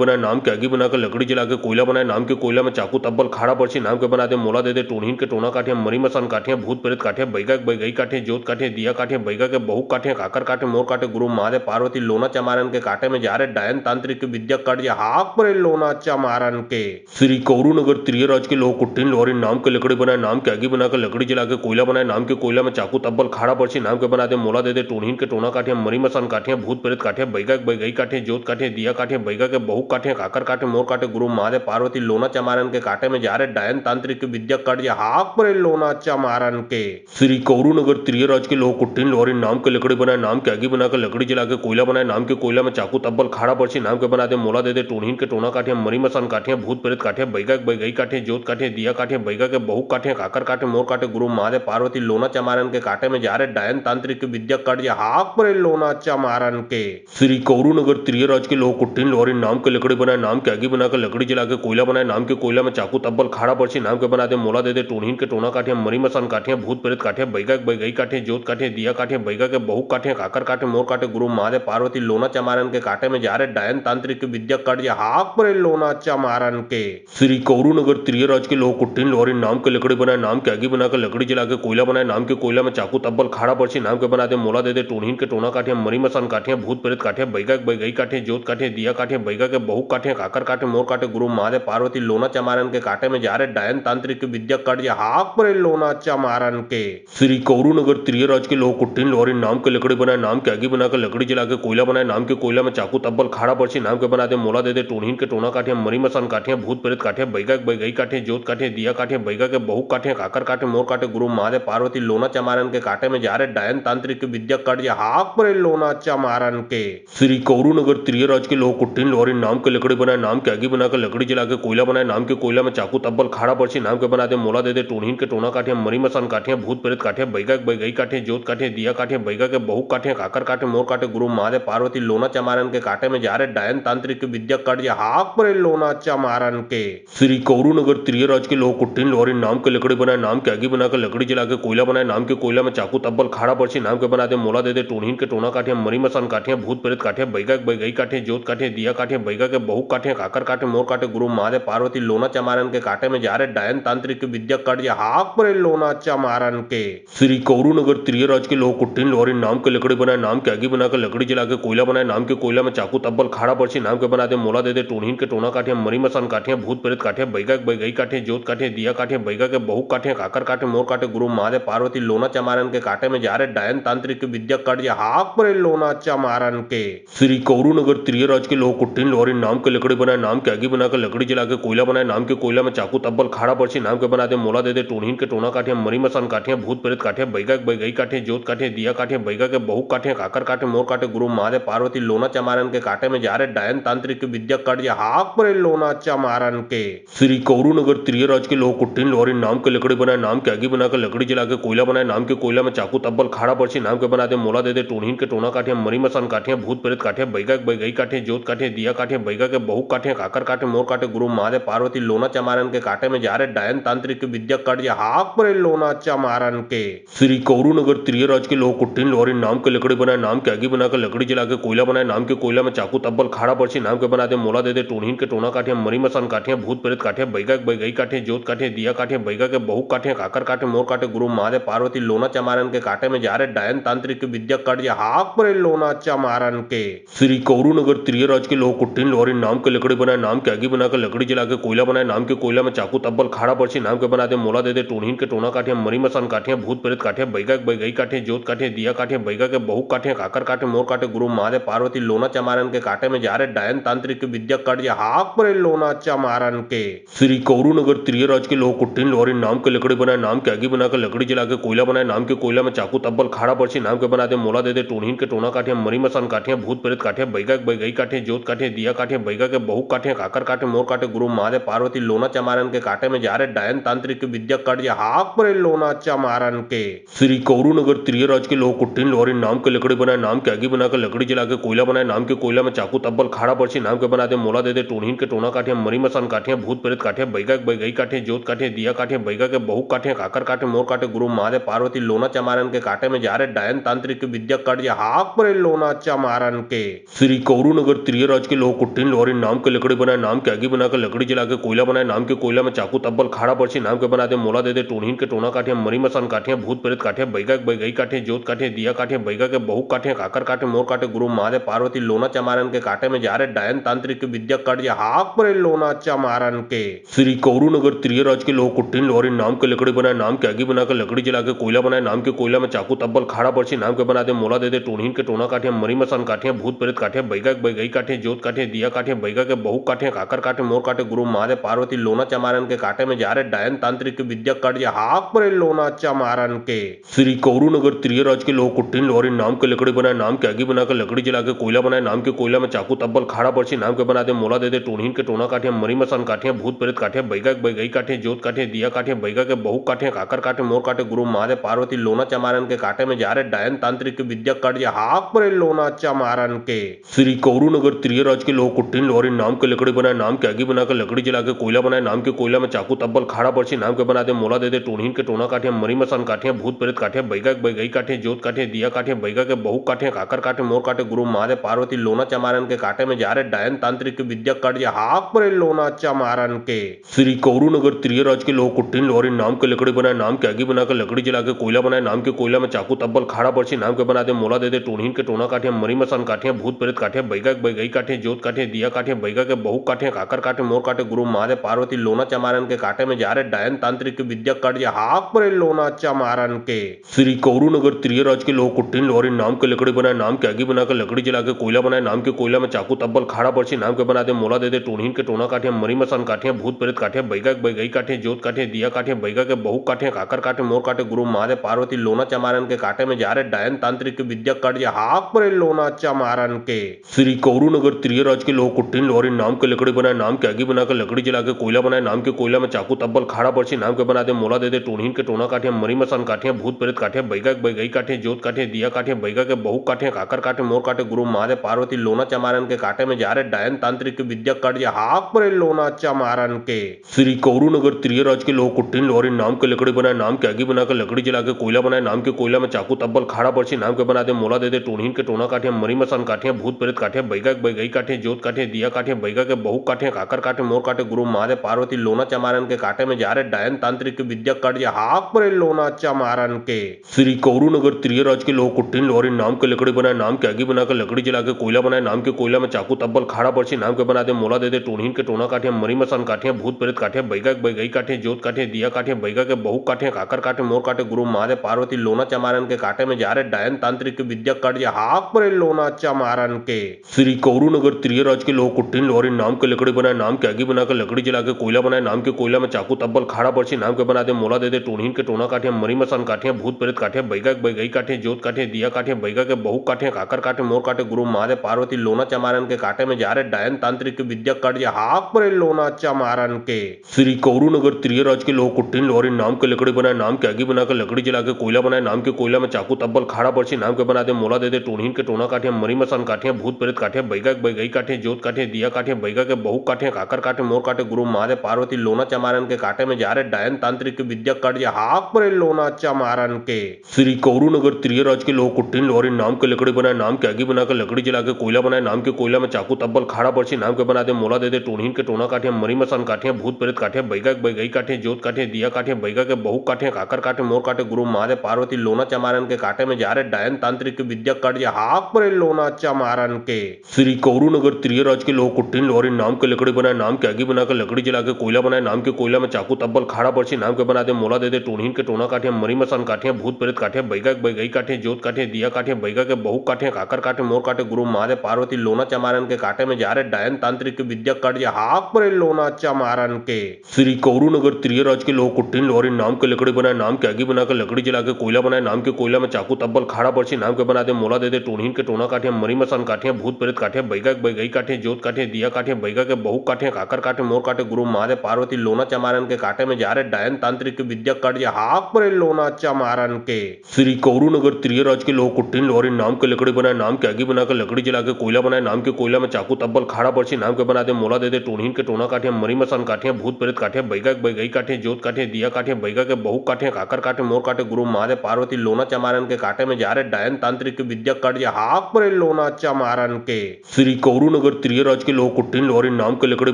बनाए नाम के आगे बनाकर लकड़ी जला के कोयला बनाए नाम के कोयला में चाकू तब्बल खाड़ा पर्ची नाम के बना दे मोला दे दे टोनीन के टोना काठे मरी मसान काठे भूत प्रेत काठे बैगा के बैगई काठे जोत काठे दिया काठे बैगा के बहु काठे काकर काठे मोर काठे गुरु महादेव पार्वती लोना चमारन के काटे में जा रहे डायन तांत्रिक विद्या काट हाक परे लोना चमारन के श्री कौरू नगर त्रियराज के लोग कुट्टीन लोहरी नाम के लकड़ी बनाए नाम के आगे बनाकर लकड़ी जला के कोयला बनाए नाम के कोयला में चाकू तब्बल खाड़ा पर्ची नाम के बना दे मोला दे दे टोनीन के टोना काठे मरी मसान काठे भूत प्रेत काठे बैगा के बैगई काठे जोत काठे दिया काठे बैगा के बहु काठे काकर काठे मोर काठे गुरु महादेव पार्वती लोना चमारन के काटे में जा रहे डायन तांत्रिक विद्या काट हाक परे लोना चमारन के श्री कौरू नगर त्रियराज के लोग कुट्टीन लोहरी नाम के लकड़ी बनाए नाम के आगे बनाकर लकड़ी जला के कोयला बनाए नाम के कोयला में चाकू तब्बल खाड़ा पर्ची नाम के बना दे मोला दे दे टोनीन के टोना काठे मरी मसान काठे भूत प्रेत काठे बैगा के बैगई काठे जोत काठे दिया काठे बैगा के बहु काठे काकर काठे मोर काठे गुरु महादेव पार्वती लोना चमारन के काटे में जा रहे डायन तांत्रिक विद्या काट हाक परे लोना चमारन के श्री कौरू नगर त्रियराज के लोग कुट्टीन लोहरी नाम के लकड़ी बनाए नाम के आगे बनाकर लकड़ी जला के कोयला बनाए नाम के कोयला में चाकू तब्बल खाड़ा पर्ची नाम के बना दे मोला दे दे टोनीन के टोना काठे मरी मसान काठे भूत प्रेत काठे बैगा के बैगई काठे जोत काठे दिया काठे बैगा के बहु काठे काकर काठे मोर काठे गुरु महादेव पार्वती लोना चमारन के काटे में जा रहे डायन तांत्रिक विद्या काट हाक परे लोना चमारन के श्री कौरू नगर त्रियराज के लोग कुट्टीन लोहरी नाम के लकड़ी बनाए नाम के आगे बनाकर लकड़ी जला के कोयला बनाए नाम के कोयला में चाकू तब्बल खाड़ा पर्ची नाम के बना दे मोला दे दे टोनीन के टोना काठे मरी मसान काठे भूत प्रेत काठे बैगा के बैगई काठे जोत काठे दिया काठे बैगा के बहु काठे काकर काठे मोर काठे गुरु महादेव पार्वती लोना चमारन के काटे में जा रहे डायन तांत्रिक विद्या काट हाक परे लोना चमारन के श्री कौरू नगर त्रियराज के लोग कुट्टीन लोहरी नाम के लकड़ी बनाए नाम के आगे बनाकर लकड़ी जला के कोयला बनाए नाम के कोयला में चाकू तब्बल खाड़ा पर्ची नाम के बना दे मोला दे दे टोनीन के टोना काठे मरी मसान काठे भूत प्रेत काठे बैगा के बैगई काठे जोत काठे दिया काठे बैगा के बहु काठे काकर काठे मोर काठे गुरु महादेव पार्वती लोना चमारन के काटे में जा रहे डायन तांत्रिक विद्या काट हाक परे लोना चमारन के श्री कौरू नगर त्रियराज के लोग कुट्टीन लोहरी नाम के लकड़ी बनाए नाम के आगे बनाकर लकड़ी जला के कोयला बनाए नाम के कोयला में चाकू तब्बल खाड़ा पर्ची नाम के बना दे मोला दे दे टोनीन के टोना काठे मरी मसान काठे भूत प्रेत काठे बैगा के बैगई काठे जोत काठे दिया काठे बैगा के बहु काठे काकर काठे मोर काठे गुरु महादेव पार्वती लोना चमारन के काटे में जा रहे डायन तांत्रिक विद्या काट हाक परे लोना चमारन के श्री कौरू नगर त्रियराज के लोग कुट्टीन लोहरी नाम के लकड़ी बनाए नाम के आगे बनाकर लकड़ी जला के कोयला बनाए नाम के कोयला में चाकू तब्बल खाड़ा पर्ची नाम के बना दे मोला दे दे टोनीन के टोना काठे मरी मसान काठे भूत प्रेत काठे बैगा के बैगई काठे जोत काठे दिया काठे बैगा के बहु काठे काकर काठे मोर काठे गुरु महादेव पार्वती लोना चमारन के काटे में जा रहे डायन तांत्रिक विद्या काट हाक परे लोना चमारन के श्री कौरू नगर त्रियराज के लोग कुट्टीन लोहरी नाम के लकड़ी बनाए नाम के आगे बनाकर लकड़ी जला के कोयला बनाए नाम के कोयला में चाकू तब्बल खाड़ा पर्ची नाम के बना दे मोला दे दे टोनीन के टोना काठे मरी मसान काठे भूत प्रेत काठे बैगा के बैगई काठे जोत काठे दिया काठे बैगा के बहु काठे काकर काठे मोर काठे गुरु महादेव पार्वती लोना चमारन के काटे में जा रहे डायन तांत्रिक विद्या काट हाक परे लोना चमारन के श्री कौरू नगर त्रियराज के लोग कुट्टीन लोहरी नाम के लकड़ी बनाए नाम के आगे बनाकर लकड़ी जला के कोयला बनाए नाम के कोयला में चाकू तब्बल खाड़ा पर्ची नाम के बना दे मोला दे दे टोनीन के टोना काठे मरी मसान काठे भूत प्रेत काठे बैगा के बैगई काठे जोत काठे दिया काठे बैगा के बहु काठे काकर काठे मोर काठे गुरु महादेव पार्वती लोना चमारन के काटे में जा रहे डायन तांत्रिक विद्या काट हाक परे लोना चमारन के श्री कौरू नगर त्रियराज के लोग कुट्टीन लोहरी नाम के लकड़ी बनाए नाम के आगे बनाकर लकड़ी जला के कोयला बनाए नाम के कोयला में चाकू तब्बल खाड़ा पर्ची नाम के बना दे मोला मोला दे दे टोनहीन के टोना काटे मरी मसान काटे भूत प्रेत काटे बैगा के बैगई काटे जोत काटे दिया काटे बैगा के बहु काटे काकर काटे मोर काटे गुरु महादेव पार्वती लोना चमारन के काटे में जा रहे डायन तांत्रिक विद्या काट या हाक परे लोना चमारन के श्री कौरू नगर त्रिय राज के लोग कुट्टीन लोहरी नाम के लकड़ी बनाए नाम के आगे बनाकर लकड़ी जला के कोयला बनाए नाम के कोयला में चाकू तब्बल खाड़ा पर्ची नाम के बना दे मोला दे दे टोनहीन के टोना काटे मरी मसान काटे भूत प्रेत काटे बैगा के बैगई काटे जोत काटे दिया काटे बैगा के बहु काटे काकर काटे मोर काटे गुरु महादेव पार्वती लोना चमारन के काटे में जा रहे डायन तांत्रिक विद्या काट या हाक परे लोना चमारन के श्री कौरू नगर त्रिय राज के लोग कुट्टीन लोहरी नाम के लकड़ी बनाए नाम के आगे बनाकर लकड़ी जला के कोयला बनाए नाम के कोयला में चाकू तब्बल खाड़ा पर्ची नाम के बना दे मोला दे दे टोनहीन के टोना काटे मरी मसान काटे भूत प्रेत काटे बैगा के बैगई काटे जोत काटे दिया काटे बैगा के बहु काटे काकर काटे मोर काटे गुरु महादेव पार्वती लोना चमारन के काटे में जा रहे डायन तांत्रिक विद्या काट या हाक परे लोना चमारन के श्री कौरू नगर त्रिय राज के लोग कुट्टीन लोहरी नाम के लकड़ी बनाए नाम के आगे बनाकर लकड़ी जला के कोयला बनाए नाम के कोयला में चाकू तब्बल खाड़ा पर्ची नाम के बना दे मोला दे दे टोनहीन के टोना काटे मरी मसान काटे भूत प्रेत काटे बैगा के बैगई काटे जोत काटे दिया काटे बैगा के बहु काटे काकर काटे मोर काटे गुरु महादेव पार्वती लोना चमारन के काटे में जा रहे डायन तांत्रिक विद्या काट या हाक परे लोना चमारन के श्री कौरू नगर त्रिय राज के लोग कुट्टीन लोहरी नाम के लकड़ी बनाए नाम के आगे बनाकर लकड़ी जला के कोयला बनाए नाम के कोयला में चाकू तब्बल खाड़ा पर्ची नाम के बना दे मोला दे दे टोनहीन के टोना काटे मरी मसान काटे भूत प्रेत काटे बैगा के बैगई काटे जोत काटे दिया काटे बैगा के बहु काटे काकर काटे मोर काटे गुरु महादेव पार्वती लोना चमारन के काटे में जा रहे डायन तांत्रिक विद्या काट या हाक परे लोना चमारन के श्री कौरू नगर त्रिय राज के लोग कुट्टीन लोहरी नाम के लकड़ी बनाए नाम के आगे बनाकर लकड़ी जला के कोयला बनाए नाम के कोयला में चाकू तब्बल खाड़ा पर्ची नाम के बना दे मोला दे दे टोनहीन के टोना काटे मरी मसान काटे भूत प्रेत काटे बैगा के बैगई काटे जोत काटे दिया काटे बैगा के बहु काटे काकर काटे मोर काटे गुरु महादेव पार्वती लोना चमारन के काटे में जा रहे डायन तांत्रिक विद्या काट या हाक परे लोना चमारन के श्री कौरू नगर त्रिय राज के लोग कुट्टीन लोहरी नाम के लकड़ी बनाए नाम के आगे बनाकर लकड़ी जला के कोयला बनाए नाम के कोयला में चाकू तब्बल खाड़ा पर्ची नाम के बना दे मोला दे दे टोनहीन के टोना काटे मरी मसान काटे भूत प्रेत काटे बैगा के बैगई काटे जोत काटे दिया काटे बैगा के बहु काटे काकर काटे मोर काटे गुरु महादेव पार्वती लोना चमारन के काटे में जा रहे डायन तांत्रिक विद्या काट या हाक परे लोना चमारन के श्री कौरू नगर त्रिय राज के लोग कुट्टीन लोहरी नाम के लकड़ी बनाए नाम के आगे बनाकर लकड़ी जला के कोयला बनाए नाम के कोयला में चाकू तब्बल खाड़ा पर्ची नाम के बना दे मोला दे दे टोनहीन के टोना काटे मरी मसान काटे भूत प्रेत काटे बैगा के बैगई काटे जोत काटे दिया काटे बैगा के बहु काटे काकर काटे मोर काटे गुरु महादेव पार्वती लोना चमारन के काटे में जा रहे डायन तांत्रिक विद्या काट या हाक परे लोना चमारन के श्री कौरू नगर त्रिय राज के लोग कुट्टीन लोहरी नाम के लकड़ी बनाए नाम के आगे बनाकर लकड़ी जला के कोयला बनाए नाम के कोयला में चाकू तब्बल खाड़ा पर्ची नाम के बना दे मोला दे दे टोनहीन के टोना काटे मरी मसान काटे भूत प्रेत काटे बैगा के बैगई काटे जोत काटे दिया काटे बैगा के बहु काटे काकर काटे मोर काटे गुरु महादेव पार्वती लोना चमारन के काटे में जा रहे डायन तांत्रिक विद्या काट या हाक परे लोना चमारन के श्री कौरू नगर त्रिय राज के लोग कुट्टीन लोहरी नाम के लकड़ी बनाए नाम के आगे बनाकर लकड़ी जला के कोयला बनाए नाम के कोयला में चाकू तब्बल खाड़ा पर्ची नाम के बना दे मोला दे दे टोनहीन के टोना काटे मरी मसान काटे भूत प्रेत काटे बैगा के बैगई काटे जोत काटे दिया काटे बैगा के बहु काटे काकर काटे मोर काटे गुरु महादेव पार्वती लोना चमारन के काटे में जा रहे डायन तांत्रिक विद्या काट या हाक परे लोना चमारन के श्री कौरू नगर त्रिय राज के लोग कुट्टीन लोहरी नाम के लकड़ी बनाए नाम के आगे बनाकर लकड़ी जला के कोयला बनाए नाम के कोयला में चाकू तब्बल खाड़ा पर्ची नाम के बना दे मोला दे दे टोनहीन के टोना काटे मरी मसान काटे भूत प्रेत काटे बैगा के बैगई काटे जोत काटे दिया काटे बैगा के बहु काटे काकर काटे मोर काटे गुरु महादेव पार्वती लोना चमारन के काटे में जा रहे डायन तांत्रिक विद्या काट या हाक परे लोना चमारन के श्री कौरू नगर त्रिय राज के लोग कुट्टीन लोहरी नाम के लकड़ी बनाए नाम के आगे बनाकर लकड़ी जला के कोयला बनाए नाम के कोयला में चाकू तब्बल खाड़ा पर्ची नाम के बना दे मोला दे दे टोनहीन के टोना काटे मरी मसान काटे भूत प्रेत काटे बैगा के बैगई काटे जोत काटे दिया काटे बैगा के बहु काटे काकर काटे मोर काटे गुरु महादेव पार्वती लोना चमारन के काटे में जा रहे डायन तांत्रिक विद्या काट या हाक परे लोना चमारन के श्री कौरू नगर त्रिय राज के लोग कुट्टीन लोहरी नाम के लकड़ी बनाए नाम के आगे बनाकर लकड़ी जला के कोयला बनाए नाम के कोयला में चाकू तब्बल खाड़ा पर्ची नाम के बना दे मोला दे दे टोनहीन के टोना काटे मरी मसान काटे भूत प्रेत काटे बैगा के बैगई काटे जोत काटे दिया काटे बैगा के बहु काटे काकर काटे मोर काटे गुरु महादेव पार्वती लोना चमारन के काटे में जा रहे डायन तांत्रिक विद्या काट या हाक परे लोना चमारन के श्री कौरू नगर त्रिय राज के लोग कुट्टीन लोहरी नाम के लकड़ी बनाए नाम के आगे बनाकर लकड़ी जला के कोयला बनाए नाम के कोयला में चाकू तब्बल खाड़ा पर्ची नाम के बना दे मोला दे दे टोनहीन के टोना काटे मरी मसान काटे भूत प्रेत काटे बैगा के बैगई काटे जोत काटे दिया काटे बैगा के बहु काटे काकर काटे मोर काटे गुरु महादेव पार्वती लोना चमारन के काटे में जा रहे डायन तांत्रिक विद्या काट या हाक परे लोना चमारन के श्री कौरू नगर त्रिय राज के लोग कुट्टीन लोहरी नाम के लकड़ी बनाए नाम के आगे बनाकर लकड़ी जला के कोयला बनाए नाम के कोयला में चाकू तब्बल खाड़ा पर्ची नाम के बना दे मोला दे दे टोनहीन के टोना काटे मरी मसान काटे भूत प्रेत काटे बैगा के बैगई काटे जोत काटे दिया काटे बैगा के बहु काटे काकर काटे मोर काटे गुरु महादेव पार्वती लोना चमारन के काटे में जा रहे डायन तांत्रिक विद्या काट या हाक परे लोना चमारन के श्री कौरू नगर त्रिय राज के लोग कुट्टीन लोहरी नाम के लकड़ी बनाए नाम के आगे बनाकर लकड़ी जला के कोयला बनाए नाम के कोयला में चाकू तब्बल खाड़ा खाड़ा बर्छी नाम के बना दे मोला दे दे टूणहीन के टोना काठे मरी मसान काठे भूत प्रेत काठे बैगा के बैगई काठे जोत काठे दिया काठे बैगा के बहु काठे काकर काठे मोर काठे गुरु महादेव पार्वती लोना चमारन के काटे में जा रहे डायन तांत्रिक विद्या कट जा हाक परे लोना चमारन के श्री कौरू नगर त्रियराज के लोग कुट्टीन लोहरी नाम के लकड़ी बनाए नाम के आगे बनाकर लकड़ी जला के कोयला बनाए नाम के कोयला में चाकू तब्बल खाड़ा बर्छी नाम के बना दे मोला दे दे टूणहीन के टोना काठे मरी मसान काठे भूत प्रेत काठे बैगा के बैगई काठे जोत काठे दिया काठे बैगा के बहु काठे काकर काठे मोर काठे गुरु महादेव पार्वती लोना चमारन के काटे में जा रहे डायन तांत्रिक विद्या कट जा हाक परे लोना चमारन के श्री कौरू नगर त्रियराज के लोग कुट्टीन लोहरी नाम के लकड़ी बनाए नाम के आगे बनाकर लकड़ी जला के कोयला बनाए नाम के कोयला में चाकू तब्बल खाड़ा बर्छी नाम के बना दे मोला दे दे टूणहीन के टोना काठे मरी मसान काठे भूत प्रेत काठे बैगा के बैगई काठे जोत काठे दिया काठे बैगा के बहु काठे काकर काठे मोर काठे गुरु महादेव पार्वती लोना चमारन के काटे में जा रहे डायन तांत्रिक विद्या कट जा हाक परे लोना चमारन के श्री कौरू नगर त्रियराज के लोग कुट्टीन लोहरी नाम के लकड़ी बनाए नाम के आगे बनाकर लकड़ी जला के कोयला बनाए नाम के कोयला में चाकू तब्बल खाड़ा बर्छी नाम के बना दे मोला दे दे टूणहीन के टोना काठे मरी मसान काठे भूत प्रेत काठे बैगा के बैगई काठे जोत काठे दिया काठे बैगा के बहु काठे काकर काठे मोर काठे गुरु महादेव पार्वती लोना चमारन के काटे में जा रहे डायन तांत्रिक विद्या कट जा हाक परे लोना चमारन के श्री कौरू नगर त्रियराज के लोग कुट्टीन लोहरी नाम के लकड़ी बनाए नाम के आगे बनाकर लकड़ी जला के कोयला बनाए नाम के कोयला में चाकू तब्बल खाड़ा बर्छी नाम के बना दे मोला दे दे टूणहीन के टोना काठे मरी मसान काठे भूत प्रेत काठे बैगा के बैगई काठे जोत काठे दिया काठे बैगा के बहु काठे काकर काठे मोर काठे गुरु महादेव पार्वती लोना चमारन के काटे में जा रहे डायन तांत्रिक विद्या कट जा हाक परे लोना चमारन के श्री कौरू नगर त्रियराज के लोग कुट्टीन लोहरी नाम के लकड़ी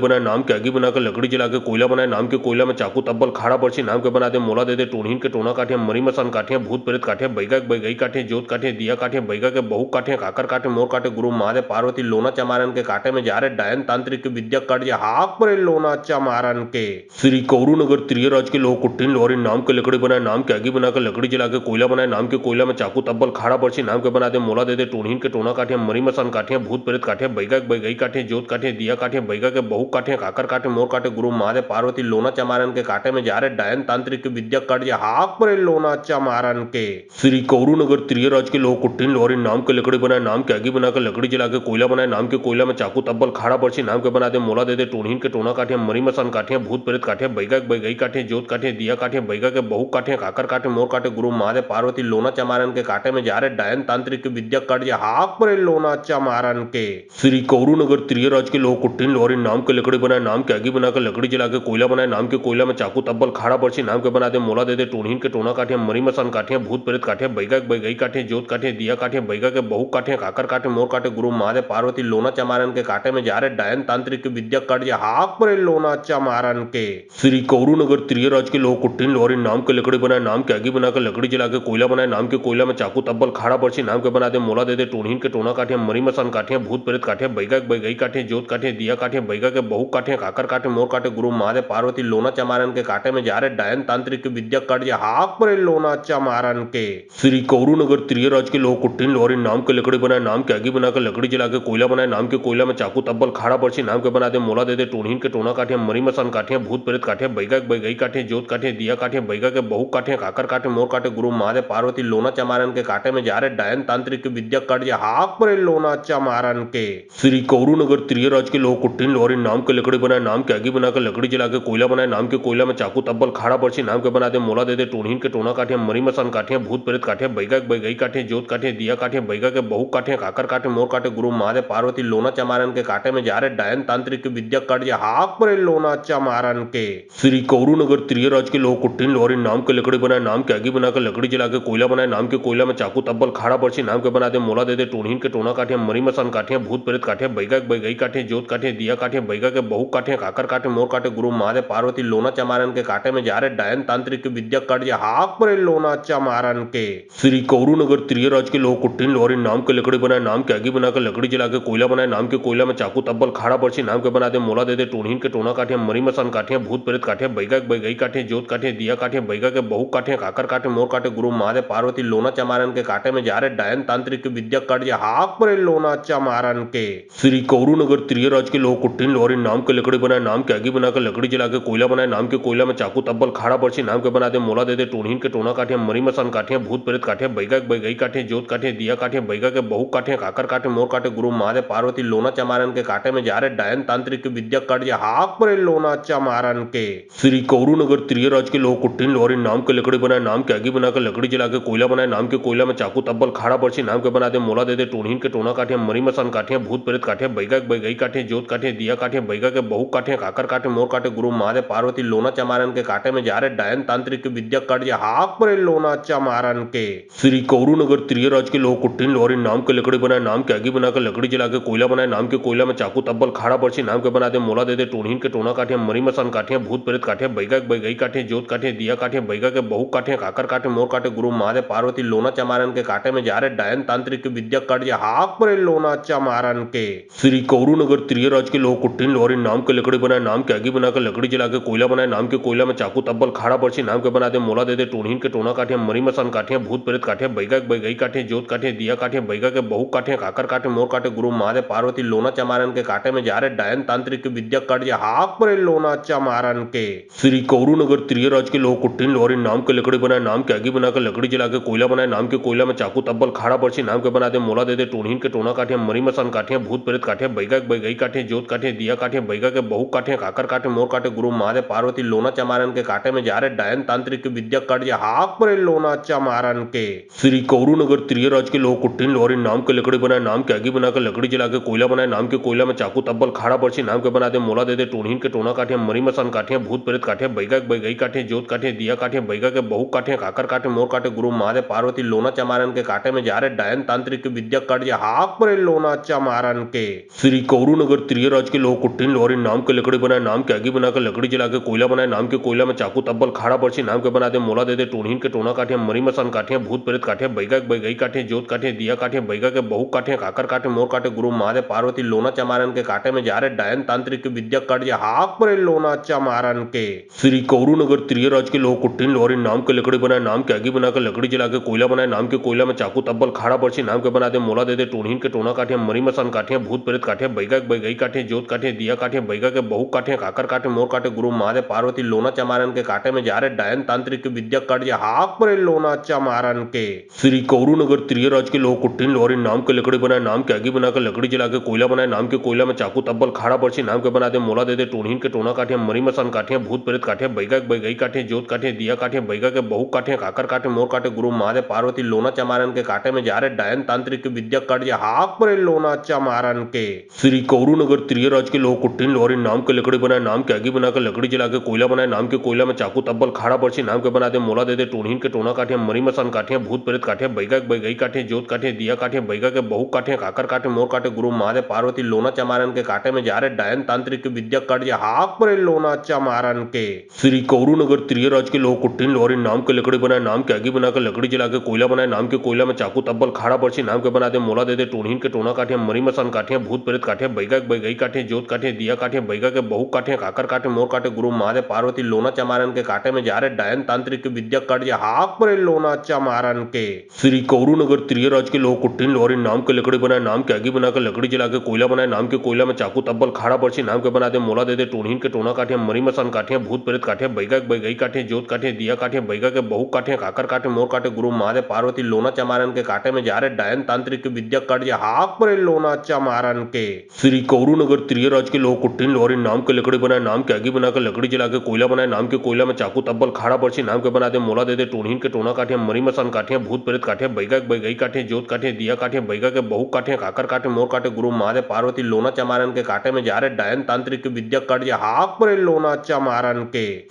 बनाए नाम के आगे बनाकर लकड़ी जला के कोयला बनाए नाम के कोयला में चाकू तब्बल खाड़ा बर्छी नाम के बना दे मोला दे दे टूणहीन के टोना काठे मरी मसान काठे भूत प्रेत काठे बैगा के बैगई काठे जोत काठे दिया काठे बैगा के बहु काठे काकर काठे मोर काठे गुरु महादेव पार्वती लोना चमारन के काटे में जा रहे डायन तांत्रिक विद्या कट जा हाक परे लोना चमारन के श्री कौरू नगर त्रियराज के लोग कुट्टीन लोहरी नाम के लकड़ी बनाए नाम के आगे बनाकर लकड़ी जला के कोयला बनाए नाम के कोयला में चाकू तब्बल खाड़ा बर्छी नाम के बना दे मोला दे दे टूणहीन के टोना काठे मरी मसान काठे भूत प्रेत काठे बैगा के बैगई काठे जोत काठे दिया काठे बैगा के बहु काठे काकर काठे मोर काठे गुरु महादेव पार्वती लोना चमारन के काटे में जा रहे डायन तांत्रिक विद्या कट जा हाक परे लोना चमारन के श्री कौरू नगर त्रियराज के लोग कुट्टीन लोहरी नाम के लकड़ी बनाए नाम के आगे बनाकर लकड़ी जला के कोयला बनाए नाम के कोयला में चाकू तब्बल खाड़ा बर्छी नाम के बना दे मोला दे दे टूणहीन के टोना काठे मरी मसान काठे भूत प्रेत काठे बैगा के बैगई काठे जोत काठे दिया काठे बैगा के बहु काठे काकर काठे मोर काठे गुरु महादेव पार्वती लोना चमारन के काटे में जा रहे डायन तांत्रिक विद्या कट जा हाक परे लोना चमारन के श्री कौरू नगर त्रियराज के लोग कुट्टीन लोहरी नाम के लकड़ी बनाए नाम के आगे बनाकर लकड़ी जला के कोयला बनाए नाम के कोयला में चाकू तब्बल खाड़ा बर्छी नाम के बना दे मोला दे दे टूणहीन के टोना काठे मरी मसान काठे भूत प्रेत काठे बैगा के बैगई काठे जोत काठे दिया काठे बैगा के बहु काठे काकर काठे मोर काठे गुरु महादेव पार्वती लोना चमारन के काटे में जा रहे डायन तांत्रिक विद्या कट जा हाक परे लोना चमारन के श्री कौरू नगर त्रियराज के लोग कुट्टीन लोहरी नाम के लकड़ी बनाए नाम के आगे बनाकर लकड़ी जला के कोयला बनाए नाम के कोयला में चाकू तब्बल खाड़ा बर्छी नाम के बना दे मोला दे दे टूणहीन के टोना काठे मरी मसान काठे भूत प्रेत काठे बैगा के बैगई काठे जोत काठे दिया काठे बैगा के बहु काठे काकर काठे मोर काठे गुरु महादेव पार्वती लोना चमारन के काटे में जा रहे डायन तांत्रिक विद्या कट जा हाक परे लोना चमारन के श्री कौरू नगर त्रियराज के लोग कुट्टीन लोहरी नाम के लकड़ी बनाए नाम के आगे बनाकर लकड़ी जला के कोयला बनाए नाम के कोयला में चाकू तब्बल खाड़ा बर्छी नाम के बना दे मोला दे दे टूणहीन के टोना काठे मरी मसान काठे भूत प्रेत काठे बैगा के बैगई काठे जोत काठे दिया काठे बैगा के बहु काठे काकर काठे मोर काठे गुरु महादेव पार्वती लोना चमारन के काटे में जा रहे डायन तांत्रिक विद्या कट जा हाक परे लोना चमारन के श्री कौरू नगर त्रियराज के लोग कुट्टीन लोहरी नाम के लकड़ी बनाए नाम के आगे बनाकर लकड़ी जला के कोयला बनाए नाम के कोयला में चाकू तब्बल खाड़ा बर्छी नाम के बना दे मोला दे दे टूणहीन के टोना काठे मरी मसान काठे भूत प्रेत काठे बैगा के बैगई काठे जोत काठे दिया काठे बैगा के बहु काठे काकर काठे मोर काठे गुरु महादेव पार्वती लोना चमारन के काटे में जा रहे डायन तांत्रिक विद्या कट जा हाक परे लोना चमारन के श्री कौरू नगर त्रियराज के लोग कुट्टीन लोहरी नाम के लकड़ी बनाए नाम के आगे बनाकर लकड़ी जला के कोयला बनाए नाम के कोयला में चाकू तब्बल खाड़ा बर्छी नाम के बना दे मोला दे दे टूणहीन के टोना काठे मरी मसान काठे भूत प्रेत काठे बैगा के बैगई काठे जोत काठे दिया काठे बैगा के बहु काठे काकर काठे मोर काठे गुरु महादेव पार्वती लोना चमारन के काटे में जा रहे डायन तांत्रिक विद्या कट जा हाक परे लोना चमारन के श्री कौरू नगर त्रियराज के लोग कुट्टीन लोहरी नाम के लकड़ी बनाए नाम के आगे बनाकर लकड़ी जला के कोयला बनाए नाम के कोयला में चाकू तब्बल खाड़ा बर्छी नाम के बना दे मोला दे दे टूणहीन के टोना काठे मरी मसान काठे भूत प्रेत काठे बैगा के बैगई काठे जोत काठे दिया काठे बैगा के बहु काठे काकर काठे मोर काठे गुरु महादेव पार्वती लोना चमारन के काटे में जा रहे डायन तांत्रिक विद्या कट जा हाक परे लोना चमारन के श्री कौरू नगर त्रियराज के लोग कुट्टीन लोहरी नाम के लकड़ी बनाए नाम के आगे बनाकर लकड़ी जला के कोयला बनाए नाम के कोयला में चाकू तब्बल खाड़ा बर्छी नाम के बना दे मोला दे दे टूणहीन के टोना काठे मरी मसान काठे भूत प्रेत काठे बैगा के बैगई काठे जोत काठे दिया काठे बैगा के बहु काठे काकर काठे मोर काठे गुरु महादेव पार्वती लोना चमारन के काटे में जा रहे डायन तांत्रिक विद्या कट जा हाक परे लोना चमारन के श्री कौरू नगर त्रियराज के लोग कुट्टीन लोहरी नाम के लकड़ी बनाए नाम के आगे बनाकर लकड़ी जला के कोयला बनाए नाम के कोयला में चाकू तब्बल खाड़ा बर्छी नाम के बना दे मोला दे दे टोनहीन के टोना काटे मरी मसान काटे भूत प्रेत काटे बैगा के बैगई काटे जोत काटे दिया काटे बैगा के बहु काटे काकर काटे मोर काटे गुरु महादेव पार्वती लोना चमारन के काटे में जा रहे डायन तांत्रिक विद्या काट जा हाक परे लोना चमारन के श्री कौरू नगर त्रियराज के लोह कुट्टीन लोहरी नाम के लकड़ी बनाए नाम के आगे बनाकर लकड़ी जला के कोयला बनाए नाम के कोयला में चाकू तब्बल खाड़ा बर्छी नाम के बना दे मोला दे दे टोनहीन के टोना काटे मरी मसान काटे भूत प्रेत काटे बैगा के बैगई काटे जोत काटे दिया काटे बैगा के बहु काटे काकर काटे मोर काटे गुरु महादेव पार्वती लोना चमारन के काटे में जा रहे डायन तांत्रिक विद्या काट जा हाक परे लोना चमारन के श्री कौरू नगर त्रियराज के लोह कुट्टीन लोहरी नाम के लकड़ी बनाए नाम के आगे बनाकर लकड़ी जला के कोयला बनाए नाम के कोयला में चाकू तब्बल खाड़ा बर्छी नाम के बना दे मोला दे दे टोनहीन के टोना काटे मरी मसान काटे भूत प्रेत काटे बैगा के बैगई काटे जोत काटे दिया काटे बैगा के बहु काटे काकर काटे मोर काटे गुरु महादेव पार्वती लोना चमारन के काटे में जा रहे डायन तांत्रिक विद्या काट जा हाक परे लोना चमारन के श्री कौरू नगर त्रियराज के लोह कुट्टीन लोहरी नाम के लकड़ी बनाए नाम के आगे बनाकर लकड़ी जला के कोयला बनाए नाम के कोयला में चाकू तब्बल खाड़ा बर्छी नाम के बना दे मोला दे दे टोनहीन के टोना काटे मरी मसान काटे भूत प्रेत काटे बैगा के बैगई काटे जोत काटे दिया काटे बैगा के बहु काटे काकर काटे मोर काटे गुरु महादेव पार्वती लोना चमारन के काटे में जा रहे डायन तांत्रिक विद्या काट जा हाक परे लोना चमारन के श्री कौरू नगर त्रियराज के लोह कुट्टीन लोहरी नाम के लकड़ी बनाए नाम के आगे बनाकर लकड़ी जला के कोयला बनाए नाम के कोयला में चाकू तब्बल खाड़ा बर्छी नाम के बना दे मोला दे दे टोनहीन के टोना काटे मरी मसान काटे भूत प्रेत काटे बैगा के बैगई काटे जोत काटे दिया काटे बैगा के बहु काटे काकर काटे मोर काटे गुरु महादेव पार्वती लोना चमारन के काटे में जा रहे डायन तांत्रिक विद्या काट जा हाक परे लोना चमारन के श्री कौरू नगर त्रियराज के लोह कुट्टीन लोहरी नाम के लकड़ी बनाए नाम के आगे बनाकर लकड़ी जला के कोयला बनाए नाम के कोयला में चाकू तब्बल खाड़ा बर्छी नाम के बना दे मोला दे दे टोनहीन के टोना काटे मरी मसान काटे भूत प्रेत काटे बैगा के बैगई काटे जोत काटे दिया काटे बैगा के बहु काटे काकर काटे मोर काटे गुरु महादेव पार्वती लोना चमारन के काटे में जा रहे डायन तांत्रिक विद्या काट जा हाक परे लोना चमारन के श्री कौरू नगर त्रियराज के लोह कुट्टीन लोहरी नाम के लकड़ी बनाए नाम के आगे बनाकर लकड़ी जला के कोयला बनाए नाम के कोयला में चाकू तब्बल खाड़ा बर्छी नाम के बना दे मोला दे दे टोनहीन के टोना काटे मरी मसान काटे भूत प्रेत काटे बैगा के बैगई काटे जोत काटे दिया काटे बैगा के बहु काटे काकर काटे मोर काटे गुरु महादेव पार्वती लोना चमारन के काटे में जा रहे डायन तांत्रिक विद्या काट जा हाक परे लोना चमारन के श्री कौरू नगर त्रियराज के लोह कुट्टीन लोहरी नाम के लकड़ी बनाए नाम के आगे बनाकर लकड़ी जला के कोयला बनाए नाम के कोयला में चाकू तब्बल खाड़ा बर्छी नाम के बना दे मोला दे दे टोनहीन के टोना काटे मरी मसान काटे भूत प्रेत काटे बैगा के बैगई काटे जोत काटे दिया काटे बैगा के बहु काटे काकर काटे मोर काटे गुरु महादेव पार्वती लोना चमारन के काटे में जा रहे डायन तांत्रिक विद्या काट जा हाक परे लोना चमारन के श्री कौरू नगर त्रियराज के लोह कुट्टीन लोहरी नाम के लकड़ी बनाए नाम के आगे बनाकर लकड़ी जला के कोयला बनाए नाम के कोयला में चाकू तब्बल खाड़ा बर्छी नाम के बना दे मोला दे दे टोनहीन के टोना काटे मरी मसान काटे भूत प्रेत काटे बैगा के बैगई काटे जोत काटे दिया काटे बैगा के बहु काटे काकर काटे मोर काटे गुरु महादेव पार्वती लोना चमारन के काटे में जा रहे डायन तांत्रिक विद्या काट जा हाक परे लोना चमारन के श्री कौरू नगर त्रियराज के लोह कुट्टीन लोहरी नाम के लकड़ी बनाए नाम के आगे बनाकर लकड़ी जला के कोयला बनाए नाम के कोयला में चाकू तब्बल खाड़ा बर्छी नाम के बना दे मोला दे दे टोनहीन के टोना काटे मरी मसान काटे भूत प्रेत काटे बैगा के बैगई काटे जोत काटे दिया काटे बैगा के बहु काटे काकर काटे मोर काटे गुरु महादेव पार्वती लोना चमारन के काटे में जा रहे डायन तांत्रिक विद्या काट जा हाक परे लोना चमारन के श्री कौरू नगर त्रियराज के लोह कुट्टीन लोहरी नाम के लकड़ी बनाए नाम के आगे बनाकर लकड़ी जला के कोयला बनाए नाम के कोयला में चाकू तब्बल खाड़ा बर्छी नाम के बना दे मोला दे दे टोनहीन के टोना काटे मरी मसान काटे भूत प्रेत काटे बैगा के बैगई काटे जोत काटे दिया काटे बैगा के बहु काटे काकर काटे मोर काटे गुरु महादेव पार्वती लोना चमारन के काटे में जा रहे डायन तांत्रिक विद्या काट जा हाक परे लोना चमारन के श्री कौरू नगर त्रियराज के लोह कुट्टीन लोहरी नाम के लकड़ी बनाए नाम के आगे बनाकर लकड़ी जला के कोयला बनाए नाम के कोयला में चाकू तब्बल खाड़ा बर्छी नाम के बना दे मोला दे दे टोनहीन के टोना काटे मरी मसान काटे भूत प्रेत काटे बैगा के बैगई काटे जोत काटे दिया काटे बैगा के बहु काटे काकर काटे मोर काटे गुरु महादेव पार्वती लोना चमारन के काटे में जा रहे डायन तांत्रिक विद्या काट जा हाक परे लोना चमारन के